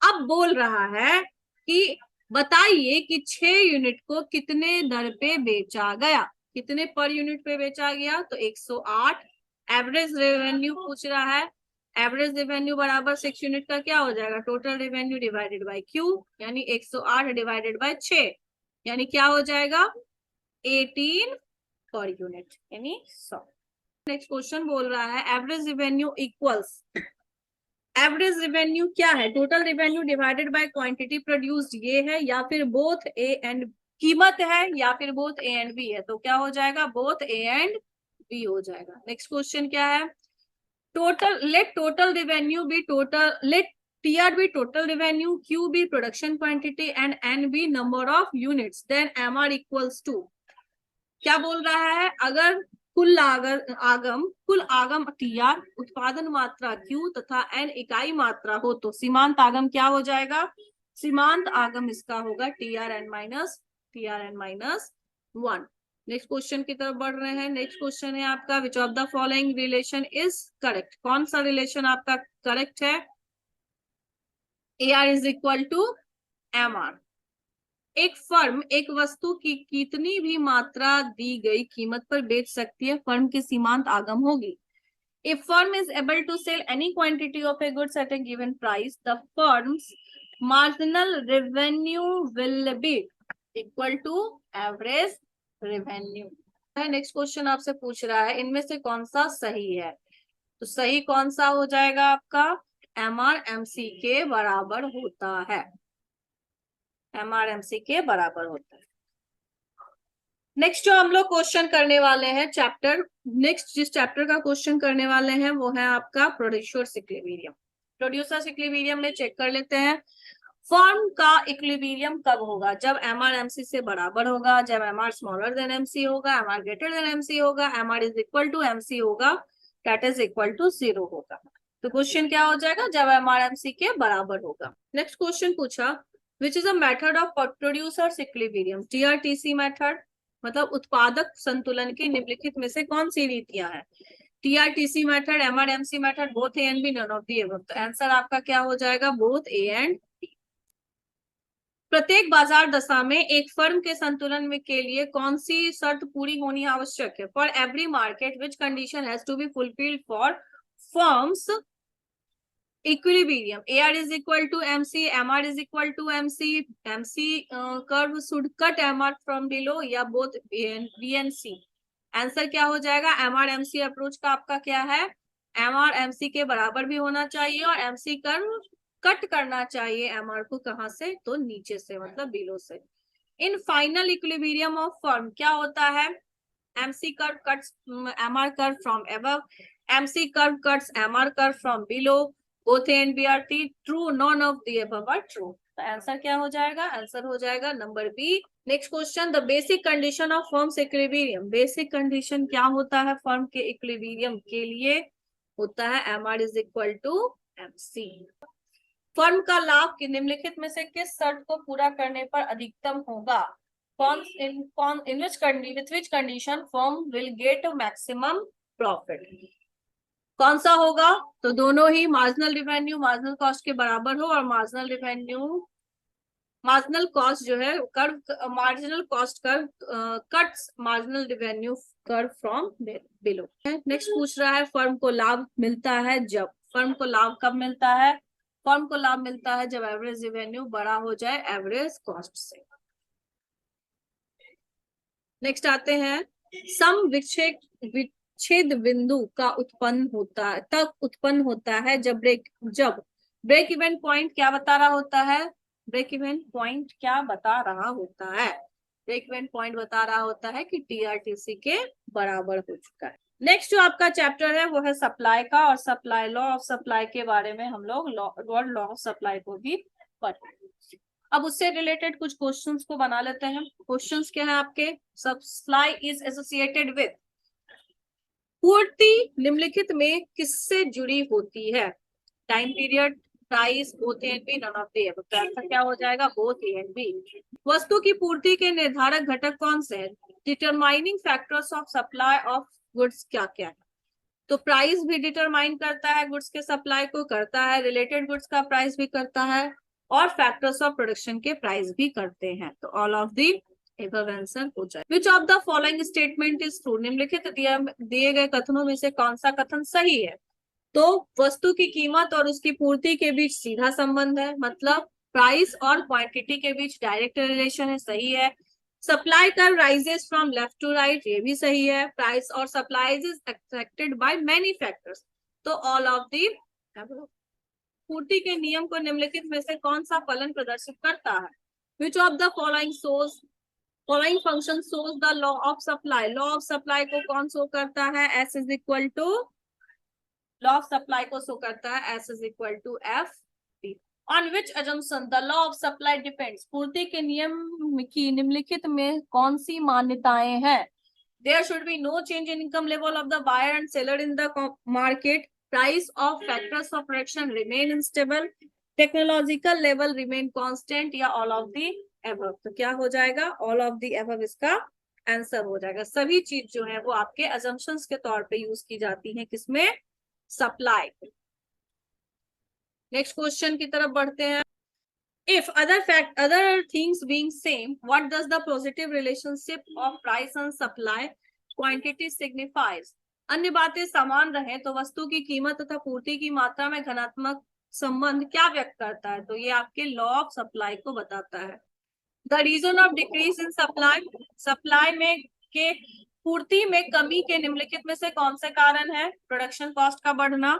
अब बोल रहा है कि बताइए कि 6 यूनिट को कितने दर पे बेचा गया, कितने पर यूनिट पे बेचा गया, तो 108। एवरेज रेवेन्यू पूछ रहा है, एवरेज रेवेन्यू बराबर 6 यूनिट का क्या हो जाएगा, total revenue divided by Q, यानी 108 डिवाइडेड बाय 6, यानी क्या हो जाएगा, 18 पर यूनिट, यानी 100। नेक्स्ट क्वेश्चन बोल रहा है average revenue equals average revenue क्या है? Total revenue divided by quantity produced, ये है, या फिर बोथ ए एंड, कीमत है या फिर बोथ ए एंड बी है, तो क्या हो जाएगा? बोथ ए एंड बी हो जाएगा। नेक्स्ट क्वेश्चन क्या है? Total, let total revenue be total, let TR be total revenue, Q be production quantity and N be number of units, then M R equals to. क्या बोल रहा है? अगर कुल आगम टीआर, उत्पादन मात्रा क्यू तथा एन इकाई मात्रा हो तो सीमांत आगम क्या हो जाएगा? सीमांत आगम इसका होगा TR N minus 1। Next question की तरफ बढ़ रहे हैं। नेक्स्ट क्वेश्चन है आपका, which of the following relation is correct? कौन सा रिलेशन आपका करेक्ट है? A R is equal to M R. एक फर्म एक वस्तु की कितनी भी मात्रा दी गई कीमत पर बेच सकती है, फर्म की सीमांत आगम होगी। If firm is able to sell any quantity of a goods at a given price, the firm's marginal revenue will be equal to average revenue. Next question आपसे पूछ रहा है, इनमें से कौन सा सही है? तो सही कौन सा हो जाएगा आपका? MRMC के बराबर होता है। MRMC के बराबर होता है। नेक्स्ट जो हम लोग क्वेश्चन करने वाले हैं चैप्टर, नेक्स्ट जिस चैप्टर का क्वेश्चन करने वाले हैं वो है आपका प्रोड्यूसर्स इक्विलिब्रियम। प्रोड्यूसर्स इक्विलिब्रियम में चेक कर लेते हैं। फर्म का इक्विलिब्रियम कब होगा? जब एमआर एमसी से बराबर होगा, जब एमआर स्मॉलर देन एमसी होगा, एमआर ग्रेटर देन एमसी होगा, MR is equal to MC होगा, दैट इज इक्वल टू 0 होगा। तो क्वेश्चन क्या हो जाएगा? जब एमआर एमसी के बराबर होगा। नेक्स्ट क्वेश्चन पूछा, which is a method of producers equilibrium? TRTC method, मतलब उत्पादक संतुलन की निम्नलिखित में से कौन सी रीतियां हैं? TRTC method, MRMC method, both A and B, none of the above. तो आंसर आपका क्या हो जाएगा? Both A and B. प्रत्येक बाजार दशा में एक फर्म के संतुलन में के लिए कौन सी शर्त पूरी होनी आवश्यक है? For every market which condition has to be fulfilled for firms equilibrium? AR is equal to MC, MR is equal to MC, MC curve should cut MR from below, या both B and C। Answer क्या हो जाएगा? MR MC approach का आपका क्या है? MR MC के बराबर भी होना चाहिए और MC कर्व कट करना चाहिए MR को, कहां से? तो नीचे से, मतलब बिलो से। In final equilibrium of firm क्या होता है? MC curve cuts MR curve from above, MC curve cuts MR curve from below, both A and B are true, none of the above are true। तो answer क्या हो जाएगा? Answer हो जाएगा number B. Next question, the basic condition of firms equilibrium. Basic condition क्या होता है firm के इक्विलिब्रियम के लिए? होता है MR is equal to MC। Firm का लाभ निम्नलिखित में से किस शर्त को पूरा करने पर अधिकतम होगा? in which condition firm will get maximum profit? कौन सा होगा? तो दोनों ही, मार्जिनल रेवेन्यू मार्जिनल कॉस्ट के बराबर हो और मार्जिनल रेवेन्यू, मार्जिनल कॉस्ट जो है curve, marginal cost curve cuts marginal revenue curve from below. Next पूछ रहा है, फर्म को लाभ मिलता है जब, फर्म को लाभ कब मिलता है? फर्म को लाभ मिलता है जब एवरेज रेवेन्यू बड़ा हो जाए एवरेज कॉस्ट से। नेक्स्ट आते हैं, सम विच्छेद बिंदु का उत्पन्न होता है, तब उत्पन्न होता है जब ब्रेक इवन पॉइंट क्या बता रहा होता है? ब्रेक इवन पॉइंट क्या बता रहा होता है? ब्रेक इवन पॉइंट बता रहा होता है कि टीआरटीसी के बराबर हो चुका है। नेक्स्ट जो आपका चैप्टर है वो है सप्लाई का, और सप्लाई, लॉ ऑफ सप्लाई के बारे में हम लोग लॉ ऑफ सप्लाई को भी पढ़ेंगे। अब उससे रिलेटेड कुछ क्वेश्चंस को बना लेते हैं। क्वेश्चंस क्या है आपके? सप्लाई इज एसोसिएटेड विद, पूर्ति निम्नलिखित में किससे जुड़ी होती है? Time period, price, both A and B, none of the above. तो आंसर क्या हो जाएगा? Both A and B. वस्तु की पूर्ति के निर्धारक घटक कौन से हैं? Determining factors of supply of goods क्या क्या है? तो प्राइस भी डिटरमाइन करता है गुड्स के सप्लाई को, करता है, रिलेटेड गुड्स का प्राइस भी करता है, और फैक्टर्स ऑफ प्रोडक्शन के प्राइस भी करते हैं। तो all of the above answer हो जाए। विच of the following statement is true? निम्नलिखित दिए गए कथनों में से कौन सा कथन सही है? तो वस्तु की कीमत और उसकी पूर्ति के बीच सीधा संबंध है, मतलब प्राइस और क्वांटिटी के बीच डायरेक्ट रिलेशन है, सही है। Supply curve rises from left to right, ये भी सही है। प्राइस और supply is affected by many factors, तो ऑल ऑफ दी। पूर्ति के नियम को निम्नलिखित में से कौन सा फलन प्रदर्शित करता है? Which of the following function shows the law of supply? Law of supply को कौन शो करता है? S is equal to, law of supply को शो करता है S is equal to F T. On which assumption the law of supply depends? पूर्ति के नियम की निम्नलिखित में कौन सी मान्यताएं हैं? There should be no change in income level of the buyer and seller in the market. Price of factors of production remain unstable. Technological level remain constant, या all of the above? तो क्या हो जाएगा? All of the above इसका answer हो जाएगा। सभी चीज जो है वो आपके assumptions के तौर पे यूज की जाती है, किसमें? सप्लाई। नेक्स्ट क्वेश्चन की तरफ बढ़ते हैं। If other things being same, what does the positive relationship of price and supply quantity signifies? अन्य बातें समान रहे तो वस्तु की कीमत तथा पूर्ति की मात्रा में धनात्मक संबंध क्या व्यक्त करता है? तो ये आपके लॉ ऑफ सप्लाई को बताता है। The reason of decrease in supply में के पूर्ति में कमी के निम्नलिखित में से कौन से कारण है? प्रोडक्शन कॉस्ट का बढ़ना,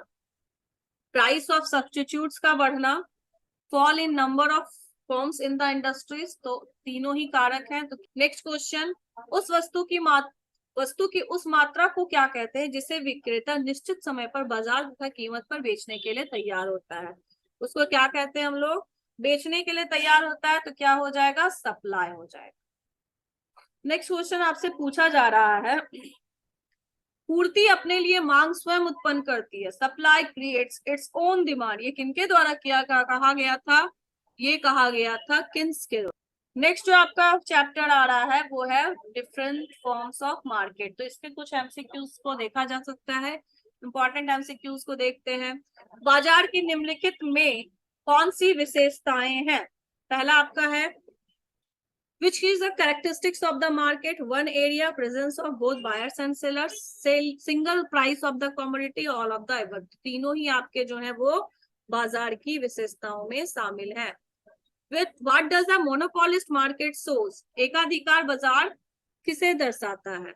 प्राइस ऑफ सब्स्टिट्यूट्स का बढ़ना, fall in number of firms in the industries. तो तीनों ही कारक हैं। तो नेक्स्ट क्वेश्चन, उस वस्तु की उस मात्रा को क्या कहते हैं जिसे विक्रेता निश्चित समय पर बाजार तथा कीमत पर बेचने के लिए तैयार होता है? उसको क्या कहते हैं हम लोग? बेचने के लिए तैयार होता है, तो क्या हो जाएगा? सप्लाई हो जाएगा। नेक्स्ट क्वेश्चन आपसे पूछा जा रहा है, पूर्ति अपने लिए मांग स्वयं उत्पन्न करती है। Supply creates its own demand. ये किनके द्वारा कहा गया था? ये कहा गया था किन्स के द्वारा। नेक्स्ट जो आपका चैप्टर आ रहा है वो है डिफरेंट फॉर्म्स ऑफ मार्केट। तो इसके कुछ एमसीक्यूज को देखा जा सकता है, इंपॉर्टेंट एमसीक्यूज को देखते हैं। बाजार की निम्नलिखित में कौन सी विशेषताएं हैं? पहला आपका है which is the characteristics of the market? One area, presence of both buyers and sellers, single price of the commodity, all of the above। तीनों ही आपके जो है वो बाजार की विशेषताओं में शामिल है। With what does the monopolist market shows? एकाधिकार बाजार किसे दर्शाता है?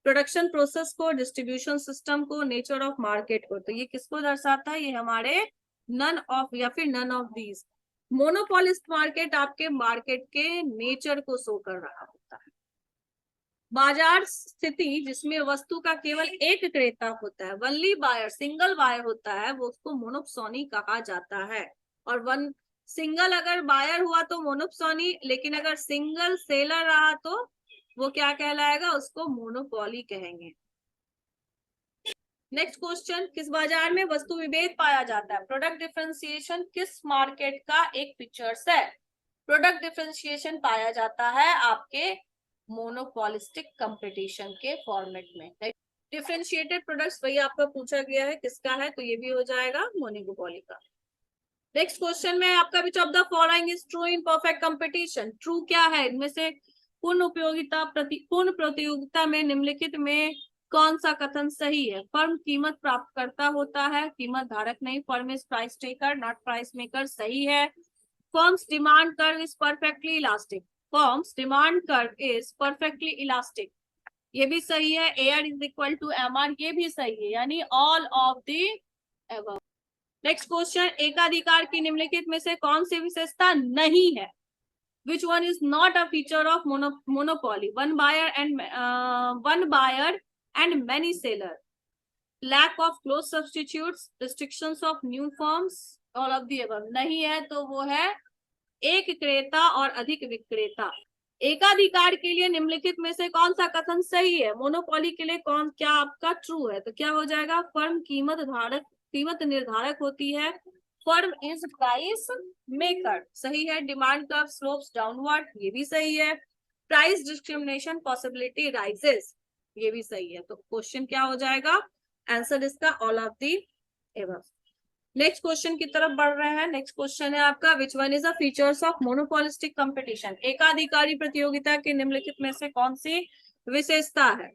प्रोडक्शन प्रोसेस को, डिस्ट्रीब्यूशन सिस्टम को, नेचर ऑफ मार्केट को। तो ये किसको दर्शाता है? ये हमारे नन ऑफ या फिर none of these. Monopolist market आपके मार्केट के नेचर को शो कर रहा होता है। बाजार स्थिति जिसमें वस्तु का केवल एक क्रेता होता है, वनली बायर, सिंगल बायर होता है, वो उसको मोनोप्सोनी कहा जाता है। और वन सिंगल अगर बायर हुआ तो मोनोप्सोनी, लेकिन अगर सिंगल सेलर रहा तो वो क्या कहलाएगा? उसको मोनोपोली कहेंगे। नेक्स्ट क्वेश्चन, किस बाजार में वस्तु विभेद पाया जाता है? प्रोडक्ट डिफरेंशिएशन किस मार्केट का एक फीचर्स है? प्रोडक्ट डिफरेंशिएशन पाया जाता है आपके मोनोपोलिस्टिक कंपटीशन के फॉर्मेट में। डिफरेंशिएटेड प्रोडक्ट्स वही आपका पूछा गया है, किसका है? तो ये भी हो जाएगा मोनोपोली का। नेक्स्ट क्वेश्चन में आपका which of the following is true in perfect competition? True क्या है? इनमें से पूर्ण प्रतियोगिता में निम्नलिखित में कौन सा कथन सही है? फर्म कीमत प्राप्त करता होता है, कीमत धारक नहीं। Firm is price taker not price maker, सही है। Firms demand curve is perfectly elastic, firms demand curve is perfectly elastic, ये भी सही है। AR is equal to MR, ये भी सही है, यानी all of the above. Next question, एकाधिकार की निम्नलिखित में से कौन सी विशेषता नहीं है? Which one is not a feature of monopoly? One buyer and many seller, lack of close substitutes, restrictions of new firms, all of the above। नहीं है तो वो है एक क्रेता और अधिक विक्रेता। एकाधिकार के लिए निम्नलिखित में से कौन सा कथन सही है? मोनोपोली के लिए क्या आपका ट्रू है? तो क्या हो जाएगा? फर्म कीमत निर्धारक होती है, फर्म इज प्राइस मेकर, सही है। डिमांड कर्व स्लोप्स डाउनवर्ड, ये भी सही है। प्राइस डिस्क्रिमिनेशन पॉसिबिलिटी राइजेस, ये भी सही है। तो क्वेश्चन क्या हो जाएगा? आंसर इसका all of the above. Next question की तरफ बढ़ रहे हैं। नेक्स्ट क्वेश्चन है आपका which one is the features of monopolistic competition? एकाधिकारी प्रतियोगिता के निम्नलिखित में से कौन सी विशेषता है?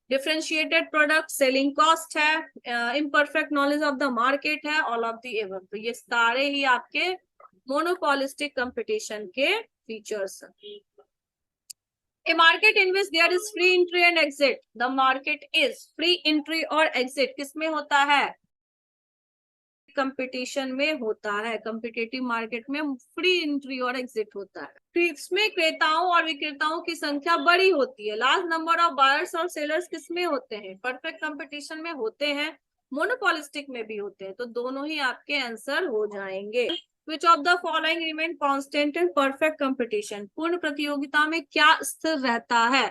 डिफरेंशिएटेड प्रोडक्ट, सेलिंग कॉस्ट है, imperfect knowledge of the market है, ऑल ऑफ द एबव। तो ये सारे ही आपके मोनोपोलिस्टिक कंपटीशन के फीचर्स हैं। A market in which there is free entry and exit, the market is free entry और exit किसमें होता है? कंपटीशन में होता है, कंपिटेटिव मार्केट में फ्री एंट्री और एग्जिट होता है। इसमें क्रेताओं और विक्रेताओं की संख्या बड़ी होती है। लार्ज नंबर ऑफ बायर्स और सेलर्स किसमें होते हैं? परफेक्ट कंपटीशन में होते हैं, मोनोपोलिस्टिक में भी होते हैं। तो दोनों ही आपके आंसर हो जाएंगे। Which of the following remain constant in perfect competition? पूर्ण प्रतियोगिता में क्या स्थिर रहता है?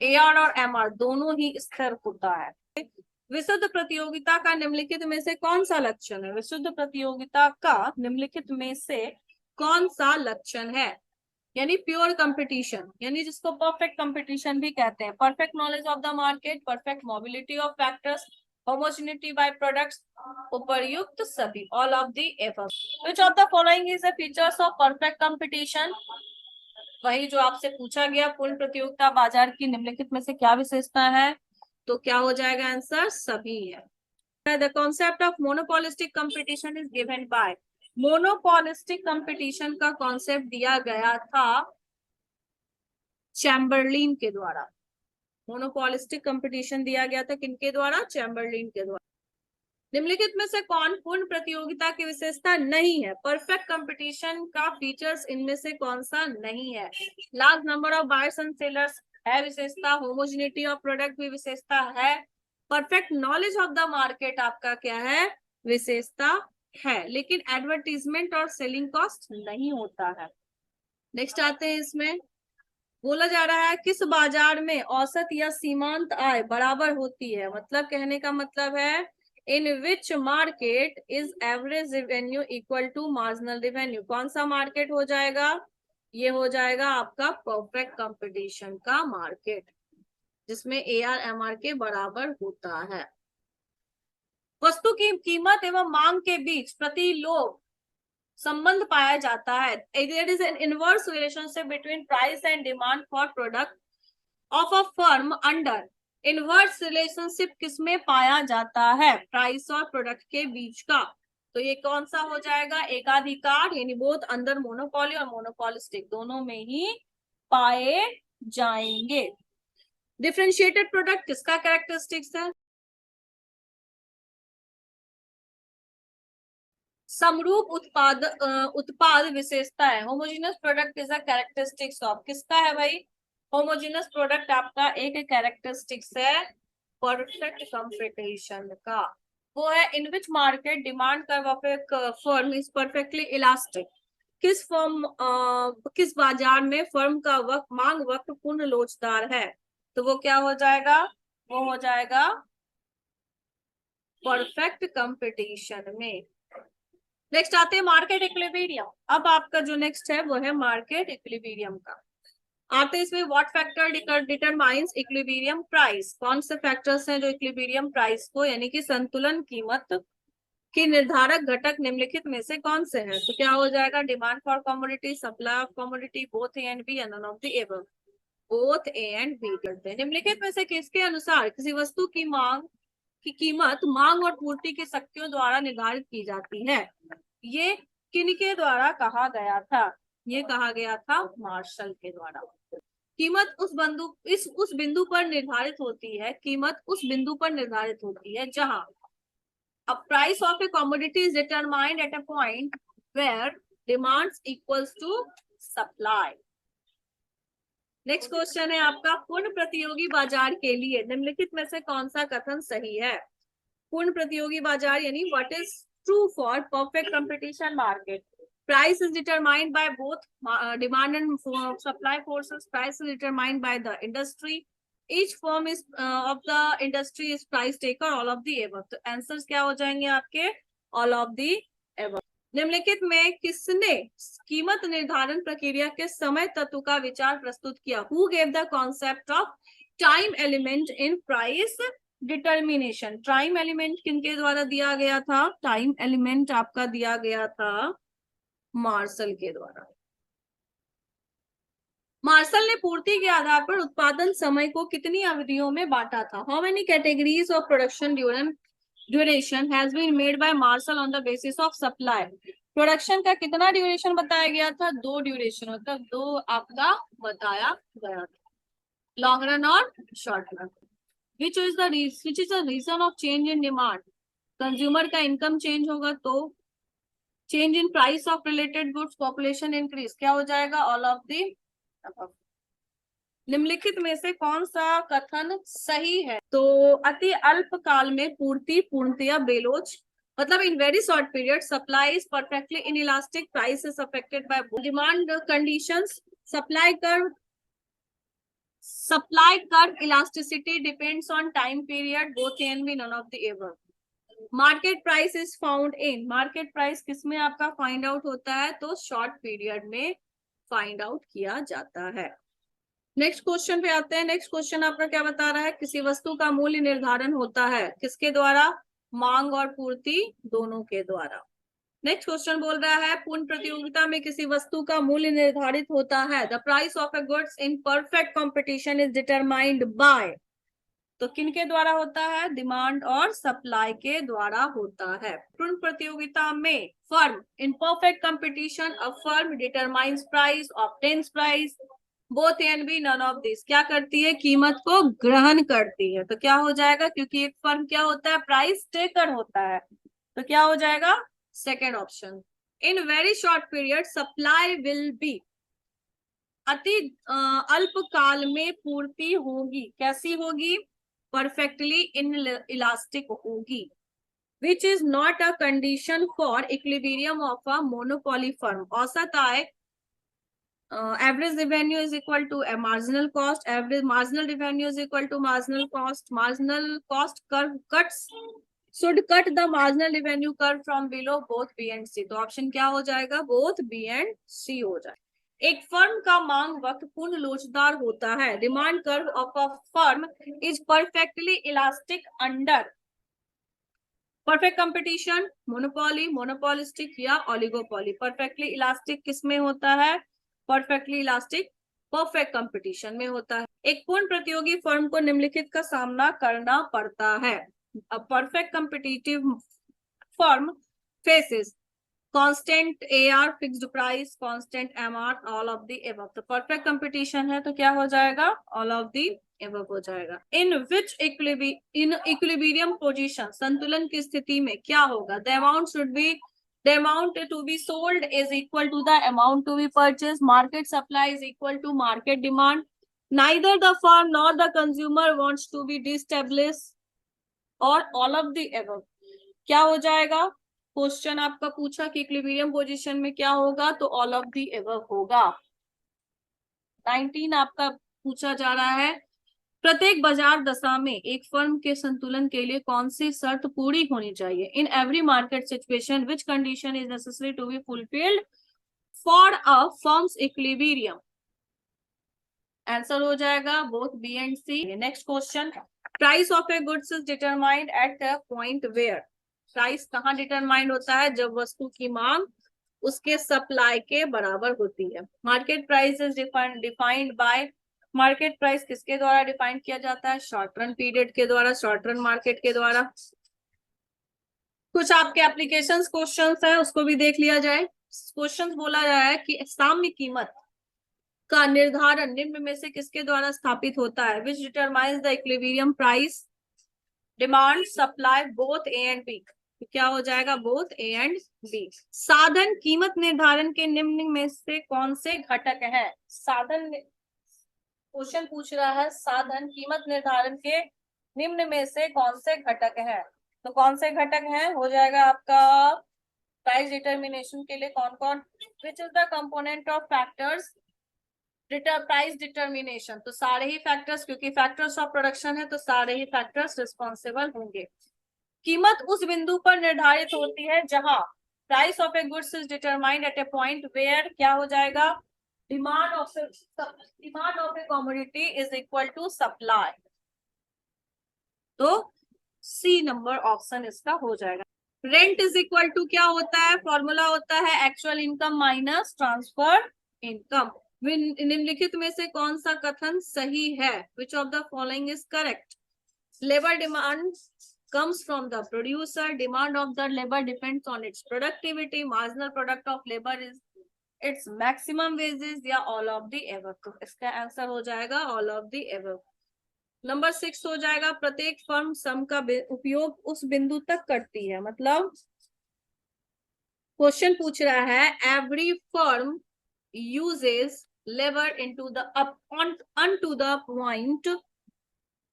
AR और MR दोनों ही स्थिर होता है। विशुद्ध प्रतियोगिता का निम्नलिखित में से कौन सा लक्षण है? विशुद्ध प्रतियोगिता का निम्नलिखित में से कौन सा लक्षण है? यानी प्योर कंपटीशन, यानी जिसको परफेक्ट कंपटीशन भी कहते हैं। Perfect knowledge of the market, perfect mobility of factors, homogeneity by products, उपर्युक्त सभी, all of the above. Which of the following is the features of perfect competition? वही जो आपसे पूछा गया, पूर्ण प्रतियोगिता बाजार की निम्नलिखित में से क्या विशेषता है? तो क्या हो जाएगा आंसर? सभी है। The concept of monopolistic competition is given by, monopolistic competition का कॉन्सेप्ट दिया गया था चैम्बरलिन के द्वारा। मोनोपोलिस्टिक कंपटीशन दिया गया था किनके द्वारा? चैम्बरलिन के द्वारा। निम्नलिखित में से कौन पूर्ण प्रतियोगिता की विशेषता नहीं है? परफेक्ट कंपटीशन का फीचर्स इनमें से कौन सा नहीं है? Large number of buyers and sellers है विशेषता, होमोजेनिटी ऑफ प्रोडक्ट भी विशेषता है, perfect knowledge of the market आपका क्या है? विशेषता है, लेकिन एडवर्टीजमेंट और सेलिंग कॉस्ट नहीं होता है। नेक्स्ट आते हैं, इसमें बोला जा रहा है किस बाजार में औसत या सीमांत आय बराबर होती है? मतलब कहने का मतलब है in which market is average revenue equal to marginal revenue. कौन सा मार्केट हो जाएगा? ये हो जाएगा आपका परफेक्ट कंपटीशन का मार्केट, जिसमें AR/MR के बराबर होता है। वस्तु की कीमत एवं मांग के बीच प्रति लोग संबंध पाया जाता है। There is an inverse relationship between price and demand for product of a firm under inverse relationship किसमें पाया जाता है? प्राइस और प्रोडक्ट के बीच का। तो ये कौन सा हो जाएगा? एकाधिकार, यानी बोथ अंदर मोनोपोली और मोनोपोलिस्टिक दोनों में ही पाए जाएंगे। डिफरेंशिएटेड प्रोडक्ट किसका कैरेक्टरिस्टिक्स है? समरूप उत्पाद विशेषता है। Homogeneous product is a characteristics of, किसका है भाई? होमोजेनियस प्रोडक्ट आपका एक कैरेक्टरिस्टिक्स है परफेक्ट कंपटीशन का। वो है in which market demand curve of a firm is perfectly elastic. किस बाजार में फर्म का मांग वक्र पूर्ण लोचदार है? तो वो क्या हो जाएगा? वो हो जाएगा परफेक्ट कंपटीशन में। नेक्स्ट आते हैं मार्केट इक्विलिब्रियम। अब आपका जो नेक्स्ट है वो है मार्केट इक्विलिब्रियम का। आते हैं इसमें what factor determines equilibrium price. कौन से फैक्टर्स हैं जो इक्विलिब्रियम प्राइस को, यानी कि संतुलन कीमत की निर्धारक घटक निम्नलिखित में से कौन से हैं? तो क्या हो जाएगा? Demand for commodity, supply of commodity, both A and B, and none of the above. Both A and B करते हैं। निम्नलिखित में से किसके अनुसार किसी वस्तु की मांग की कीमत मांग और पूर्ति की शक्तियों द्वारा निर्धारित की जाती है? ये किनके द्वारा कहा गया था? ये कहा गया था मार्शल के द्वारा। कीमत उस बिंदु पर निर्धारित होती है, कीमत उस बिंदु पर निर्धारित होती है जहां a price of a commodity is determined at a point where demand equals to supply। Next question है आपका, पूर्ण प्रतियोगी बाजार के लिए निम्नलिखित में से कौन सा कथन सही है? पूर्ण प्रतियोगी बाजार यानी what is true for perfect competition market? Price is determined by both demand and supply forces. Price is determined by the industry. Each firm is of the industry is price taker. All of the above. तो answers क्या हो जाएंगे आपके? All of the above। निम्नलिखित में किसने कीमत निर्धारण प्रक्रिया के समय तत्व का विचार प्रस्तुत किया? Who gave the concept of time element in price determination? Time element किनके द्वारा दिया गया था? टाइम एलिमेंट आपका दिया गया था मार्शल के द्वारा। मार्शल ने पूर्ति के आधार पर उत्पादन समय को कितनी अवधियों में बांटा था? How many categories of production duration has been made by Marshall on the basis of supply? Production का कितना ड्यूरेशन बताया गया था? 2 ड्यूरेशन, मतलब 2 आपका बताया गया था, लॉन्ग रन और short run. Which is the reason of change in demand? Consumer का इनकम चेंज होगा तो change in price of related goods, population increase, क्या हो जाएगा? All of the above. निम्नलिखित में से कौन सा कथन सही है? तो अति अल्प काल में पूर्ति पूर्णतया बेलोच, मतलब in very short period supply is perfectly inelastic, price is affected bye demand conditions, supply curve elasticity depends on time period, both can be none of the above. Market price is found in, market price किसमें आपका find out होता है? तो short period में find out किया जाता है। Next question पे आते हैं। नेक्स्ट क्वेश्चन आपका क्या बता रहा है? किसी वस्तु का मूल्य निर्धारण होता है किसके द्वारा? मांग और पूर्ति दोनों के द्वारा। नेक्स्ट क्वेश्चन बोल रहा है पूर्ण प्रतियोगिता में किसी वस्तु का मूल्य निर्धारित होता है। The price of A goods in perfect competition is determined by, तो किनके द्वारा होता है? डिमांड और सप्लाई के द्वारा होता है। पूर्ण प्रतियोगिता में firm in perfect competition a firm determines price, obtains price, both and B none of this, क्या करती है? कीमत को ग्रहण करती है। तो क्या हो जाएगा? क्योंकि एक फर्म क्या होता है? प्राइस टेकर होता है, तो क्या हो जाएगा? Second option. In very short period supply will be, अति अल्प काल में पूर्ति होगी, कैसी होगी? परफेक्टली इन इलास्टिक होगी, which is not a condition for equilibrium of a monopoly firm. औसत आय, average revenue is equal to a marginal cost, average marginal revenue is equal to marginal cost curve cuts should cut the marginal revenue curve from below both B and C। तो option क्या हो जाएगा? both B and C हो जाएगा। एक firm का मांग वक्त पूर्ण लोचदार होता है। Demand curve of a firm is perfectly elastic under perfect competition, monopoly, monopolistic या ओलिगोपोली। परफेक्टली इलास्टिक किसमें होता है? परफेक्टली इलास्टिक परफेक्ट कंपटीशन में होता है। एक पूर्ण प्रतियोगी फर्म को निम्नलिखित का सामना करना पड़ता है। A perfect competitive firm faces constant AR, fixed price, constant MR, all of the above. तो परफेक्ट कंपटीशन है तो क्या हो जाएगा? ऑल ऑफ द अबव हो जाएगा। इन विच इक्विलिब्रियम पोजीशन, संतुलन की स्थिति में क्या होगा? The amount should be, the amount to be sold is equal to the amount to be purchased, market supply is equal to market demand, neither the firm nor the consumer wants to be disestablished, और all of the above। क्या हो जाएगा? Question आपका पूछा कि equilibrium position में क्या होगा, तो ऑल ऑफ दी अबव होगा। 19 आपका पूछा जा रहा है प्रत्येक बाजार दशा में एक फर्म के संतुलन के लिए कौन सी शर्त पूरी होनी चाहिए? In every market situation which condition is necessary to be fulfilled for a firms equilibrium? Answer हो जाएगा both B and C. Next question, price of A goods is determined at a point where, price कहाँ determined होता है? जब वस्तु की मांग उसके सप्लाई के बराबर होती है। Market price is defined by, market price किसके द्वारा डिफाइन किया जाता है? शॉर्ट रन पीरियड के द्वारा, शॉर्ट रन मार्केट के द्वारा। कुछ आपके एप्लीकेशंस क्वेश्चंस हैं, उसको भी देख लिया जाए। क्वेश्चंस बोला जा रहा है कि साम्य कीमत का निर्धारण निम्न में से किसके द्वारा स्थापित होता है? Which determines the equilibrium price, demand, supply, both A and B. क्या हो जाएगा? Both A and B. साधन कीमत निर्धारण के निम्न में से कौन से घटक हैं? साधन, क्वेश्चन पूछ रहा है साधन कीमत निर्धारण के निम्न में से कौन से घटक हैं? तो कौन से घटक हैं? हो जाएगा आपका प्राइस डिटर्मिनेशन के लिए कौन कौन, which is the component of factors price determination, तो सारे ही फैक्टर्स, क्योंकि फैक्टर्स ऑफ प्रोडक्शन है तो सारे ही फैक्टर्स रिस्पॉन्सिबल होंगे। कीमत उस बिंदु पर निर्धारित होती है जहां price of A goods is determined at a point where, क्या हो जाएगा? Demand of a commodity is equal to supply, तो सी नंबर ऑप्शन इसका हो जाएगा। रेंट इज इक्वल टू क्या होता है? फॉर्मूला होता है actual income minus transfer income. निम्नलिखित में से कौन सा कथन सही है? Which of the following is correct? Labour demand comes from the producer, demand of the labor depends on its productivity, marginal product of labor is its maximum wages, या all of the above। तो इसका answer हो जाएगा all of the above। Number 6 हो जाएगा, प्रत्येक firm सम का उपयोग उस बिंदु तक करती है। मतलब क्वेश्चन पूछ रहा है every firm uses labour into the onto the point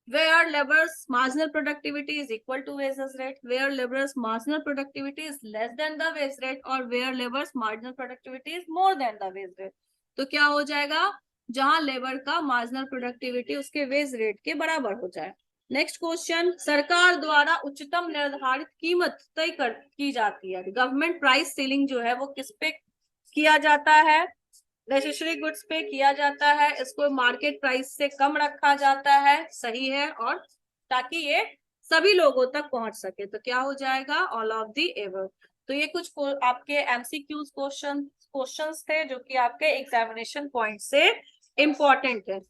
where labor's marginal productivity is equal to wages rate, where labor's marginal productivity is less than the wage rate, or where labor's marginal productivity is more than the wage rate। तो क्या हो जाएगा, जहां labour का marginal productivity उसके wage rate के बराबर हो जाए। नेक्स्ट क्वेश्चन, सरकार द्वारा उच्चतम निर्धारित कीमत तय की जाती है। गवर्नमेंट प्राइस सीलिंग जो है वो किस पे किया जाता है, नेसेसरी गुड्स पे किया जाता है, इसको मार्केट प्राइस से कम रखा जाता है, सही है, और ताकि ये सभी लोगों तक पहुंच सके। तो क्या हो जाएगा, ऑल ऑफ दी एवर। तो ये कुछ आपके एमसीक्यूज क्वेश्चंस थे जो कि आपके एग्जामिनेशन पॉइंट से इंपॉर्टेंट है।